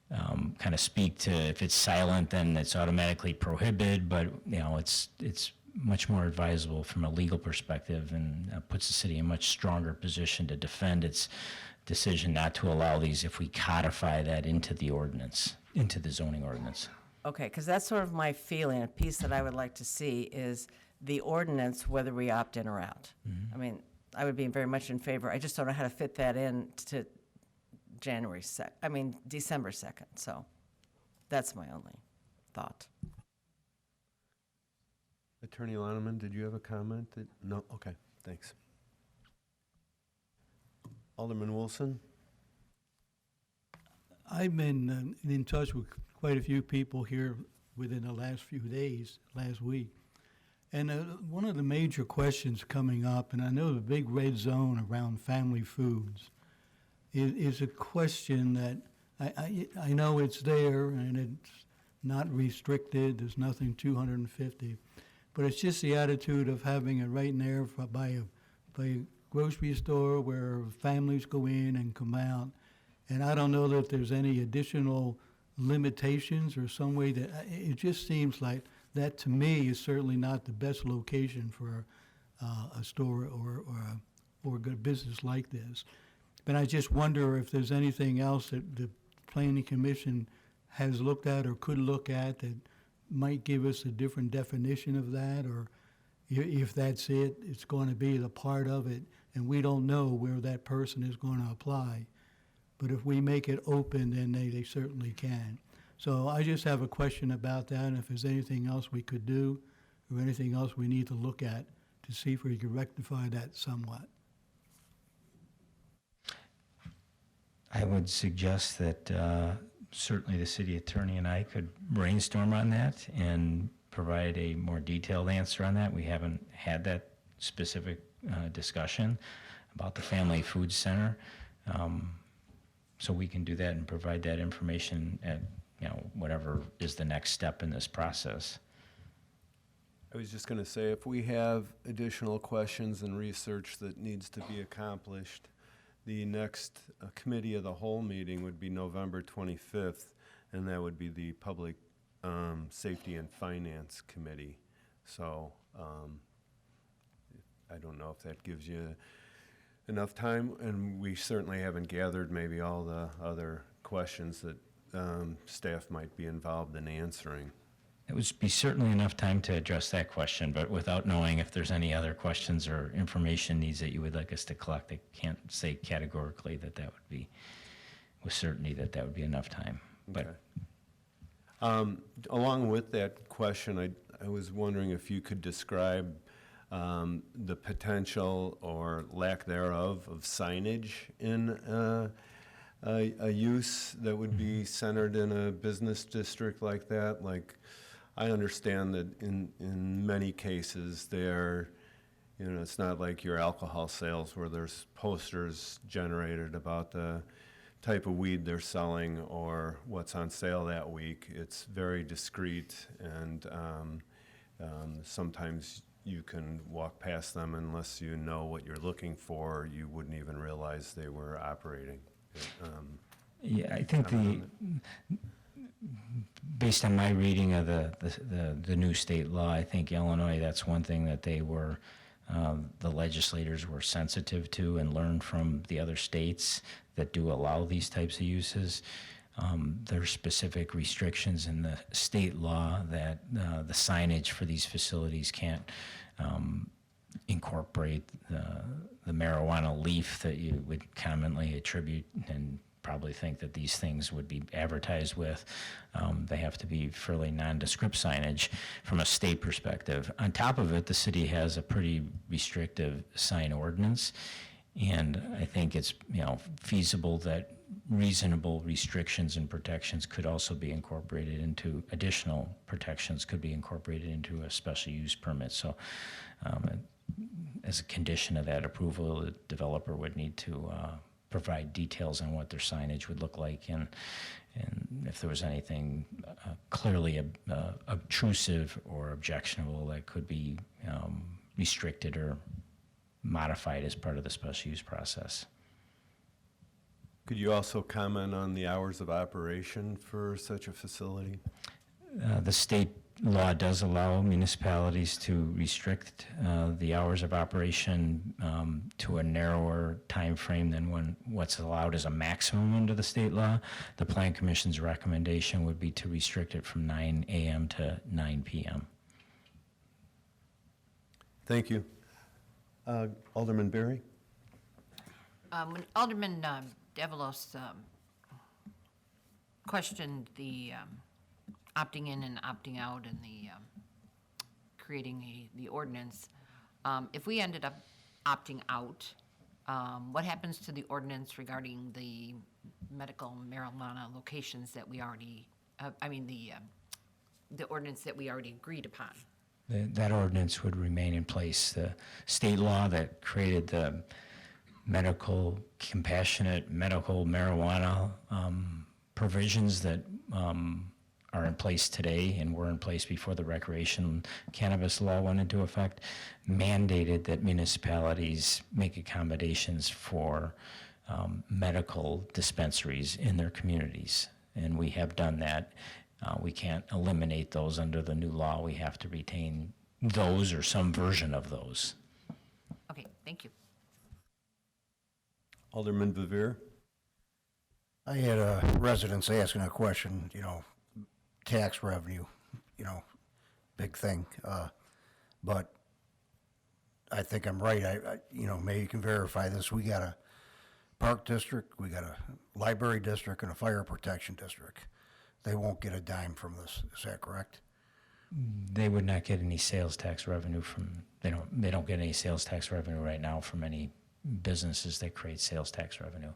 kind of speak to, if it's silent, then it's automatically prohibited, but, it's much more advisable from a legal perspective, and puts the city in a much stronger position to defend its decision not to allow these if we codify that into the ordinance, into the zoning ordinance. Okay, because that's sort of my feeling. A piece that I would like to see is the ordinance, whether we opt in or out. I mean, I would be very much in favor. I just don't know how to fit that in to December 2nd. So that's my only thought. Attorney Loneman, did you have a comment? No? Okay, thanks. Alderman Wilson? I've been in touch with quite a few people here within the last few days, last week. And one of the major questions coming up, and I know the big red zone around family foods, is a question that I know it's there and it's not restricted, there's nothing 250, but it's just the attitude of having it right in there by a grocery store where families go in and come out. And I don't know that there's any additional limitations or some way that, it just seems like that to me is certainly not the best location for a store or a good business like this. But I just wonder if there's anything else that the Planning Commission has looked at or could look at that might give us a different definition of that, or if that's it, it's going to be the part of it, and we don't know where that person is going to apply. but if we make it open, then they certainly can. So I just have a question about that, and if there's anything else we could do, or anything else we need to look at to see if we can rectify that somewhat. I would suggest that certainly the city attorney and I could brainstorm on that and provide a more detailed answer on that. We haven't had that specific discussion about the Family Food Center. So we can do that and provide that information at, whatever is the next step in this process. I was just going to say, if we have additional questions and research that needs to be accomplished, the next committee of the whole meeting would be November 25th, and that would be the Public Safety and Finance Committee. So I don't know if that gives you enough time, and we certainly haven't gathered maybe all the other questions that staff might be involved in answering. It would be certainly enough time to address that question, but without knowing if there's any other questions or information needs that you would like us to collect, I can't say categorically that would be, with certainty that would be enough time. But along with that question, I was wondering if you could describe the potential or lack thereof of signage in a use that would be centered in a business district like that. Like, I understand that in many cases there, it's not like your alcohol sales where there's posters generated about the type of weed they're selling or what's on sale that week. It's very discreet, and sometimes you can walk past them unless you know what you're looking for. You wouldn't even realize they were operating. Yeah, I think based on my reading of the new state law, I think Illinois, that's one thing that they were, the legislators were sensitive to and learned from the other states that do allow these types of uses. There are specific restrictions in the state law that the signage for these facilities can't incorporate the marijuana leaf that you would commonly attribute and probably think that these things would be advertised with. They have to be fairly nondescript signage from a state perspective. On top of it, the city has a pretty restrictive sign ordinance, and I think it's feasible that reasonable restrictions and protections could also be incorporated into additional protections could be incorporated into a special use permit. So as a condition of that approval, the developer would need to provide details on what their signage would look like, and if there was anything clearly obtrusive or objectionable that could be restricted or modified as part of the special use process. Could you also comment on the hours of operation for such a facility? The state law does allow municipalities to restrict the hours of operation to a narrower time frame than what's allowed as a maximum under the state law. The Plan Commission's recommendation would be to restrict it from 9 a.m. to 9 p.m. Thank you. Alderman Berry? When Alderman Davalos questioned the opting in and opting out and the creating the ordinance, if we ended up opting out, what happens to the ordinance regarding the medical marijuana locations that we already, the ordinance that we already agreed upon? That ordinance would remain in place. The state law that created the compassionate medical marijuana provisions that are in place today and were in place before the recreational cannabis law went into effect, mandated that municipalities make accommodations for medical dispensaries in their communities. And we have done that. We can't eliminate those under the new law. We have to retain those or some version of those. Okay, thank you. Alderman Bevere? I had a residents asking a question, tax revenue, big thing. But I think I'm right. Maybe you can verify this. We got a park district, we got a library district, and a fire protection district. They won't get a dime from this, is that correct? They would not get any sales tax revenue from, they don't get any sales tax revenue right now from any businesses that create sales tax revenue.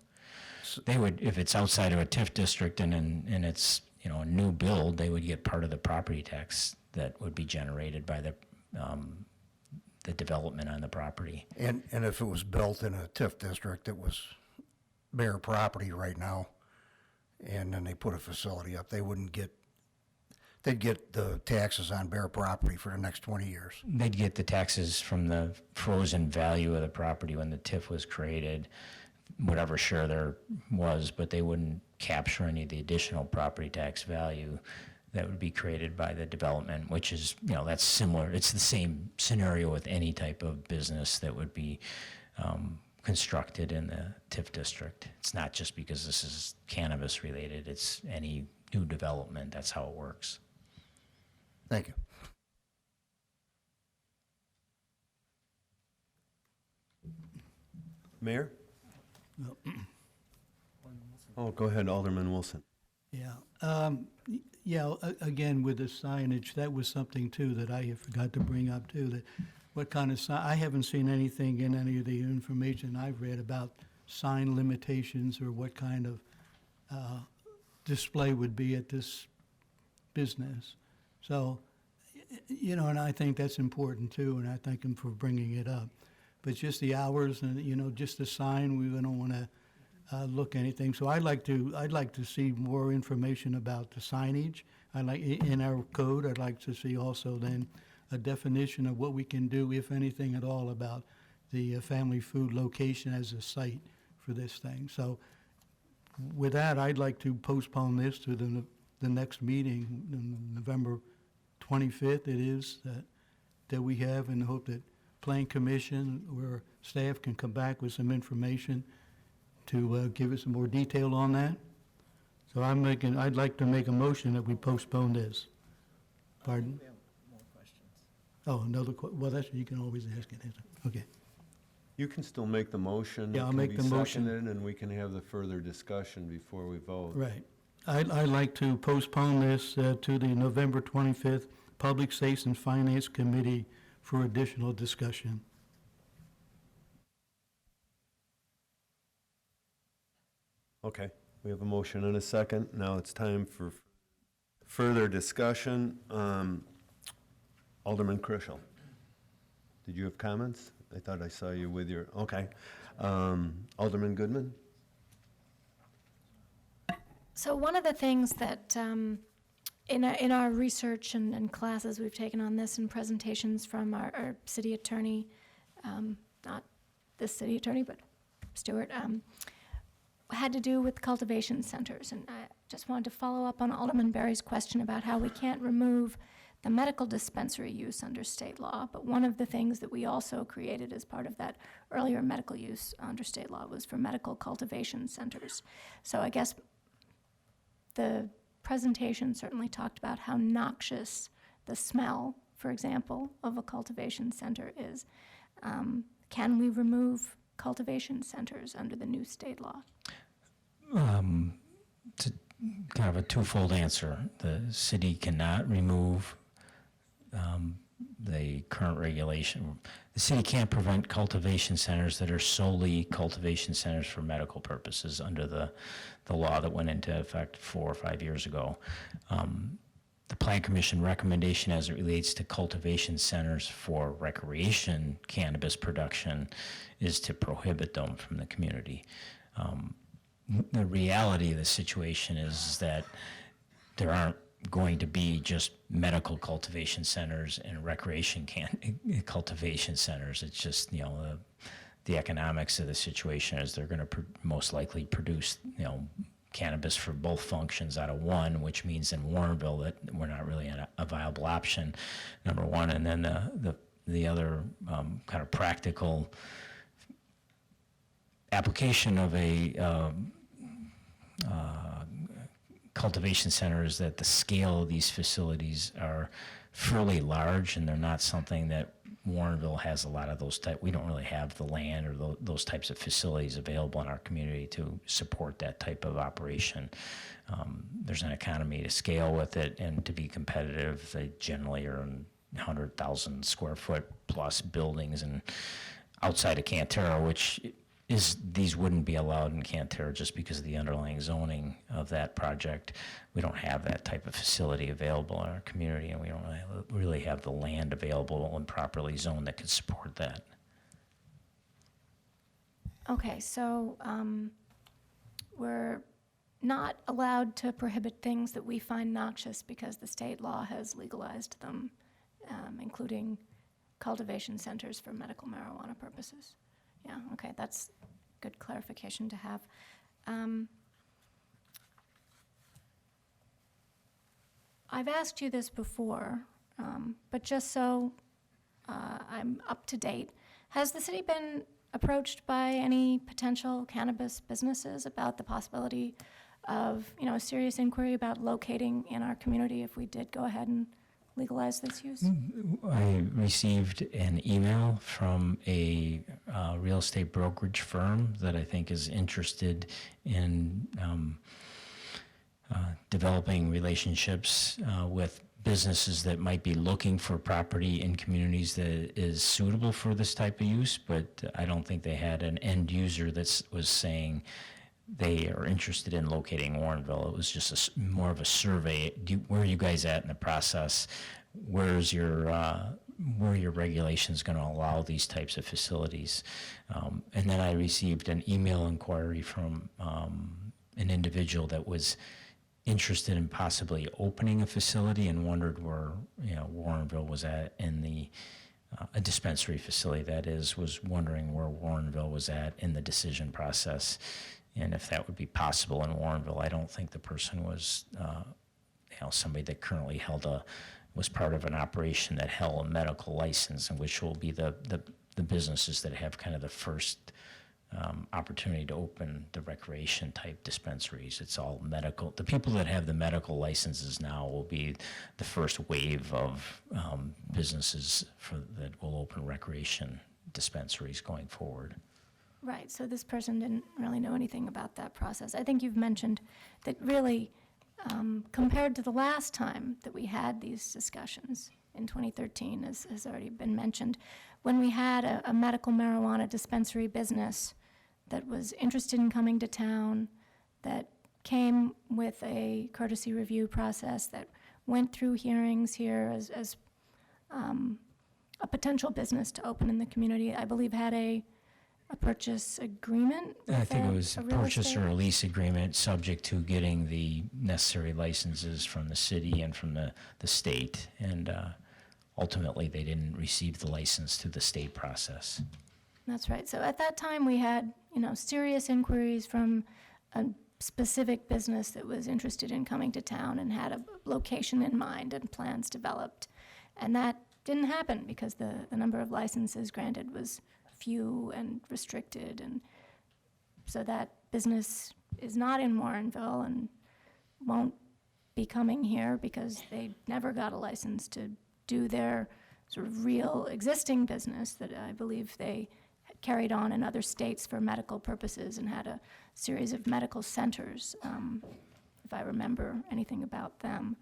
They would, if it's outside of a TIF district and it's, a new build, they would get part of the property tax that would be generated by the development on the property. And if it was built in a TIF district that was bare property right now, and then they put a facility up, they'd get the taxes on bare property for the next 20 years. They'd get the taxes from the frozen value of the property when the TIF was created, whatever share there was, but they wouldn't capture any of the additional property tax value that would be created by the development, which is, that's similar. It's the same scenario with any type of business that would be constructed in the TIF district. It's not just because this is cannabis related, it's any new development, that's how it works. Thank you. Mayor? Oh, go ahead, Alderman Wilson. Yeah. Again, with the signage, that was something too that I forgot to bring up too, that what kind of sign, I haven't seen anything in any of the information I've read about sign limitations or what kind of display would be at this business. So, and I think that's important too, and I thank him for bringing it up. But just the hours and, just the sign, we don't want to look anything. So I'd like to see more information about the signage. In our code, I'd like to see also then a definition of what we can do, if anything at all, about the family food location as a site for this thing. So with that, I'd like to postpone this to the next meeting, November 25th it is, that we have, and hope that Plan Commission or staff can come back with some information to give us some more detail on that. So I'd like to make a motion that we postpone this. Pardon? We have more questions. Oh, well, you can always ask it. Okay. You can still make the motion. Yeah, It I'll can make be the motion. seconded, and we can have the further discussion before we vote. Right. I'd like to postpone this to the November 25th Public Safety and Finance Committee for additional discussion. Okay, we have a motion and a second. Now it's time for further discussion. Alderman Krischel, did you have comments? I thought I saw you with your, okay. Alderman Goodman? So one of the things that in our research and classes we've taken on this and presentations from our city attorney, not this city attorney, but Stuart, had to do with cultivation centers. And I just wanted to follow up on Alderman Berry's question about how we can't remove the medical dispensary use under state law. But one of the things that we also created as part of that earlier medical use under state law was for medical cultivation centers. So I guess the presentation certainly talked about how noxious the smell, for example, of a cultivation center is. Can we remove cultivation centers under the new state law? It's kind of a twofold answer. The city cannot remove the current regulation. The city can't prevent cultivation centers that are solely cultivation centers for medical purposes under the law that went into effect 4 or 5 years ago. The Plan Commission recommendation as it relates to cultivation centers for recreation cannabis production is to prohibit them from the community. The reality of the situation is that there aren't going to be just medical cultivation centers and recreation cultivation centers. It's just, the economics of the situation is they're going to most likely produce, cannabis for both functions out of one, which means in Warrenville that we're not really a viable option, number one. And then the other kind of practical application of a cultivation center is that the scale of these facilities are fairly large, and they're not something that Warrenville has a lot of those we don't really have the land or those types of facilities available in our community to support that type of operation. There's an economy to scale with it, and to be competitive, they generally are in 100,000 square foot plus buildings and outside of Cantera, which these wouldn't be allowed in Cantera just because of the underlying zoning of that project. We don't have that type of facility available in our community, and we don't really have the land available and properly zoned that could support that. Okay, so we're not allowed to prohibit things that we find noxious because the state law has legalized them, including cultivation centers for medical marijuana purposes. Yeah, okay, that's good clarification to have. I've asked you this before, but just so I'm up to date, has the city been approached by any potential cannabis businesses about the possibility of, a serious inquiry about locating in our community if we did go ahead and legalize this use? I received an email from a real estate brokerage firm that I think is interested in developing relationships with businesses that might be looking for property in communities that is suitable for this type of use, but I don't think they had an end user that was saying they are interested in locating Warrenville. It was just more of a survey. Where are you guys at in the process? Where are your regulations going to allow these types of facilities? And then I received an email inquiry from an individual that was interested in possibly opening a facility and wondered where Warrenville was at in a dispensary facility, that is, was wondering where Warrenville was at in the decision process and if that would be possible in Warrenville. I don't think the person was somebody that currently was part of an operation that held a medical license, and which will be the businesses that have kind of the first opportunity to open the recreation type dispensaries. It's all medical. The people that have the medical licenses now will be the first wave of businesses that will open recreation dispensaries going forward. Right, so this person didn't really know anything about that process. I think you've mentioned that really, compared to the last time that we had these discussions in 2013, as has already been mentioned, when we had a medical marijuana dispensary business that was interested in coming to town, that came with a courtesy review process, that went through hearings here as a potential business to open in the community, I believe had a purchase agreement? I think it was a real purchase estate? or a lease agreement subject to getting the necessary licenses from the city and from the state. And ultimately, they didn't receive the license through the state process. That's right. So at that time, we had, serious inquiries from a specific business that was interested in coming to town and had a location in mind and plans developed. And that didn't happen because the number of licenses granted was few and restricted. And so that business is not in Warrenville and won't be coming here because they never got a license to do their sort of real existing business that I believe they had carried on in other states for medical purposes and had a series of medical centers, if I remember anything about them.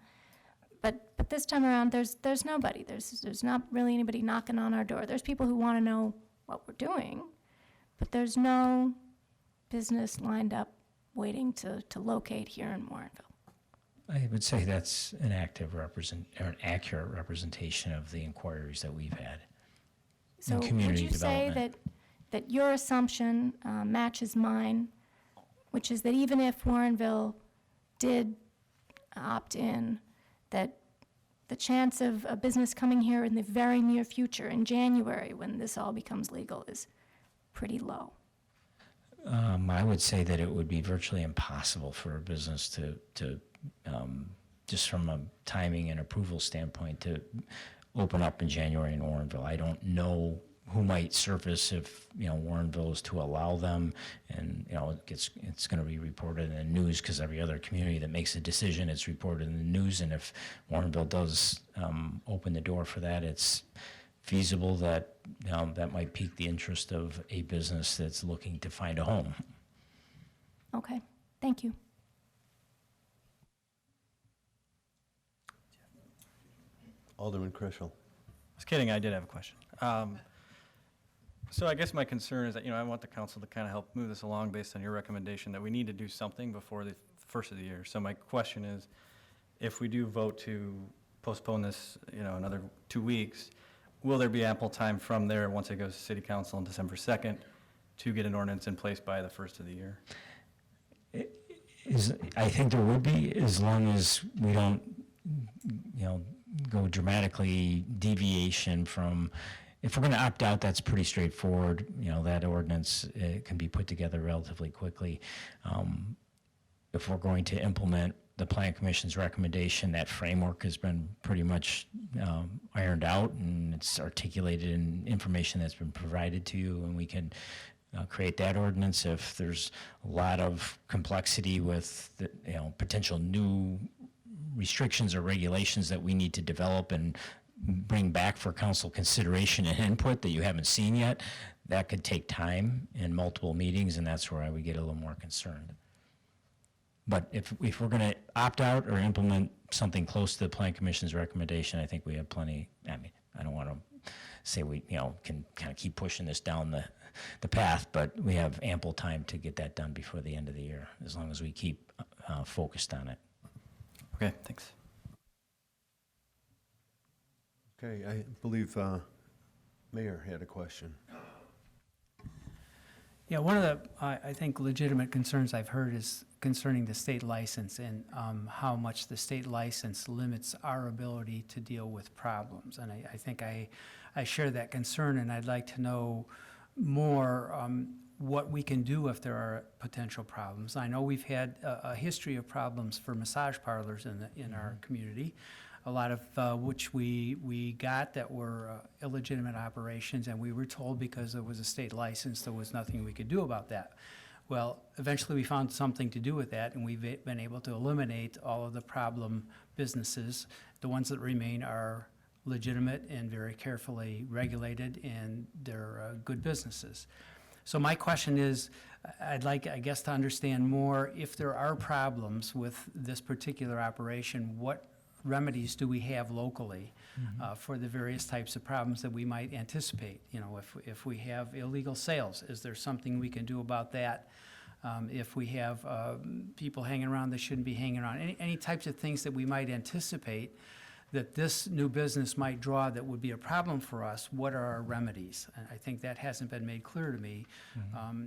But this time around, there's nobody. There's not really anybody knocking on our door. There's people who want to know what we're doing, but there's no business lined up waiting to locate here in Warrenville. I would say that's an accurate representation of the inquiries that we've had. So in community would you say development. that your assumption matches mine, which is that even if Warrenville did opt in, that the chance of a business coming here in the very near future, in January, when this all becomes legal, is pretty low? I would say that it would be virtually impossible for a business to just from a timing and approval standpoint, to open up in January in Warrenville. I don't know who might surface if, Warrenville is to allow them, and, it's going to be reported in the news because every other community that makes a decision, it's reported in the news. And if Warrenville does open the door for that, it's feasible that, that might pique the interest of a business that's looking to find a home. Okay, thank you. Alderman Krischel. Just kidding, I did have a question. So I guess my concern is that, I want the council to kind of help move this along based on your recommendation that we need to do something before the first of the year. So my question is, if we do vote to postpone this, another 2 weeks, will there be ample time from there, once it goes to city council on December 2nd, to get an ordinance in place by the first of the year? I think there would be, as long as we don't, go dramatically deviation from, if we're going to opt out, that's pretty straightforward. That ordinance can be put together relatively quickly. If we're going to implement the Plan Commission's recommendation, that framework has been pretty much ironed out, and it's articulated in information that's been provided to you, and we can create that ordinance. If there's a lot of complexity with the, potential new restrictions or regulations that we need to develop and bring back for council consideration and input that you haven't seen yet, that could take time in multiple meetings, and that's where I would get a little more concerned. But if we're going to opt out or implement something close to the Plan Commission's recommendation, I think we have plenty. I don't want to say we, can kind of keep pushing this down the path, but we have ample time to get that done before the end of the year, as long as we keep focused on it. Okay, thanks. Okay, I believe Mayor had a question. Yeah, one of the, I think, legitimate concerns I've heard is concerning the state license and how much the state license limits our ability to deal with problems. And I think I share that concern, and I'd like to know more what we can do if there are potential problems. I know we've had a history of problems for massage parlors in our community, a lot of which we got that were illegitimate operations, and we were told because it was a state license there was nothing we could do about that. Well, eventually we found something to do with that, and we've been able to eliminate all of the problem businesses. The ones that remain are legitimate and very carefully regulated, and they're good businesses. So my question is, I'd like, I guess, to understand more, if there are problems with this particular operation, what remedies do we have locally for the various types of problems that we might anticipate? If we have illegal sales, is there something we can do about that? If we have people hanging around that shouldn't be hanging around, any types of things that we might anticipate that this new business might draw that would be a problem for us, what are our remedies? And I think that hasn't been made clear to me.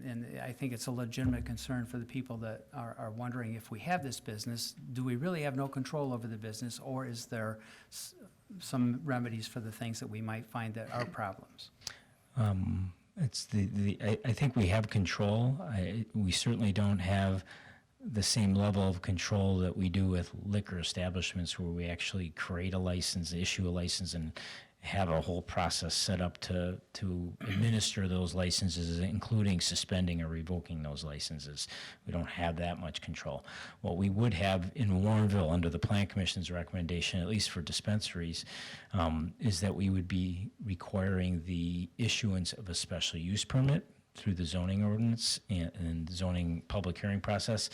And I think it's a legitimate concern for the people that are wondering, if we have this business, do we really have no control over the business, or is there some remedies for the things that we might find that are problems? It's I think we have control. We certainly don't have the same level of control that we do with liquor establishments, where we actually create a license, issue a license, and have a whole process set up to administer those licenses, including suspending or revoking those licenses. We don't have that much control. What we would have in Warrenville, under the Plan Commission's recommendation, at least for dispensaries, is that we would be requiring the issuance of a special use permit through the zoning ordinance and zoning public hearing process.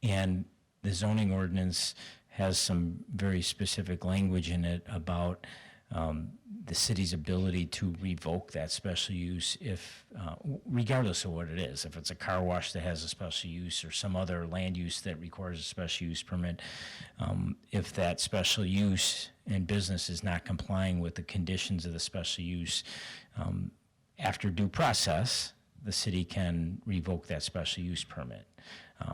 And the zoning ordinance has some very specific language in it about the city's ability to revoke that special use if, regardless of what it is, if it's a car wash that has a special use or some other land use that requires a special use permit, if that special use and business is not complying with the conditions of the special use, after due process, the city can revoke that special use permit.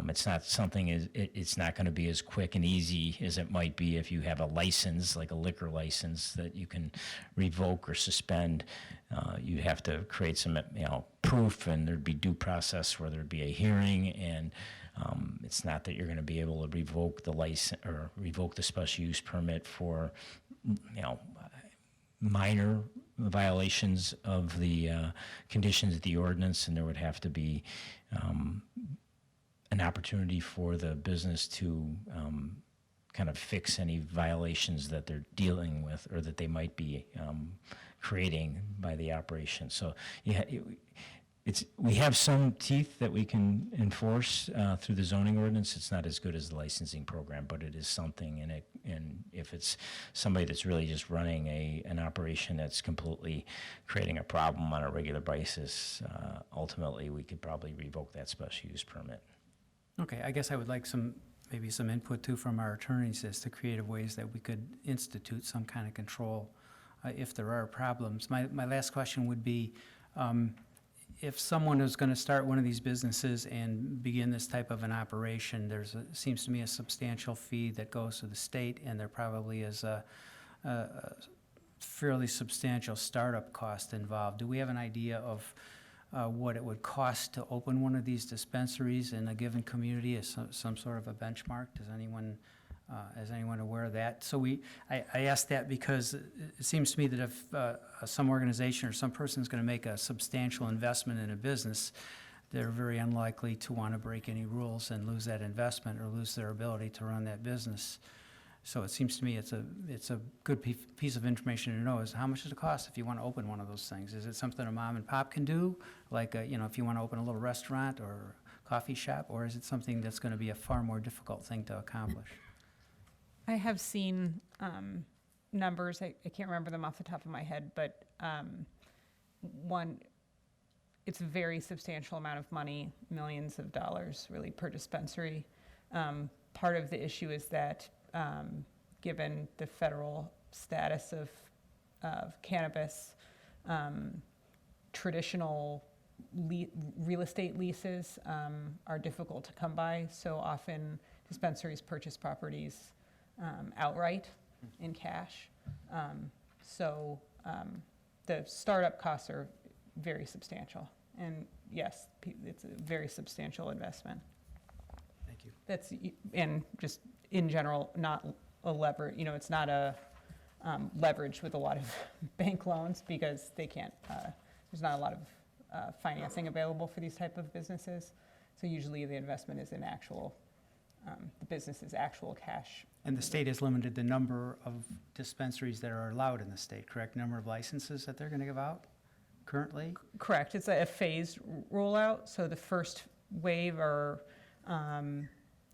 It's not something, it's not going to be as quick and easy as it might be if you have a license, like a liquor license, that you can revoke or suspend. You'd have to create some, proof, and there'd be due process where there'd be a hearing, and it's not that you're going to be able to revoke the license or revoke the special use permit for, minor violations of the conditions of the ordinance, and there would have to be an opportunity for the business to kind of fix any violations that they're dealing with or that they might be creating by the operation. So yeah, we have some teeth that we can enforce through the zoning ordinance. It's not as good as the licensing program, but it is something. And if it's somebody that's really just running an operation that's completely creating a problem on a regular basis, ultimately we could probably revoke that special use permit. Okay, I guess I would like maybe some input too from our attorneys as to creative ways that we could institute some kind of control if there are problems. My last question would be, if someone is going to start one of these businesses and begin this type of an operation, seems to me a substantial fee that goes to the state, and there probably is a fairly substantial startup cost involved. Do we have an idea of what it would cost to open one of these dispensaries in a given community as some sort of a benchmark? Is anyone aware of that? So I ask that because it seems to me that if some organization or some person is going to make a substantial investment in a business, they're very unlikely to want to break any rules and lose that investment or lose their ability to run that business. So it seems to me it's a good piece of information to know is how much does it cost if you want to open one of those things? Is it something a mom and pop can do, like if you want to open a little restaurant or coffee shop, or is it something that's going to be a far more difficult thing to accomplish? I have seen numbers, I can't remember them off the top of my head, but it's a very substantial amount of money, millions of dollars really per dispensary. Part of the issue is that given the federal status of cannabis, traditional real estate leases are difficult to come by, so often dispensaries purchase properties outright in cash. So the startup costs are very substantial. And yes, it's a very substantial investment. Thank you. That's, and just in general, not a lever, it's not a leverage with a lot of bank loans because they can't, there's not a lot of financing available for these type of businesses. So usually the investment is in the business's actual cash. And the state has limited the number of dispensaries that are allowed in the state, correct? Number of licenses that they're going to give out currently? Correct. It's a phased rollout. So the first wave are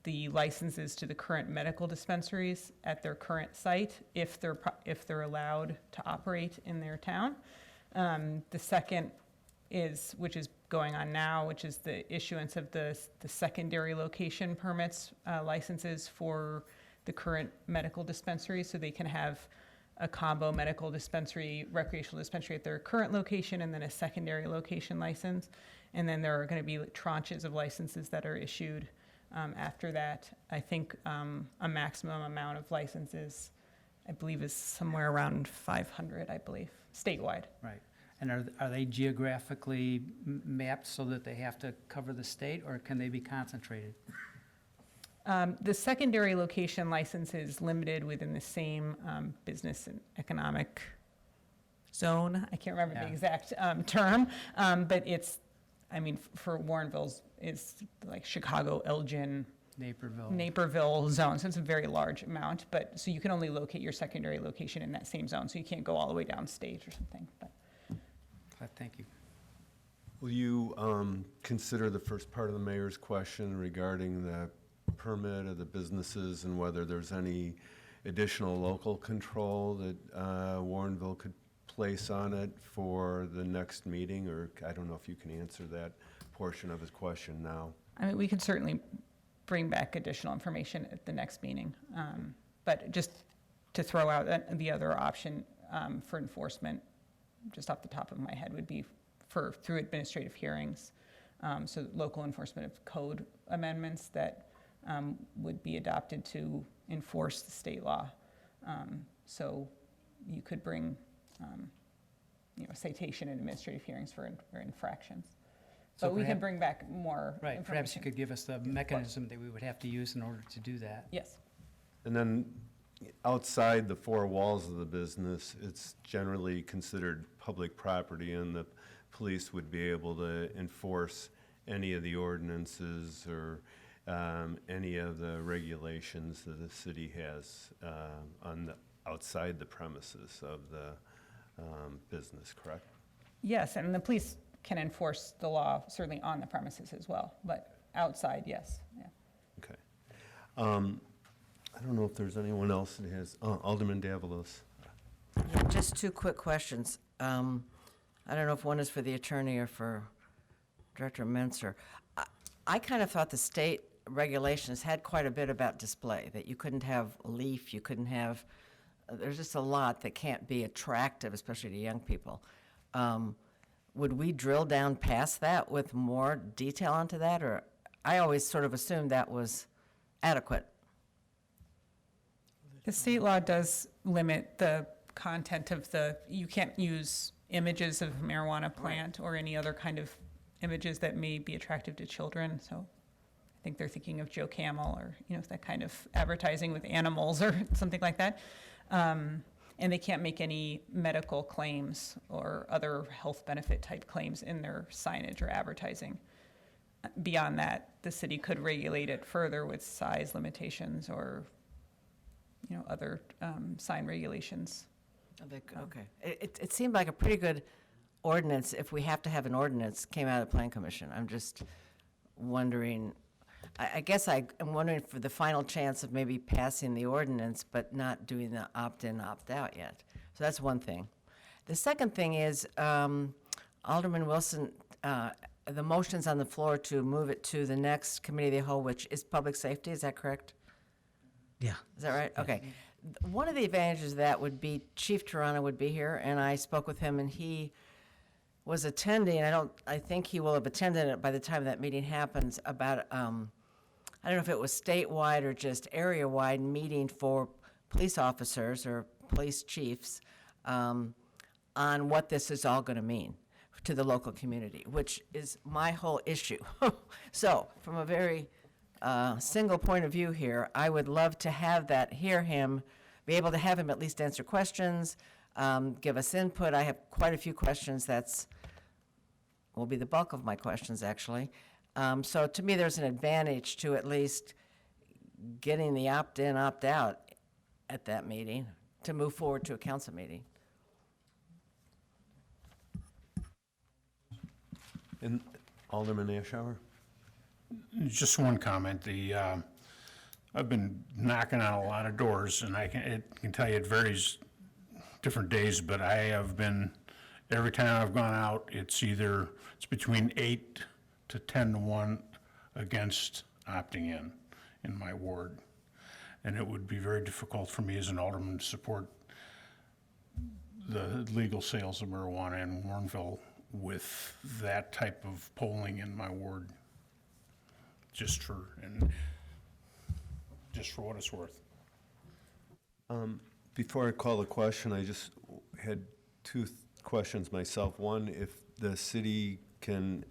the licenses to the current medical dispensaries at their current site, if they're allowed to operate in their town. The second which is going on now, which is the issuance of the secondary location permits, licenses for the current medical dispensaries, so they can have a combo medical dispensary, recreational dispensary at their current location, and then a secondary location license. And then there are going to be tranches of licenses that are issued after that. I think a maximum amount of licenses, I believe, is somewhere around 500, I believe, statewide. Right. And are they geographically mapped so that they have to cover the state, or can they be concentrated? The secondary location license is limited within the same business and economic zone. I can't remember the exact term, but it's, for Warrenville's, it's like Chicago, Elgin, Naperville zone. So it's a very large amount, but so you can only locate your secondary location in that same zone. So you can't go all the way downstate or something. But. Thank you. Will you consider the first part of the mayor's question regarding the permit of the businesses and whether there's any additional local control that Warrenville could place on it for the next meeting? Or I don't know if you can answer that portion of his question now. We can certainly bring back additional information at the next meeting. But just to throw out the other option for enforcement, just off the top of my head, would be through administrative hearings. So local enforcement of code amendments that would be adopted to enforce the state law. So you could bring citation and administrative hearings for infractions. So But we can bring back more Right, information. perhaps you could give us the mechanism that we would have to use in order to do that. Yes. And then outside the four walls of the business, it's generally considered public property, and the police would be able to enforce any of the ordinances or any of the regulations that the city has outside the premises of business, correct? Yes, and the police can enforce the law certainly on the premises as well, but outside, yes, yeah. Okay. I don't know if there's anyone else that has, Alderman Davalos. Yeah, just two quick questions. I don't know if one is for the attorney or for Director Menser. I kind of thought the state regulations had quite a bit about display, that you couldn't have a leaf, you couldn't have, there's just a lot that can't be attractive, especially to young people. Would we drill down past that with more detail onto that, or I always sort of assumed that was adequate? The state law does limit the content of you can't use images of marijuana plant or any other kind of images that may be attractive to children. So I think they're thinking of Joe Camel or, that kind of advertising with animals or something like that. And they can't make any medical claims or other health benefit type claims in their signage or advertising. Beyond that, the city could regulate it further with size limitations or, other sign regulations. Okay. It seemed like a pretty good ordinance, if we have to have an ordinance, came out of the Plan Commission. I'm just wondering, I guess I'm wondering for the final chance of maybe passing the ordinance, but not doing the opt-in, opt-out yet. So that's one thing. The second thing is, Alderman Wilson, the motion's on the floor to move it to the next committee of the whole, which is public safety, is that correct? Yeah. Is that right? Okay. One of the advantages of that would be Chief Tarana would be here, and I spoke with him, and he was attending. I think he will have attended it by the time that meeting happens. About I don't know if it was statewide or just area-wide meeting for police officers or police chiefs on what this is all going to mean to the local community, which is my whole issue. So, from a very single point of view here, I would love to have that, hear him, be able to have him at least answer questions, give us input. I have quite a few questions. Will be the bulk of my questions, actually. So to me, there's an advantage to at least getting the opt-in, opt-out at that meeting to move forward to a council meeting. And Alderman Ashour? Just one comment. I've been knocking on a lot of doors, and I can tell you it varies different days, but I have been, every time I've gone out, it's between 8 to 10 to 1 against opting in my ward. And it would be very difficult for me as an alderman to support the legal sales of marijuana in Warrenville with that type of polling in my ward. Just for what it's worth. Before I call the question, I just had two questions myself. One, if the city can,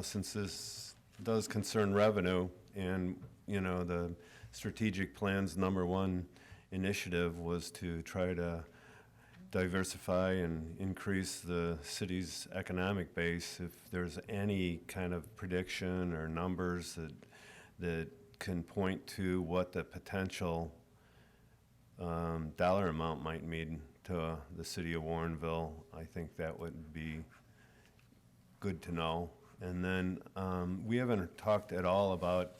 since this does concern revenue and, the strategic plan's #1 initiative was to try to diversify and increase the city's economic base, if there's any kind of prediction or numbers that can point to what the potential dollar amount might mean to the city of Warrenville, I think that would be good to know. And then we haven't talked at all about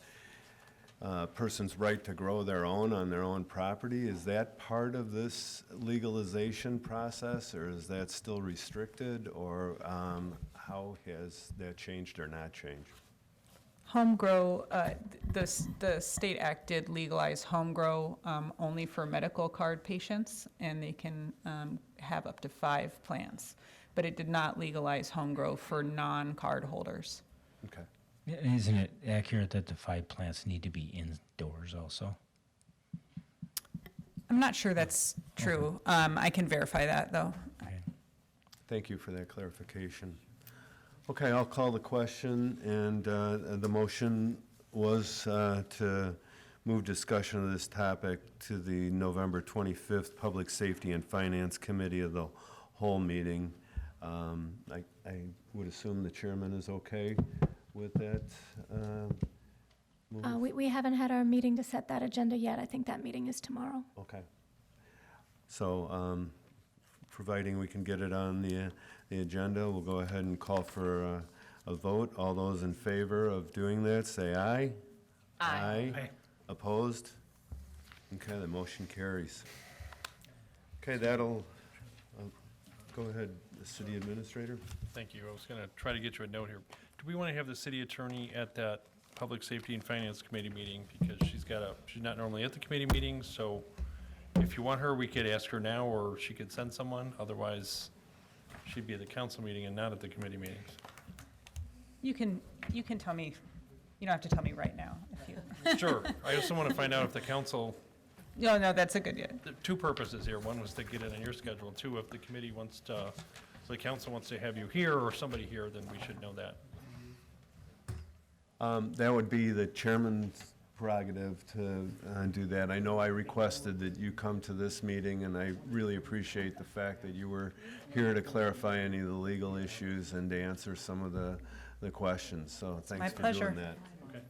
person's right to grow their own on their own property. Is that part of this legalization process, or is that still restricted, or how has that changed or not changed? Home grow, the state act did legalize home grow only for medical card patients, and they can have up to 5 plants. But it did not legalize home grow for non-card holders. Okay. Isn't it accurate that the 5 plants need to be indoors also? I'm not sure that's true. I can verify that, though. Thank you for that clarification. Okay, I'll call the question, and the motion was to move discussion of this topic to the November 25th Public Safety and Finance Committee of the whole meeting. I would assume the chairman is okay with that move? We haven't had our meeting to set that agenda yet. I think that meeting is tomorrow. Okay. So providing we can get it on the agenda, we'll go ahead and call for a vote. All those in favor of doing that, say aye. Aye. Opposed? Okay, the motion carries. Okay, that'll, go ahead, the city administrator. Thank you. I was going to try to get you a note here. Do we want to have the city attorney at that Public Safety and Finance Committee meeting? Because she's not normally at the committee meetings, so if you want her, we could ask her now, or she could send someone. Otherwise, she'd be at the council meeting and not at the committee meetings. You can tell me, you don't have to tell me right now if you. Sure. I also want to find out if the council, No, that's a good, two purposes here. One was to get it on your schedule. Two, if the committee wants to, if the council wants to have you here or somebody here, then we should know that. That would be the chairman's prerogative to do that. I know I requested that you come to this meeting, and I really appreciate the fact that you were here to clarify any of the legal issues and to answer some of the questions. So thanks my for pleasure. doing that. Okay.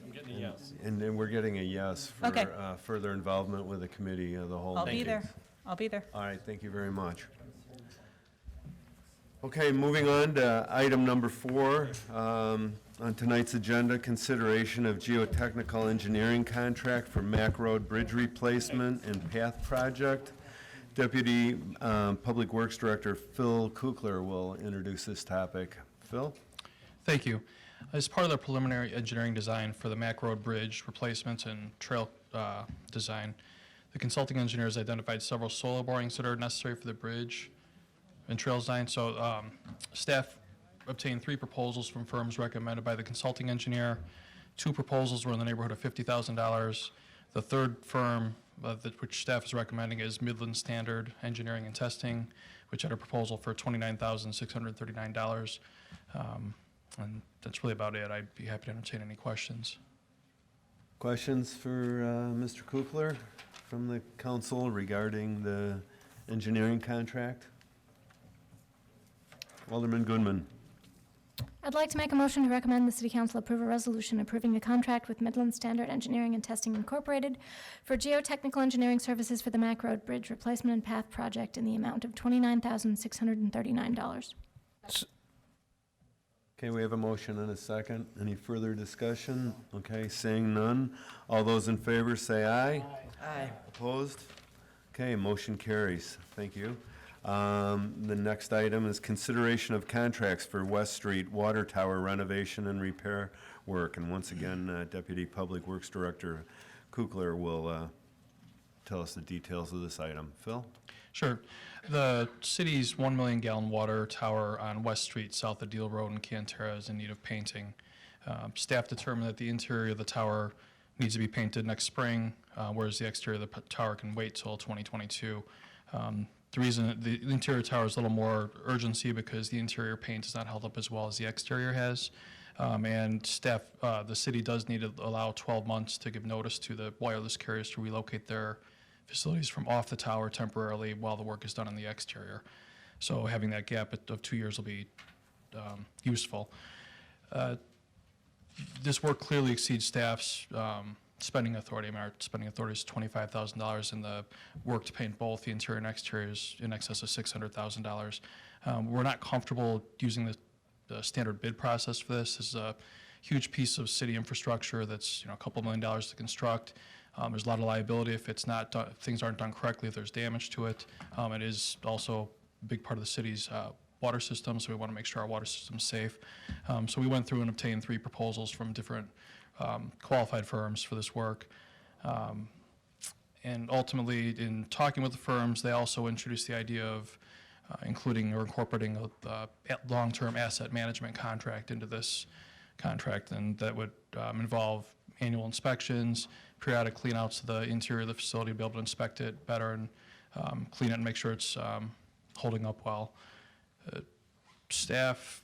I'm getting a yes. And then we're getting a yes for Okay. further involvement with the committee of the whole. I'll be there. I'll be there. All right, thank you very much. Okay, moving on to item number 4 on tonight's agenda, consideration of geotechnical engineering contract for Mack Road Bridge Replacement and Path Project. Deputy Public Works Director Phil Kukler will introduce this topic. Phil? Thank you. As part of the preliminary engineering design for the Mack Road Bridge replacements and trail design, the consulting engineers identified several soil borings that are necessary for the bridge and trail design. So staff obtained 3 proposals from firms recommended by the consulting engineer. 2 proposals were in the neighborhood of $50,000. The third firm, which staff is recommending, is Midland Standard Engineering and Testing, which had a proposal for $29,639. And that's really about it. I'd be happy to entertain any questions. Questions for Mr. Kukler from the council regarding the engineering contract? Alderman Goodman. I'd like to make a motion to recommend the City Council approve a resolution approving a contract with Midland Standard Engineering and Testing Incorporated for geotechnical engineering services for the Mack Road Bridge Replacement and Path Project in the amount of $29,639. Okay, we have a motion and a second. Any further discussion? Okay, seeing none. All those in favor say aye. Aye. Opposed? Okay, motion carries. Thank you. The next item is consideration of contracts for West Street Water Tower renovation and repair work. And once again, Deputy Public Works Director Kukler will tell us the details of this item. Phil? Sure. The city's 1 million gallon water tower on West Street, south of Deal Road in Cantera, is in need of painting. Staff determined that the interior of the tower needs to be painted next spring, whereas the exterior of the tower can wait till 2022. The reason the interior tower is a little more urgency because the interior paint is not held up as well as the exterior has. And staff, the city does need to allow 12 months to give notice to the wireless carriers to relocate their facilities from off the tower temporarily while the work is done on the exterior. So having that gap of 2 years will be useful. This work clearly exceeds staff's spending authority. I mean, our spending authority is $25,000, and the work to paint both the interior and exterior is in excess of $600,000. We're not comfortable using the standard bid process for this. This is a huge piece of city infrastructure that's a couple $1 million to construct. There's a lot of liability if it's not done, if things aren't done correctly, if there's damage to it. It is also a big part of the city's water system, so we want to make sure our water system's safe. So we went through and obtained 3 proposals from different qualified firms for this work. And ultimately, in talking with the firms, they also introduced the idea of including or incorporating a long-term asset management contract into this contract, and that would involve annual inspections, periodic cleanouts of the interior of the facility to be able to inspect it better and clean it and make sure it's holding up well. Staff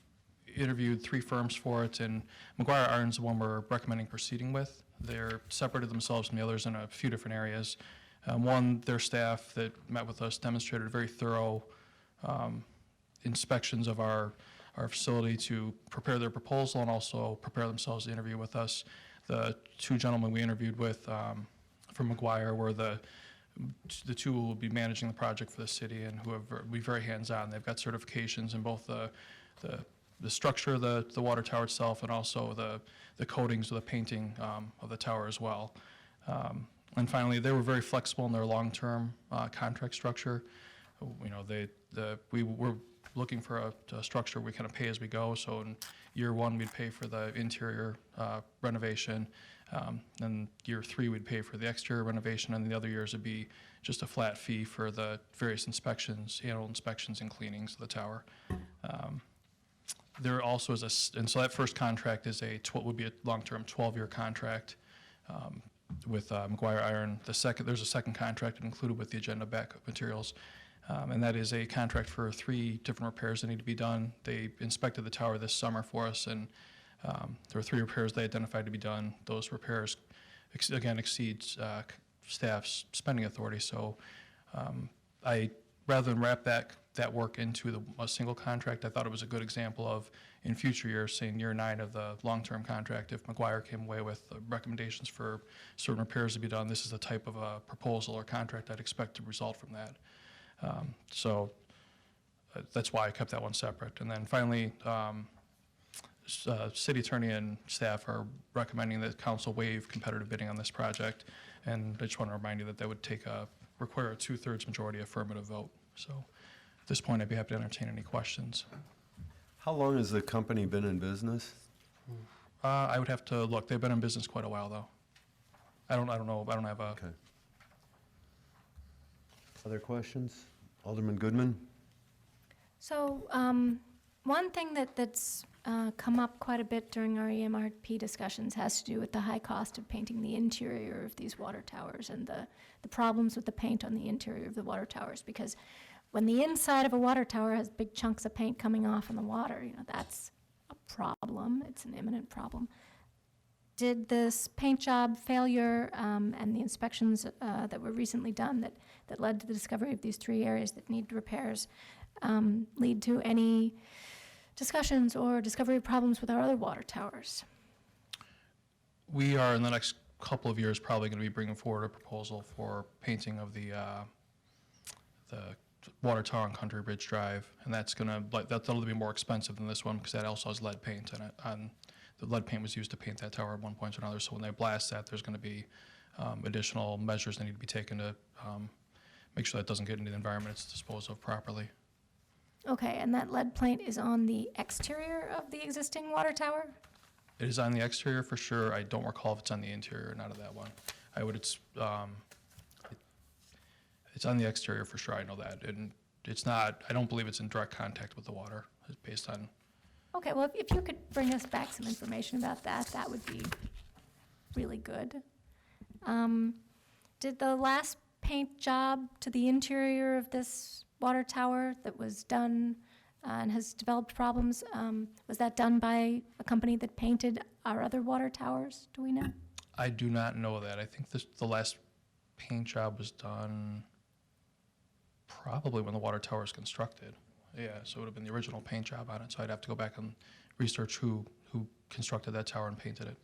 interviewed 3 firms for it, and McGuire Iron's the one we're recommending proceeding with. They're separated themselves from the others in a few different areas. One, their staff that met with us demonstrated very thorough inspections of our facility to prepare their proposal and also prepare themselves to interview with us. The 2 gentlemen we interviewed with from McGuire were the The two will be managing the project for the city and who will be very hands-on. They've got certifications in both the structure of the water tower itself and also the coatings or the painting of the tower as well. And finally, they were very flexible in their long-term contract structure. You know, we were looking for a structure we kind of pay as we go. So in year one, we'd pay for the interior renovation. Then year three, we'd pay for the exterior renovation, and the other years would be just a flat fee for the various inspections, annual inspections and cleanings of the tower. There also is and so that first contract is would be a long-term 12-year contract with McGuire Iron. There's a second contract included with the agenda backup materials. And that is a contract for 3 different repairs that need to be done. They inspected the tower this summer for us, and there were 3 repairs they identified to be done. Those repairs, again, exceed staff's spending authority. So rather than wrap that work into a single contract, I thought it was a good example of, in future years, say in year 9 of the long-term contract, if McGuire came away with recommendations for certain repairs to be done, this is the type of a proposal or contract I'd expect to result from that. So that's why I kept that one separate. And then finally, city attorney and staff are recommending that council waive competitive bidding on this project. And I just want to remind you that that would require a 2/3 majority affirmative vote. So at this point, I'd be happy to entertain any questions. How long has the company been in business? I would have to look. They've been in business quite a while, though. I don't know. I don't have a. Okay. Other questions? Alderman Goodman? So one thing that's come up quite a bit during our EMRP discussions has to do with the high cost of painting the interior of these water towers and the problems with the paint on the interior of the water towers. Because when the inside of a water tower has big chunks of paint coming off in the water, that's a problem. It's an imminent problem. Did this paint job failure and the inspections that were recently done that led to the discovery of these 3 areas that need repairs lead to any discussions or discovery problems with our other water towers? We are, in the next couple of years, probably going to be bringing forward a proposal for painting of the water tower on Country Bridge Drive, and that'll be more expensive than this one because that also has lead paint in it. The lead paint was used to paint that tower at one point or another, so when they blast that, there's going to be additional measures that need to be taken to make sure that doesn't get into the environment, it's disposed of properly. Okay, and that lead paint is on the exterior of the existing water tower? It is on the exterior for sure. I don't recall if it's on the interior or not of that one. It's on the exterior for sure, I know that. And it's not, I don't believe it's in direct contact with the water, based on. Okay, well, if you could bring us back some information about that, that would be really good. Did the last paint job to the interior of this water tower that was done and has developed problems, was that done by a company that painted our other water towers? Do we know? I do not know that. I think the last paint job was done probably when the water tower was constructed. Yeah, so it would have been the original paint job on it, so I'd have to go back and research who constructed that tower and painted it.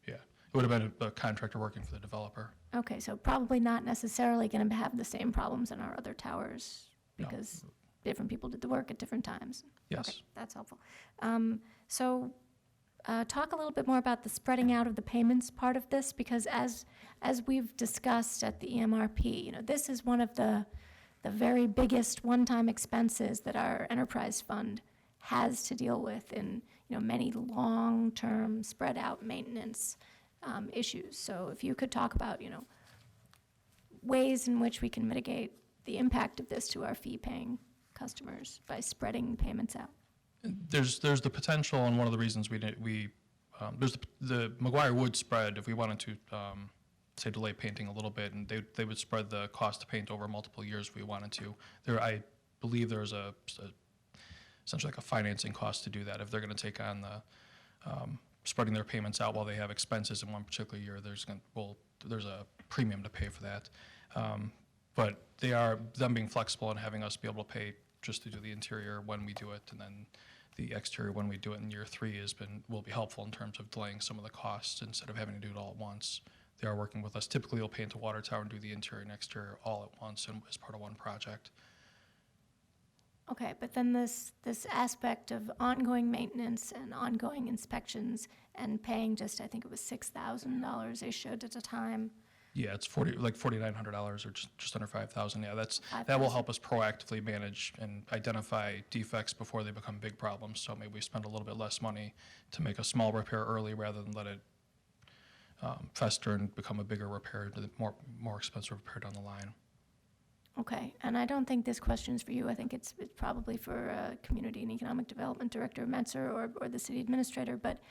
Yeah, it would have been a contractor working for the developer. Okay, so probably not necessarily going to have the same problems in our other towers because different people did the work at different times. Yes. Okay, that's helpful. So talk a little bit more about the spreading out of the payments part of this, because as we've discussed at the EMRP, this is one of the very biggest one-time expenses that our enterprise fund has to deal with in many long-term spread out maintenance issues. So if you could talk about ways in which we can mitigate the impact of this to our fee-paying customers by spreading payments out. There's the potential, and one of the reasons there's the McGuire would spread if we wanted to say delay painting a little bit, and they would spread the cost to paint over multiple years if we wanted to. I believe there's essentially like a financing cost to do that. If they're going to take on the spreading their payments out while they have expenses in one particular year, there's a premium to pay for that. But them being flexible and having us be able to pay just to do the interior when we do it, and then the exterior when we do it in year 3 will be helpful in terms of delaying some of the costs instead of having to do it all at once. they are working with us. Typically, they'll paint the water tower and do the interior and exterior all at once and as part of one project. Okay, but then this aspect of ongoing maintenance and ongoing inspections and paying just, I think it was $6,000 they showed at a time. Yeah, it's $4,900 or just under 5,000. Yeah, that will help us proactively manage and identify defects before they become big problems. So maybe we spend a little bit less money to make a small repair early rather than let it fester and become a bigger repair, more expensive repair down the line. Okay, and I don't think this question is for you. I think it's probably for Community and Economic Development Director Metzer or the city administrator. But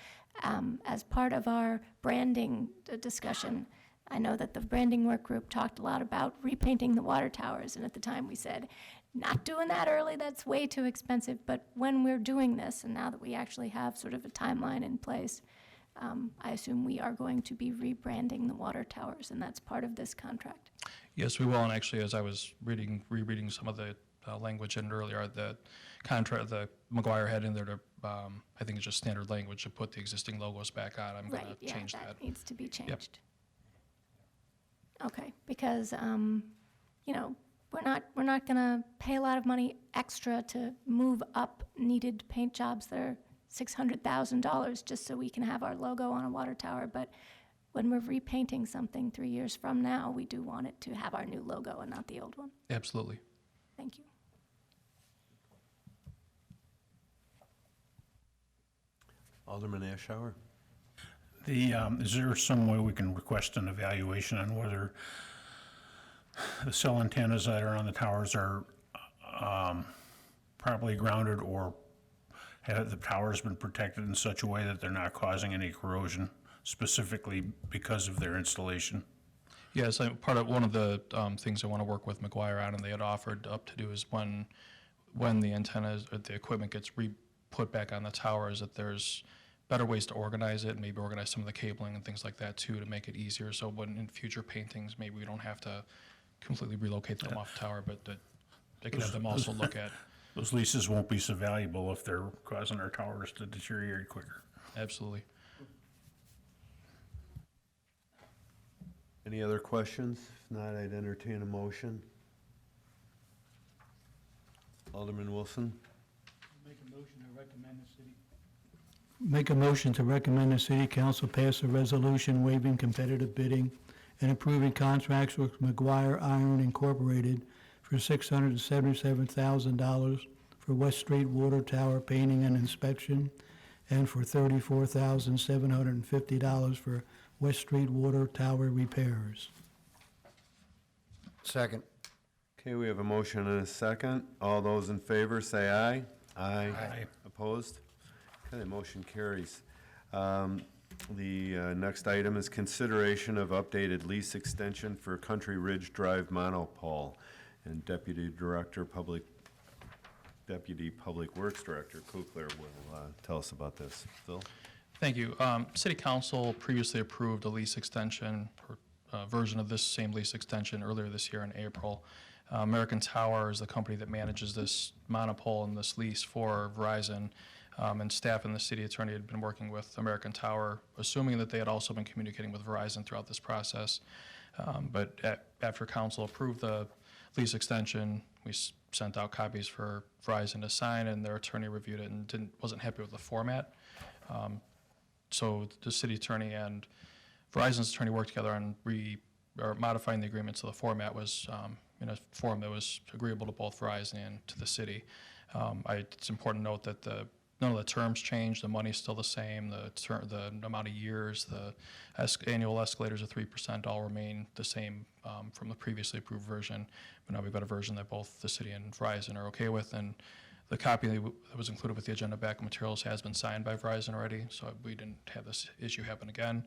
as part of our branding discussion, I know that the branding work group talked a lot about repainting the water towers. And at the time we said, not doing that early, that's way too expensive. But when we're doing this, and now that we actually have sort of a timeline in place, I assume we are going to be rebranding the water towers, and that's part of this contract. Yes, we will. And actually, as I was rereading some of the language in earlier, the contract, the McGuire had in there to, I think it's just standard language to put the existing logos back on. I'm going to change that. That needs to be changed. Yep. Okay, because, you know, we're not going to pay a lot of money extra to move up needed paint jobs that are $600,000 just so we can have our logo on a water tower. But when we're repainting something 3 years from now, we do want it to have our new logo and not the old one. Absolutely. Thank you. Alderman Ashour. Is there some way we can request an evaluation on whether the cell antennas that are on the towers are properly grounded, or have the towers been protected in such a way that they're not causing any corrosion, specifically because of their installation? Yes, one of the things I want to work with McGuire on, and they had offered up to do, is when the antennas or the equipment gets put back on the towers, that there's better ways to organize it, and maybe organize some of the cabling and things like that too, to make it easier. So when in future paintings, maybe we don't have to completely relocate them off the tower, but that they can have them also look at. Those leases won't be so valuable if they're causing our towers to deteriorate quicker. Absolutely. Any other questions? If not, I'd entertain a motion. Alderman Wilson. Make a motion to recommend the city council pass a resolution waiving competitive bidding and approving contracts with McGuire Iron Incorporated for $677,000 for West Street Water Tower painting and inspection, and for $34,750 for West Street Water Tower repairs. Second. Okay, we have a motion and a second. All those in favor, say aye. Aye. Aye. Opposed? Okay, the motion carries. The next item is consideration of updated lease extension for Country Ridge Drive monopole. And Deputy Public Works Director Kukler will tell us about this. Phil? Thank you. City Council previously approved a lease extension, or version of this same lease extension, earlier this year in April. American Tower is the company that manages this monopole and this lease for Verizon. And staff and the city attorney had been working with American Tower, assuming that they had also been communicating with Verizon throughout this process. But after council approved the lease extension, we sent out copies for Verizon to sign, and their attorney reviewed it and wasn't happy with the format. So the city attorney and Verizon's attorney worked together on modifying the agreement so the format was in a form that was agreeable to both Verizon and to the city. It's important to note that none of the terms changed. The money's still the same. The amount of years, the annual escalators of 3% all remain the same from the previously approved version. But now we've got a version that both the city and Verizon are okay with, and the copy that was included with the agenda backup materials has been signed by Verizon already, so we didn't have this issue happen again.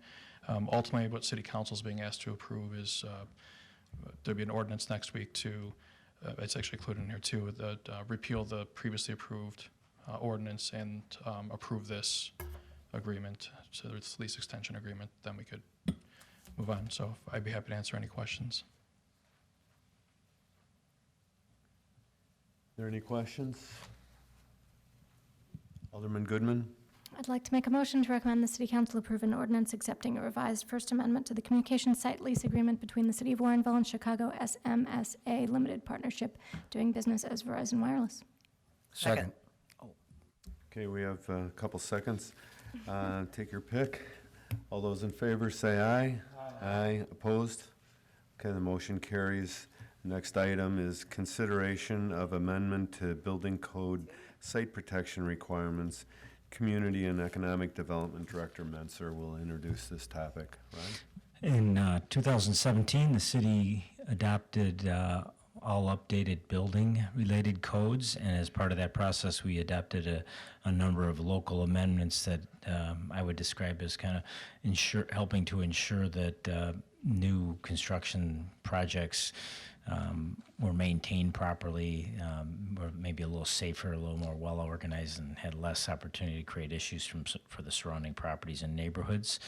Ultimately, what City Council is being asked to approve is there'll be an ordinance next week to, it's actually included in here too, that repeal the previously approved ordinance and approve this agreement, so it's lease extension agreement, then we could move on. So I'd be happy to answer any questions. Are there any questions? Alderman Goodman? I'd like to make a motion to recommend the City Council approve an ordinance accepting a revised First Amendment to the Communications Site Lease Agreement between the City of Warrenville and Chicago SMSA Limited Partnership, doing business as Verizon Wireless. Second. Okay, we have a couple seconds. Take your pick. All those in favor say aye. Aye. Opposed? Okay, the motion carries. Next item is consideration of amendment to Building Code Site Protection Requirements. Community and Economic Development Director Menser will introduce this topic. Ron? In 2017, the city adopted all updated building-related codes, and as part of that process, we adopted a number of local amendments that I would describe as kind of helping to ensure that new construction projects were maintained properly, were maybe a little safer, a little more well-organized, and had less opportunity to create issues for the surrounding properties and neighborhoods.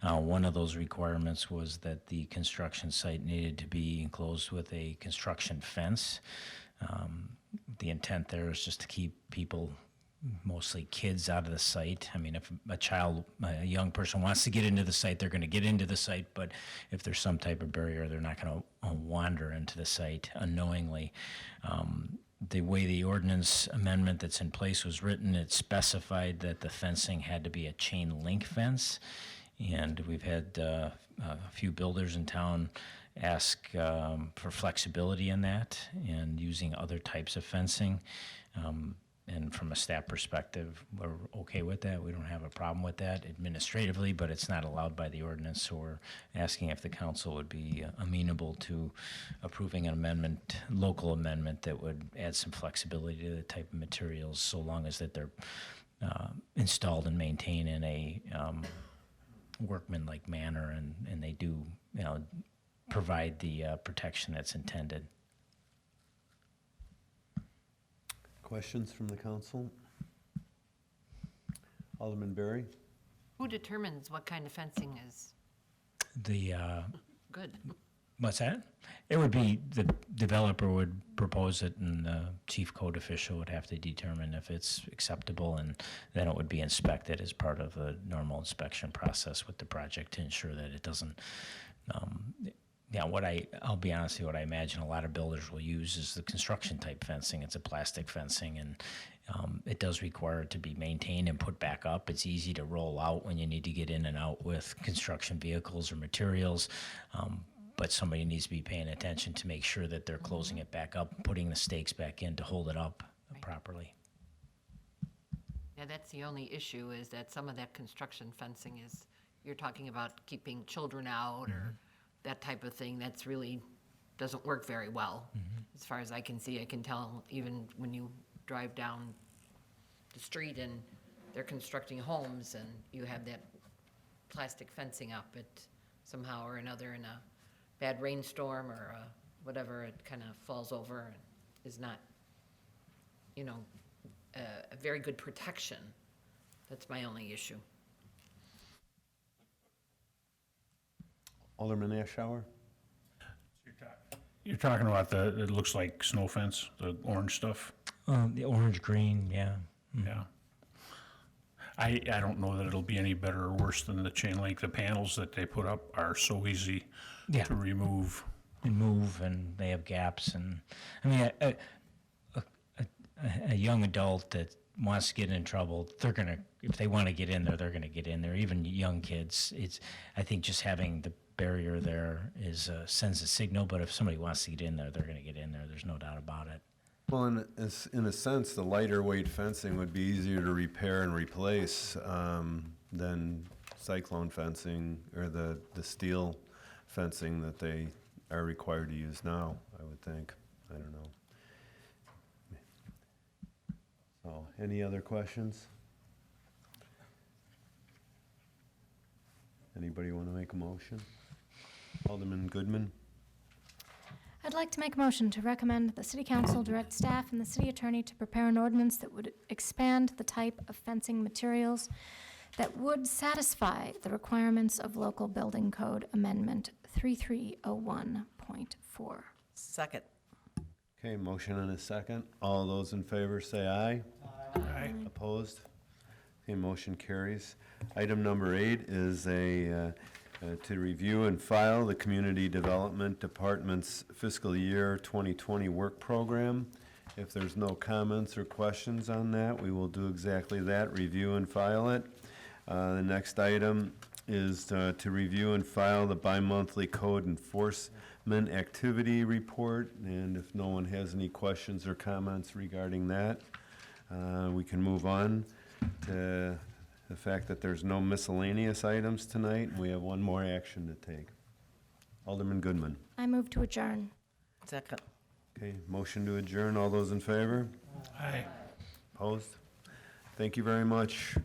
One of those requirements was that the construction site needed to be enclosed with a construction fence. The intent there is just to keep people, mostly kids, out of the site. I mean, if a young person wants to get into the site, they're going to get into the site, but if there's some type of barrier, they're not going to wander into the site unknowingly. The way the ordinance amendment that's in place was written, it specified that the fencing had to be a chain link fence, and we've had a few builders in town ask for flexibility in that and using other types of fencing. And from a staff perspective, we're okay with that. We don't have a problem with that administratively, but it's not allowed by the ordinance. So we're asking if the council would be amenable to approving an amendment, local amendment, that would add some flexibility to the type of materials, so long as that they're installed and maintained in a workmanlike manner, and they do, provide the protection that's intended. Questions from the council? Alderman Berry? Who determines what kind of fencing is The good? What's that? It would be, the developer would propose it, and the chief code official would have to determine if it's acceptable, and then it would be inspected as part of the normal inspection process with the project to ensure that it doesn't, I'll be honest with you, what I imagine a lot of builders will use is the construction type fencing. It's a plastic fencing, and it does require it to be maintained and put back up. It's easy to roll out when you need to get in and out with construction vehicles or materials. But somebody needs to be paying attention to make sure that they're closing it back up, putting the stakes back in to hold it up properly. Yeah, that's the only issue, is that some of that construction fencing is, you're talking about keeping children out or that type of thing. That's really doesn't work very well. As far as I can see, I can tell even when you drive down the street and they're constructing homes and you have that plastic fencing up, it somehow or another in a bad rainstorm or whatever, it kind of falls over and is not, a very good protection. That's my only issue. Alderman Ashour? You're talking about it looks like snow fence, the orange stuff? The orange green, yeah. Yeah. I don't know that it'll be any better or worse than the chain link. The panels that they put up are so easy to remove. And move, and they have gaps, and, I mean, a young adult that wants to get in trouble, they're gonna, if they want to get in there, they're gonna get in there. Even young kids, I think just having the barrier there sends a signal, but if somebody wants to get in there, they're gonna get in there. There's no doubt about it. Well, in a sense, the lighter weight fencing would be easier to repair and replace than cyclone fencing or the steel fencing that they are required to use now, I would think. I don't know. So, any other questions? Anybody want to make a motion? Alderman Goodman? I'd like to make a motion to recommend the City Council direct staff and the City Attorney to prepare an ordinance that would expand the type of fencing materials that would satisfy the requirements of Local Building Code Amendment 3301.4. Second. Okay, motion and a second. All those in favor say aye. Aye. Opposed? Okay, motion carries. Item number 8 is to review and file the Community Development Department's fiscal year 2020 work program. If there's no comments or questions on that, we will do exactly that, review and file it. The next item is to review and file the bi-monthly code enforcement activity report, and if no one has any questions or comments regarding that, we can move on to the fact that there's no miscellaneous items tonight, and we have one more action to take. Alderman Goodman. I move to adjourn. Second. Okay, motion to adjourn. All those in favor? Aye. Opposed? Thank you very much.